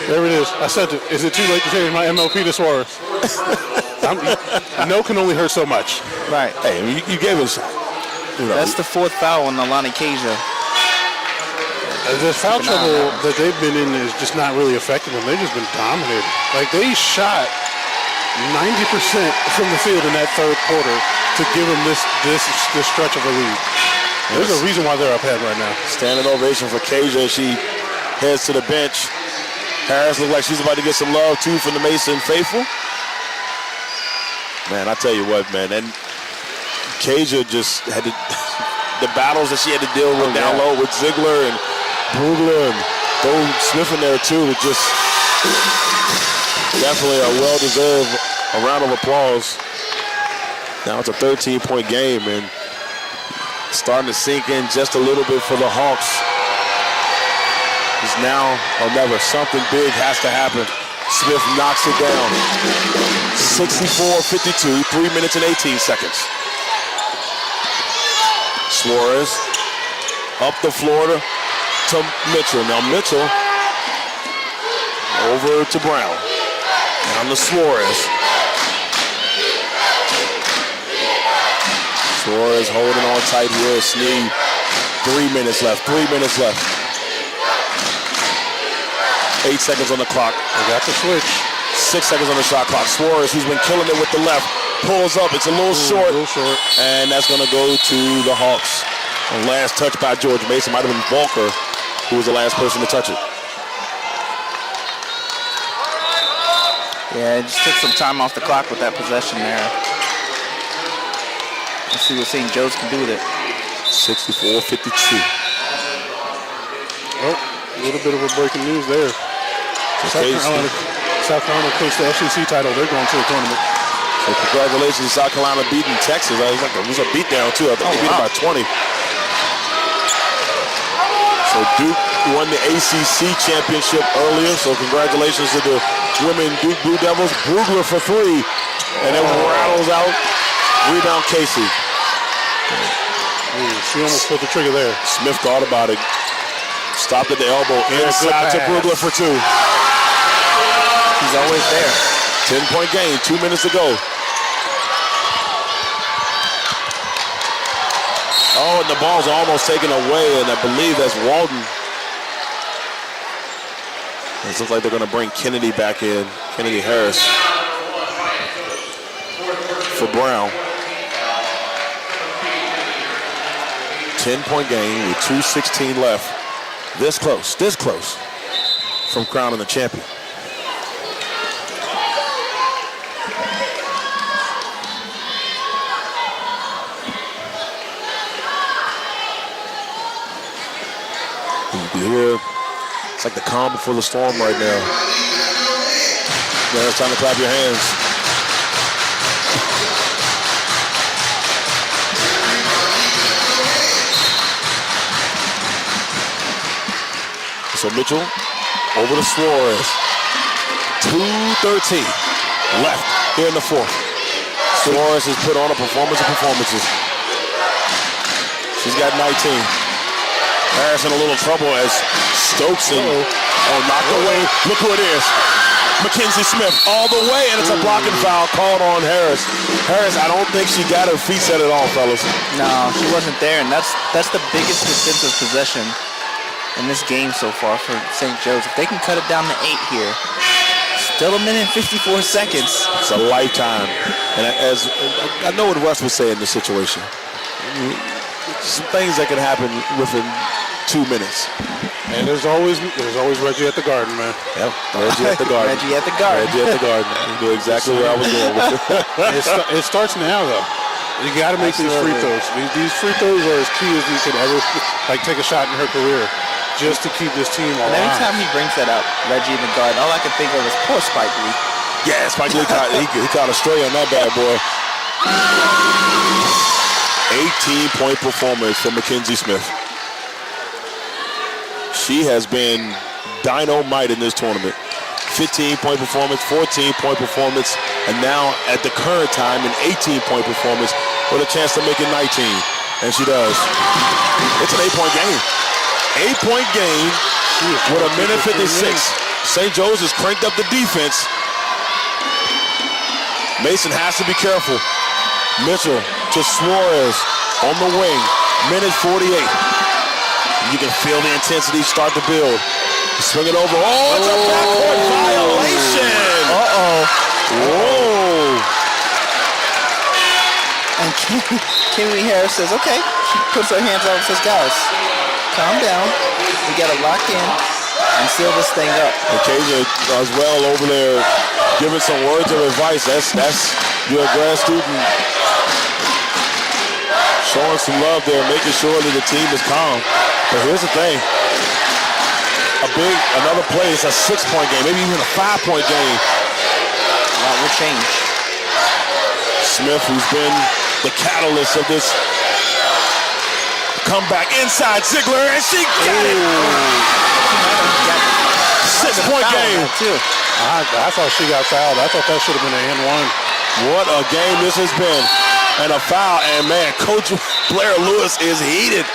C: There it is. I said it. Is it too late to change my MLP to Suarez? No can only hurt so much.
B: Right.
A: Hey, you gave us.
B: That's the 4th foul on Alani Caja.
C: The foul trouble that they've been in is just not really affecting them. They've just been dominated. They shot 90% from the field in that third quarter to give them this stretch of a lead. There's a reason why they're up ahead right now. Standing ovation for Caja. She heads to the bench. Harris looks like she's about to get some love, too, from the Mason faithful. Man, I tell you what, man. And Caja just had the battles that she had to deal with down low with Ziegler and Brugler and throw Smith in there, too. It just
A: Definitely a well-deserved round of applause. Now it's a 13-point game, and starting to sink in just a little bit for the Hawks. It's now or never. Something big has to happen. Smith knocks it down. 64-52, 3 minutes and 18 seconds. Suarez up the floor to Mitchell. Now Mitchell over to Brown. Down to Suarez. Suarez holding on tight here. Sneed. 3 minutes left. 3 minutes left. 8 seconds on the clock.
C: They got the switch.
A: 6 seconds on the shot clock. Suarez, who's been killing it with the left, pulls up. It's a little short. And that's going to go to the Hawks. The last touch by George Mason. Might have been Volker, who was the last person to touch it.
B: Yeah, just took some time off the clock with that possession there. Let's see what St. Joe's can do with it.
A: 64-52.
C: Oh, a little bit of a breaking news there. South Carolina clinched the SEC title. They're going to the tournament.
A: So congratulations, South Carolina beating Texas. It was a beatdown too. I think they beat them by 20. So Duke won the ACC championship earlier. So congratulations to the women Duke Blue Devils. Brugler for 3, and then rattles out. Rebound Casey.
C: She almost pulled the trigger there.
A: Smith thought about it. Stopped at the elbow. Inside to Brugler for 2.
B: He's always there.
A: 10-point game. 2 minutes to go. Oh, and the ball's almost taken away, and I believe that's Walden. It looks like they're going to bring Kennedy back in. Kennedy Harris for Brown. 10-point game with 2:16 left. This close from crowning the champion. Here, it's like the calm before the storm right now. Now it's time to clap your hands. So Mitchell over to Suarez. 2:13 left here in the fourth. Suarez has put on a performance of performances. She's got 19. Harris in a little trouble as Stokes knocked away. Look who it is. Mackenzie Smith all the way, and it's a blocking foul called on Harris. Harris, I don't think she got her feet set at all, fellas.
B: No, she wasn't there, and that's the biggest defensive possession in this game so far for St. Joe's. If they can cut it down to 8 here, still a minute and 54 seconds.
A: It's a lifetime. And as I know what Russ was saying in this situation. Some things that can happen within 2 minutes.
C: And there's always Reggie at the Garden, man.
A: Yep, Reggie at the Garden.
B: Reggie at the Garden.
A: Reggie at the Garden. You knew exactly where I was going with it.
C: It starts now, though. You got to make these free throws. These free throws are as key as you could ever take a shot in her career, just to keep this team alive.
B: And every time he brings that up, Reggie in the Garden, all I can think of is poor Spike Lee.
A: Yeah, Spike Lee he caught a stray on that bad boy. 18-point performance from Mackenzie Smith. She has been dynamite in this tournament. 15-point performance, 14-point performance, and now at the current time an 18-point performance with a chance to make it 19. And she does. It's an 8-point game. 8-point game with a minute 56. St. Joe's has cranked up the defense. Mason has to be careful. Mitchell to Suarez on the wing. Minute 48. You can feel the intensity start to build. Swing it over. Oh, it's a backcourt violation. Whoa.
B: And Kimberly Harris says, okay. She puts her hands out and says, guys, calm down. We got to lock in and seal this thing up.
A: And Kasia as well over there giving some words of advice. That's your grad student showing some love there, making sure that the team is calm. But here's the thing. Another play, it's a 6-point game, maybe even a 5-point game.
B: change.
A: Smith, who's been the catalyst of this comeback inside Ziegler, and she got it. 6-point game.
C: I thought she got fouled. I thought that should have been an N1.
A: What a game this has been. And a foul, and man, Coach Blair Lewis is heated.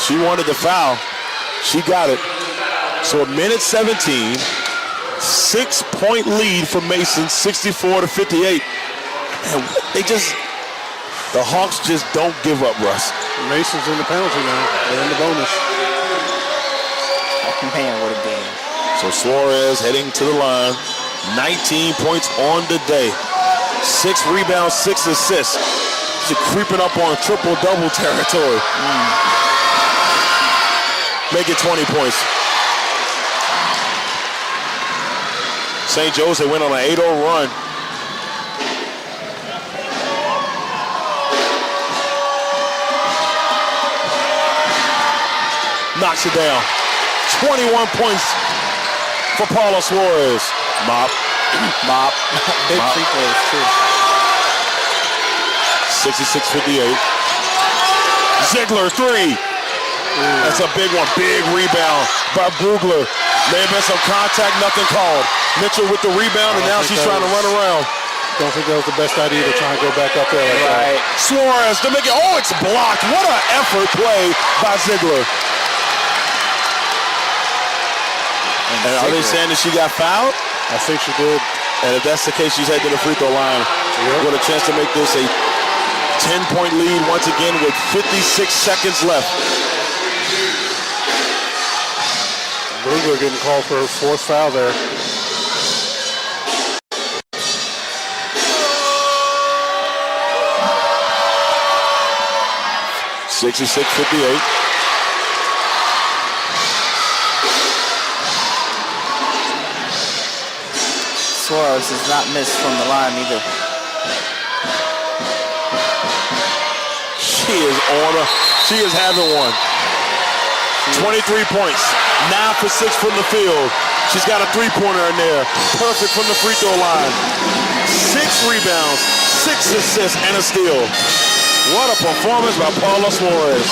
A: She wanted the foul. She got it. So a minute 17, 6-point lead for Mason, 64-58. And the Hawks just don't give up, Russ.
C: Mason's in the penalty now. They're in the bonus.
B: Man, what a game.
A: So Suarez heading to the line, 19 points on the day. 6 rebounds, 6 assists. She's creeping up on triple-double territory. Make it 20 points. St. Jose went on an 8-0 run. Knocks it down. 21 points for Paula Suarez. Mop. Mop.
B: Big free throws, too.
A: 66-58. Ziegler, 3. That's a big one. Big rebound by Brugler. May have been some contact, nothing called. Mitchell with the rebound, and now she's trying to run around.
C: Don't think that was the best idea to try and go back up there like that.
A: Suarez to make it. Oh, it's blocked. What an effort play by Ziegler. And are they saying that she got fouled?
C: I think she did.
A: And if that's the case, she's headed to the free throw line with a chance to make this a 10-point lead once again with 56 seconds left.
C: Brugler getting called for her 4th foul there.
A: (66-58).
B: Suarez has not missed from the line either.
A: She is having one. 23 points. 9 for 6 from the field. She's got a 3-pointer in there. Perfect from the free throw line. 6 rebounds, 6 assists, and a steal. What a performance by Paula Suarez.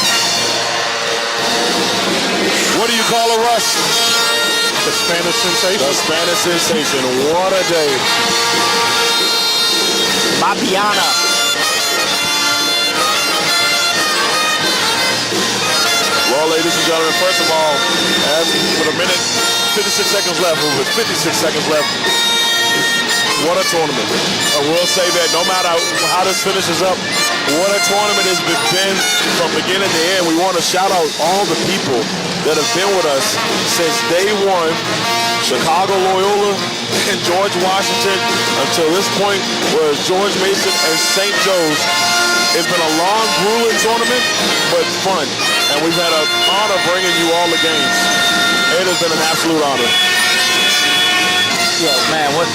A: What do you call her, Russ?
C: The Spanish sensation.
A: The Spanish sensation. What a day.
B: Mapiana.
A: Well, ladies and gentlemen, first of all, as with a minute, 56 seconds left, with 56 seconds left, what a tournament. I will say that no matter how this finishes up, what a tournament has been from beginning to end. We want to shout out all the people that have been with us since day one. Chicago Loyola and George Washington until this point was George Mason and St. Joe's. It's been a long, grueling tournament, but fun. And we've had an honor bringing you all the games. It has been an absolute honor.
B: Yeah, man, what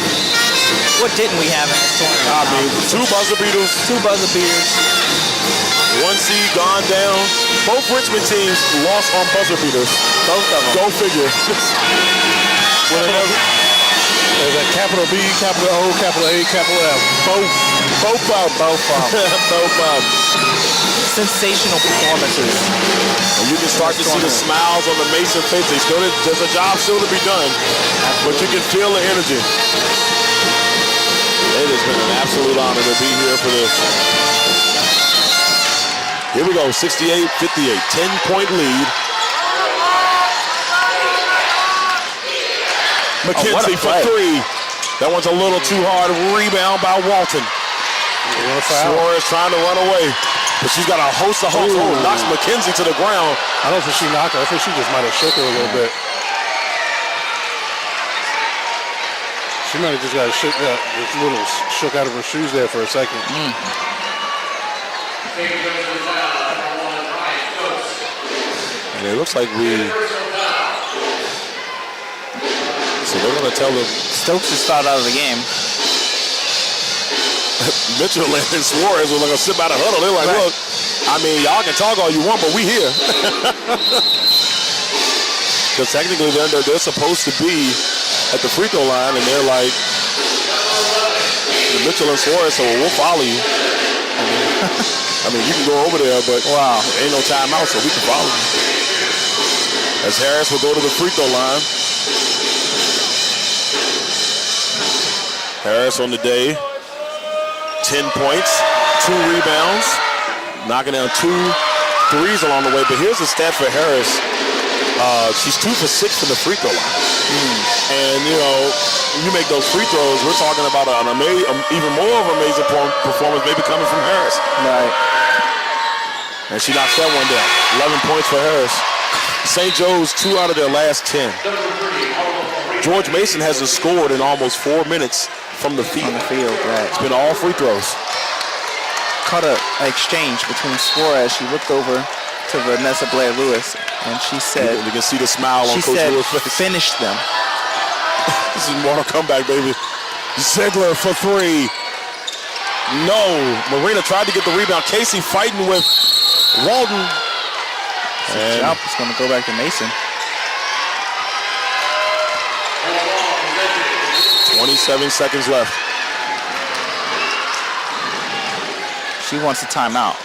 B: didn't we have in this tournament?
A: I mean, 2 buzzer beaters.
B: 2 buzzer beaters.
A: 1 seed gone down. Both Richmond teams lost on buzzer beaters.
B: Both of them.
A: Go figure.
C: There's a capital B, capital O, capital A, capital F.
A: Both up. Both up.
B: Sensational performances.
A: And you can start to see the smiles on the Mason face. There's a job still to be done, but you can feel the energy. It has been an absolute honor to be here for this. Here we go, 68-58, 10-point lead. McKenzie for 3. That one's a little too hard. Rebound by Walton. Suarez trying to run away, but she's got a host of Hawks. Knocks McKenzie to the ground.
C: I don't think she knocked her. I think she just might have shook her a little bit. She might have just got shook out of her shoes there for a second.
A: And it looks like so they're going to tell them.
B: Stokes is fouled out of the game.
A: Mitchell and Suarez were going to sit by the huddle. They're like, look, I mean, y'all can talk all you want, but we here. Because technically they're supposed to be at the free throw line, and they're like, Mitchell and Suarez, so we'll follow you. I mean, you can go over there, but
B: Wow.
A: ain't no timeout, so we can follow you. As Harris will go to the free throw line. Harris on the day, 10 points, 2 rebounds, knocking down 2 threes along the way. But here's the stat for Harris. She's 2 for 6 from the free throw line. And, you know, you make those free throws, we're talking about even more of an amazing performance maybe coming from Harris.
B: Right.
A: And she knocks that one down. 11 points for Harris. St. Joe's 2 out of their last 10. George Mason hasn't scored in almost 4 minutes from the field.
B: Right.
A: It's been all free throws.
B: Caught an exchange between Suarez. She looked over to Vanessa Blair-Lewis, and she said,
A: You can see the smile on
B: she
A: Coach
B: said,
A: Lewis' face.
B: finish them.
A: This is Mortal Comeback, baby. Ziegler for 3. No. Marina tried to get the rebound. Casey fighting with Walden.
B: And jump is going to go back to Mason.
A: 27 seconds left.
B: She wants a timeout.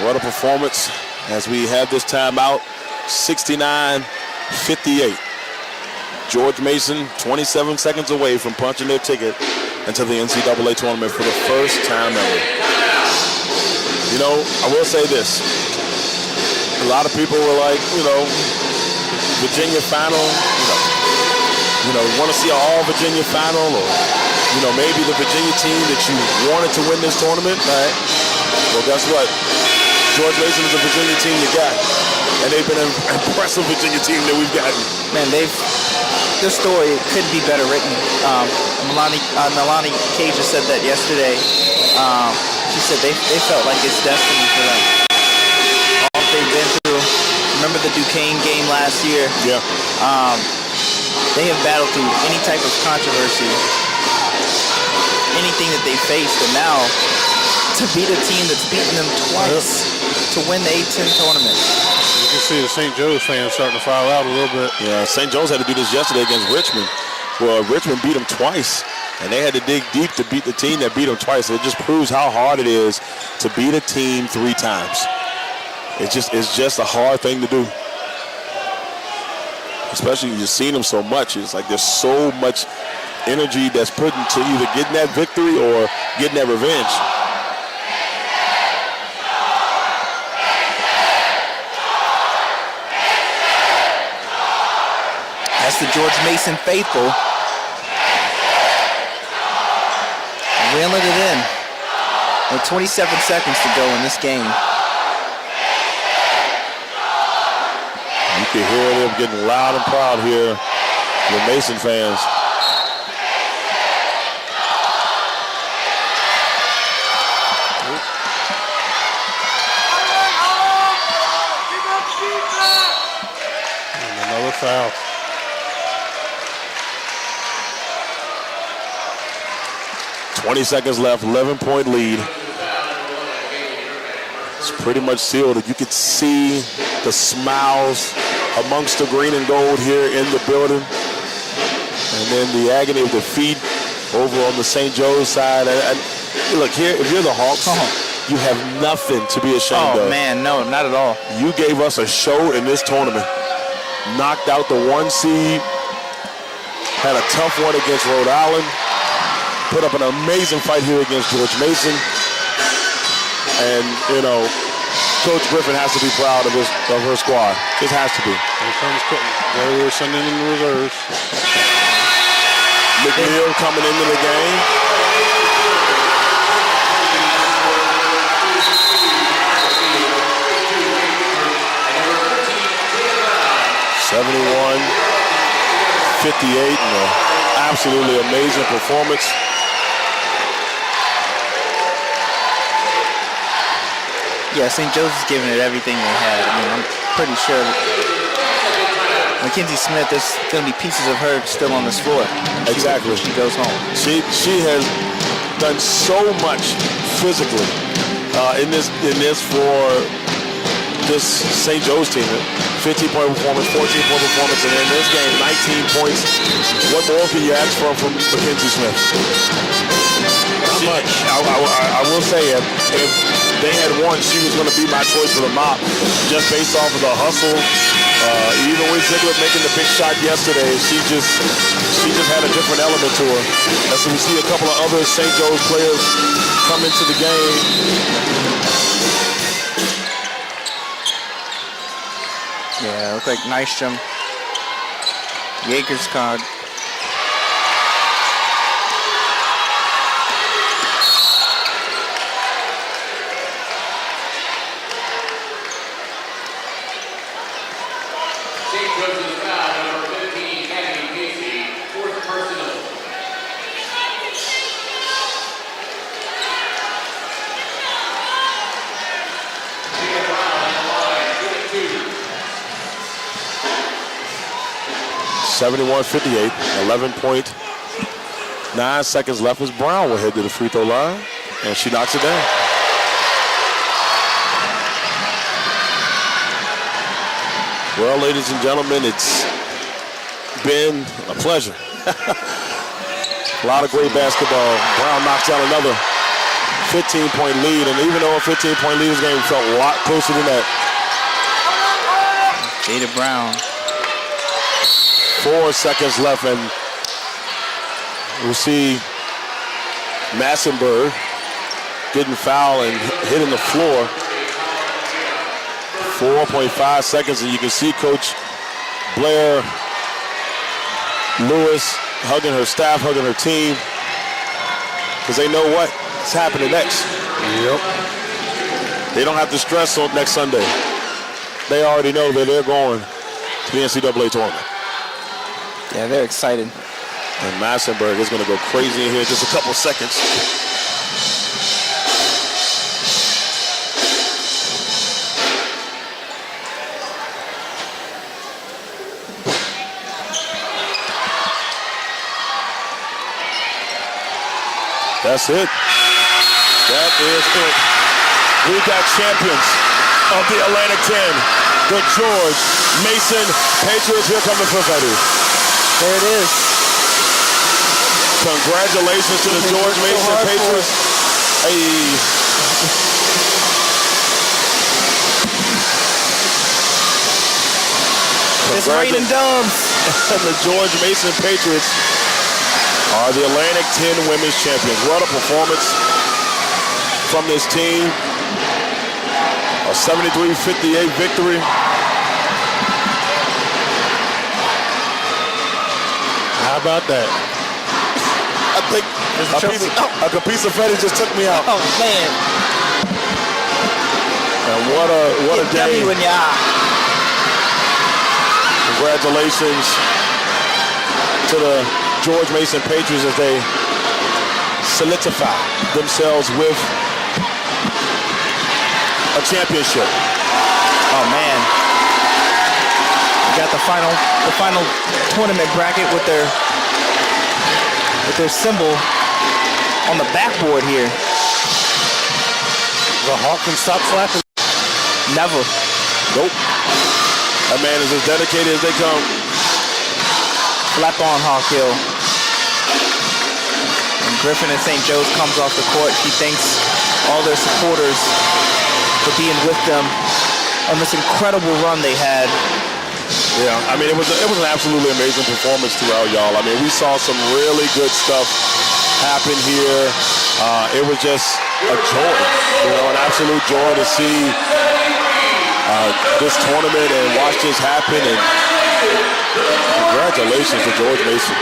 A: What a performance as we have this timeout. 69-58. George Mason 27 seconds away from punching their ticket into the NCAA tournament for the first time ever. You know, I will say this. A lot of people were like, you know, Virginia final, want to see an all-Virginia final, or, maybe the Virginia team that you wanted to win this tournament. Right. Well, guess what? George Mason is a Virginia team you got. And they've been an impressive Virginia team that we've gotten.
B: Man, their story couldn't be better written. Nalani Cage just said that yesterday. She said they felt like it's destiny for them. All they've been through. Remember the Duquesne game last year?
A: Yeah.
B: They have battled through any type of controversy, anything that they faced, and now to beat a team that's beaten them twice to win the A-10 tournament.
C: You can see the St. Joe's fans starting to file out a little bit.
A: Yeah, St. Joe's had to do this yesterday against Richmond. Well, Richmond beat them twice, and they had to dig deep to beat the team that beat them twice. It just proves how hard it is to beat a team 3 times. It's just a hard thing to do. Especially you've seen them so much. It's like there's so much energy that's put into either getting that victory or getting that revenge.
B: That's the George Mason faithful. Reeling it in. With 27 seconds to go in this game.
A: You can hear them getting loud and proud here, the Mason fans.
C: And another foul.
A: .20 seconds left, 11-point lead. It's pretty much sealed. You could see the smiles amongst the green and gold here in the building. And then the agony of defeat over on the St. Joe's side. And look, here, if you're the Hawks, you have nothing to be ashamed of.
B: Oh, man, no, not at all.
A: You gave us a show in this tournament. Knocked out the 1 seed. Had a tough one against Rhode Island. Put up an amazing fight here against George Mason. And, Coach Griffin has to be proud of her squad. Just has to be.
C: Here comes Xterior sending in the reserves.
A: McNeil coming into the game. .58 and an absolutely amazing performance.
B: Yeah, St. Joe's is giving it everything they had. I mean, I'm pretty sure Mackenzie Smith, there's going to be pieces of her still on this floor.
A: Exactly.
B: She goes home.
A: She has done so much physically in this for this St. Joe's team. 15-point performance, 14-point performance, and in this game, 19 points. What more can you ask from Mackenzie Smith? Not much. I will say, if they had won, she was going to be my choice for the mop, just based off of the hustle. Even with Ziegler making the big shot yesterday, she just had a different element to her. And so we see a couple of other St. Joe's players come into the game.
B: Yeah, it looked like Nystrom. Yaker's card.
A: (71-58), 11.9 seconds left as Brown will head to the free throw line, and she knocks it down. Well, ladies and gentlemen, it's been a pleasure. A lot of great basketball. Brown knocks out another 15-point lead, and even though a 15-point lead, this game felt a lot closer than that.
B: Jada Brown.
A: 4 seconds left, and we'll see Massenberg getting fouled and hitting the floor. 4.5 seconds, and you can see Coach Blair Lewis hugging her staff, hugging her team, because they know what's happening next.
C: Yep.
A: They don't have to stress on next Sunday. They already know that they're going to the NCAA tournament.
B: Yeah, they're excited.
A: And Massenberg is going to go crazy in here in just a couple seconds. That's it. That is it. We got champions of the Atlantic 10, the George Mason Patriots. Here come the confetti.
B: There it is.
A: Congratulations to the George Mason Patriots. Hey.
B: It's raining dubs.
A: The George Mason Patriots are the Atlantic 10 women's champions. What a performance from this team. A 73-58 victory.
C: How about that?
A: I think a piece of fetish just took me out.
B: Oh, man.
A: And what a day.
B: W in your eye.
A: Congratulations to the George Mason Patriots as they solidify themselves with a championship.
B: Oh, man. We got the final tournament bracket with their symbol on the backboard here.
C: The Hawk can stop slapping.
B: Never.
A: Nope. That man is as dedicated as they come.
B: Slap on Hawk Hill. When Griffin and St. Joe's comes off the court, he thanks all their supporters for being with them on this incredible run they had.
A: Yeah, I mean, it was an absolutely amazing performance throughout, y'all. I mean, we saw some really good stuff happen here. It was just a joy, an absolute joy to see this tournament and watch this happen. And congratulations to George Mason.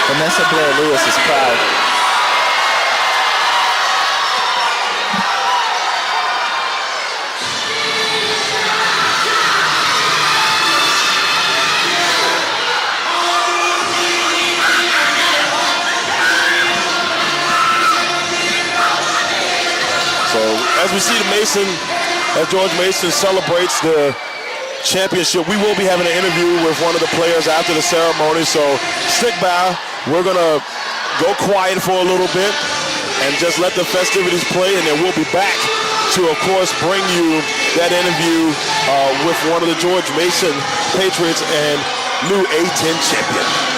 B: Vanessa Blair Lewis is proud.
A: As we see as George Mason celebrates the championship, we will be having an interview with one of the players after the ceremony, so stick by. We're going to go quiet for a little bit and just let the festivities play, and then we'll be back to, of course, bring you that interview with one of the George Mason Patriots and new A-10 champion.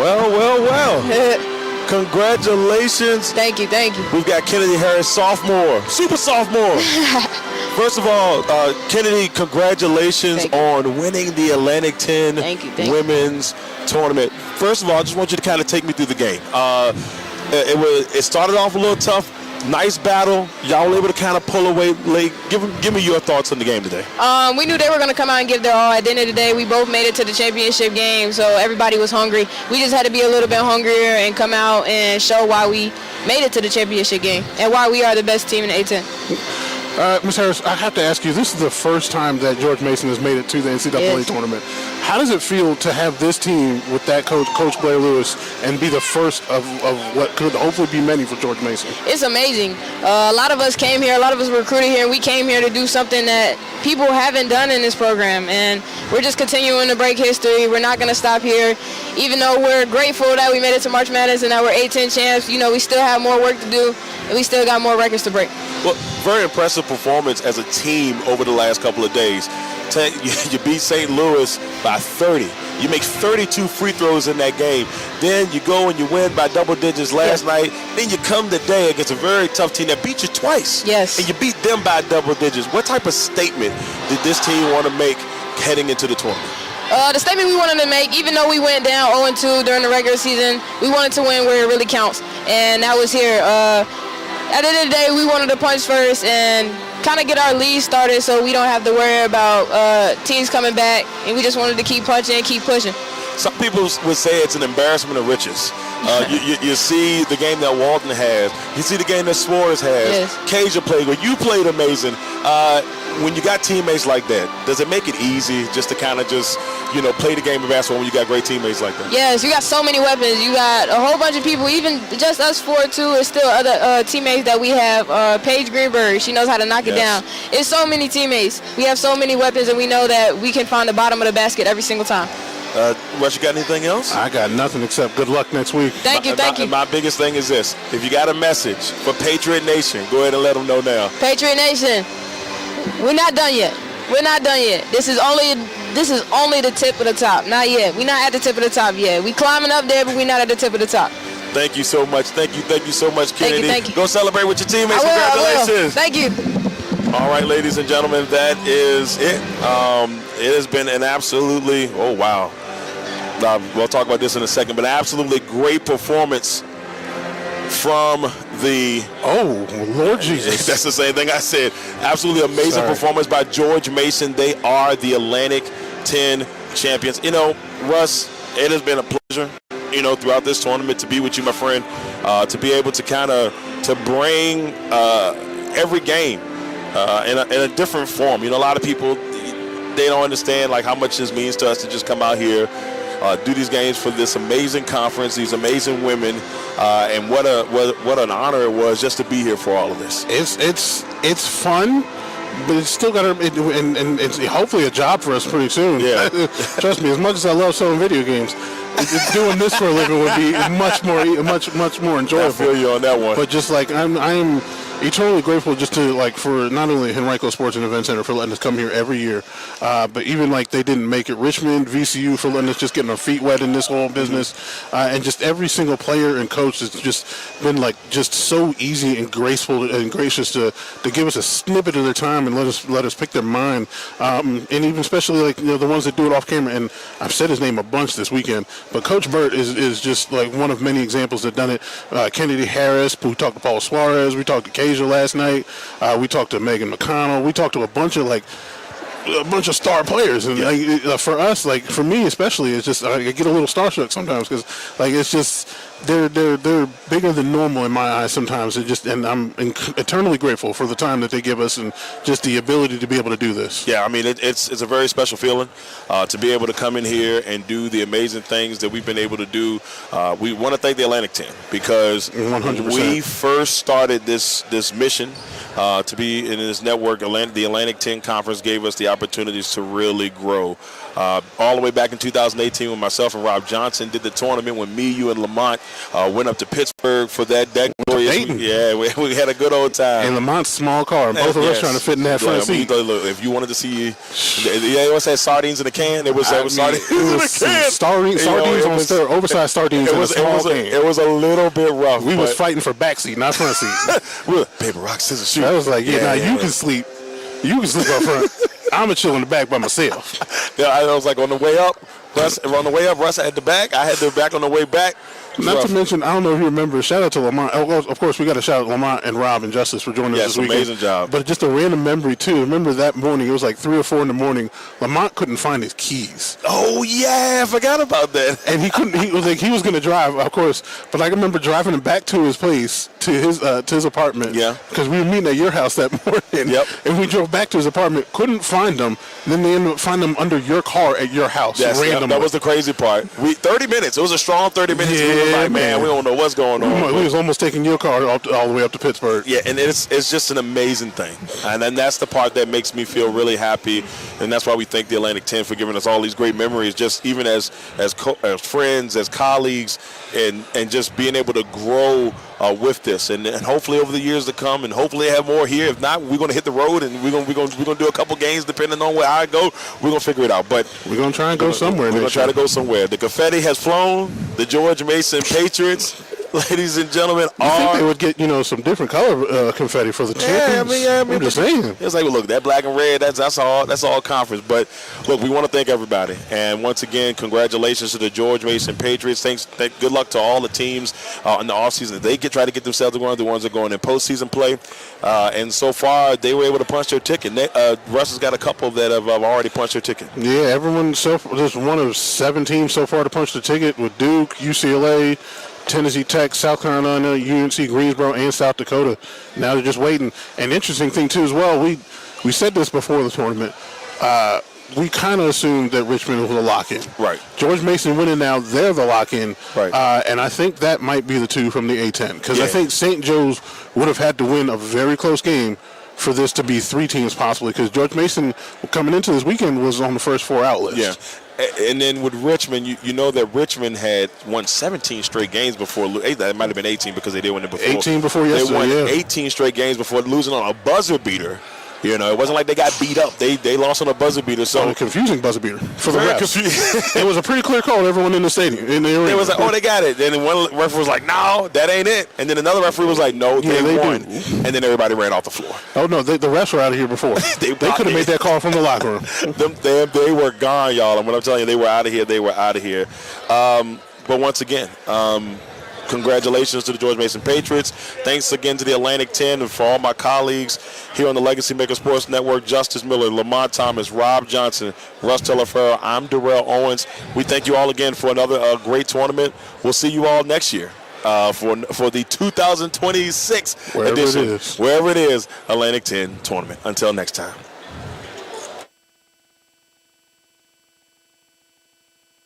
A: Well. Congratulations.
E: Thank you.
A: We've got Kennedy Harris, sophomore, super sophomore. First of all, Kennedy, congratulations on winning the Atlantic 10 women's tournament. First of all, I just want you to kind of take me through the game. It started off a little tough. Nice battle. Y'all were able to kind of pull away late. Give me your thoughts on the game today.
E: We knew they were going to come out and give their all. At the end of the day, we both made it to the championship game, so everybody was hungry. We just had to be a little bit hungrier and come out and show why we made it to the championship game and why we are the best team in the A10.
C: Ms. Harris, I have to ask you, this is the first time that George Mason has made it to the NCAA tournament. How does it feel to have this team with that coach Blair Lewis, and be the first of what could hopefully be many for George Mason?
E: It's amazing. A lot of us came here, a lot of us were recruited here, and we came here to do something that people haven't done in this program, and we're just continuing to break history. We're not going to stop here. Even though we're grateful that we made it to March Madness and that we're A10 champs, you know, we still have more work to do, and we still got more records to break.
A: Well, very impressive performance as a team over the last couple of days. You beat St. Louis by 30. You make 32 free throws in that game. Then you go and you win by double digits last night. Then you come today against a very tough team that beat you twice.
E: Yes.
A: And you beat them by double digits. What type of statement did this team want to make heading into the tournament?
E: The statement we wanted to make, even though we went down 0-2 during the regular season, we wanted to win where it really counts. And that was here. At the end of the day, we wanted to punch first and kind of get our lead started so we don't have to worry about teams coming back, and we just wanted to keep punching and keep pushing.
A: Some people would say it's an embarrassment of riches. You see the game that Walton has. You see the game that Suarez has.
E: Yes.
A: Caja played well. You played amazing. When you got teammates like that, does it make it easy just to kind of play the game of basketball when you got great teammates like that?
E: Yes, you got so many weapons. You got a whole bunch of people, even just us four, too. There's still other teammates that we have. Paige Greenberg, she knows how to knock it down. It's so many teammates. We have so many weapons, and we know that we can find the bottom of the basket every single time.
A: Russ, you got anything else?
C: I got nothing except good luck next week.
E: Thank you.
A: My biggest thing is this. If you got a message for Patriot Nation, go ahead and let them know now.
E: Patriot Nation, we're not done yet. This is only the tip of the top. Not yet. We're not at the tip of the top yet. We climbing up there, but we're not at the tip of the top.
A: Thank you so much. Thank you so much, Kennedy.
E: Thank you.
A: Go celebrate with your teammates.
E: I will. Thank you.
A: All right, ladies and gentlemen, that is it. It has been an absolutely, oh, wow. We'll talk about this in a second, but an absolutely great performance from the...
C: Oh, Lord Jesus.
A: That's the same thing I said. Absolutely amazing performance by George Mason. They are the Atlantic 10 champions. You know, Russ, it has been a pleasure, throughout this tournament to be with you, my friend, to be able to to bring every game in a different form. A lot of people, they don't understand how much this means to us to just come out here, do these games for this amazing conference, these amazing women, and what an honor it was just to be here for all of this.
C: It's fun, but it's still got and it's hopefully a job for us pretty soon.
A: Yeah.
C: Trust me, as much as I love selling video games, doing this for a living would be much more enjoyable.
A: I feel you on that one.
C: But just I'm eternally grateful just to for not only Henrico Sports and Event Center for letting us come here every year, but even they didn't make it, Richmond, VCU for letting us just getting our feet wet in this whole business, and just every single player and coach has just been just so easy and graceful and gracious to give us a snippet of their time and let us pick their mind, and even especially the ones that do it off camera. And I've said his name a bunch this weekend, but Coach Burt is just one of many examples that done it. Kennedy Harris, we talked to Paul Suarez, we talked to Caja last night, we talked to Megan McConnell, we talked to a bunch of star players, and for us, for me especially, it's just I get a little starstruck sometimes because it's just they're bigger than normal in my eyes sometimes. And I'm eternally grateful for the time that they give us and just the ability to be able to do this.
A: Yeah, I mean it's a very special feeling to be able to come in here and do the amazing things that we've been able to do. We want to thank the Atlantic 10 because
C: 100%.
A: We first started this mission to be in this network. The Atlantic 10 Conference gave us the opportunities to really grow. All the way back in 2018 when myself and Rob Johnson did the tournament, when me, you, and Lamont went up to Pittsburgh for that we had a good old time.
C: And Lamonte's small car, and both of us trying to fit in that front seat.
A: Look, if you wanted to see, what's that, sardines in a can? It was sardines in a can.
C: Sardines on oversized sardines in a small can.
A: It was a little bit rough.
C: We was fighting for back seat, not front seat.
A: Paper, rock, scissors, shoot.
C: I was like, you can sleep. You can sleep up front. I'm going to chill in the back by myself.
A: Yeah, I was like, on the way up, Russ had the back. I had the back on the way back.
C: Not to mention, I don't know if you remember, shout out to Lamont. Of course, we got to shout out Lamont and Rob and Justice for joining us this weekend.
A: Amazing job.
C: But just a random memory, too. Remember that morning, it was like 3 or 4 in the morning, Lamont couldn't find his keys.
A: Oh, yeah, I forgot about that.
C: And he was going to drive, of course, but I remember driving him back to his place, to his apartment.
A: Yeah.
C: Because we were meeting at your house that morning.
A: Yep.
C: And we drove back to his apartment, couldn't find him, and then they ended up finding him under your car at your house.
A: Yes,
C: randomly.
A: that was the crazy part. 30 minutes. It was a strong 30 minutes. Yeah, we were like, man, we don't know what's going on.
C: We was almost taking your car all the way up to Pittsburgh.
A: Yeah, and it's just an amazing thing. And then that's the part that makes me feel really happy. And that's why we thank the Atlantic 10 for giving us all these great memories, just even as friends, as colleagues, and just being able to grow with this. And hopefully over the years to come, and hopefully have more here. If not, we're going to hit the road, and we're going to do a couple games depending on where I go. We're going to figure it out. But
C: we're going to try and go somewhere.
A: We're going to try to go somewhere. The confetti has flown. The George Mason Patriots, ladies and gentlemen,
C: I think they would get some different color confetti for the champions.
A: Yeah, I mean,
C: I'm just saying.
A: It's like, well, look, that black and red, that's all conference. But look, we want to thank everybody, and once again, congratulations to the George Mason Patriots. Good luck to all the teams in the offseason. They try to get themselves going. The ones that are going in postseason play, and so far they were able to punch their ticket. Russ has got a couple that have already punched their ticket.
C: Yeah, everyone. There's one of 7 teams so far to punch the ticket with Duke, UCLA, Tennessee Tech, South Carolina, UNC, Greensboro, and South Dakota. Now they're just waiting. An interesting thing, too, as well, we said this before the tournament. We kind of assumed that Richmond was a lock-in.
A: Right.
C: George Mason winning now, they're the lock-in.
A: Right.
C: And I think that might be the 2 from the A-10. Because I think St. Joe's would have had to win a very close game for this to be 3 teams possibly. Because George Mason, coming into this weekend, was on the first 4 out list.
A: Yeah. And then with Richmond, you know that Richmond had won 17 straight games before. That might have been 18 because they did win it before.
C: 18 before yesterday,
A: They won 18 straight games before losing on a buzzer beater. You know, it wasn't like they got beat up. They lost on a buzzer beater. So
C: a confusing buzzer beater for the refs. It was a pretty clear call to everyone in the stadium. It
A: was like, oh, they got it. Then one referee was like, no, that ain't it. And then another referee was like, no, they won. Do. And then everybody ran off the floor.
C: Oh, no, the refs were out of here before. they could have made that call from the locker room.
A: They were gone, y'all. And when I'm telling you, they were out of here. They were out of here. But once again, congratulations to the George Mason Patriots. Thanks again to the Atlantic 10 and for all my colleagues here on the LegacyMaker Sports Network, Justice Miller, Lamont Thomas, Rob Johnson, Russ Taliaferro. I'm Darrell Owens. We thank you all again for another great tournament. We'll see you all next year for the 2026 edition, wherever it is, Atlantic 10 tournament. Until next time.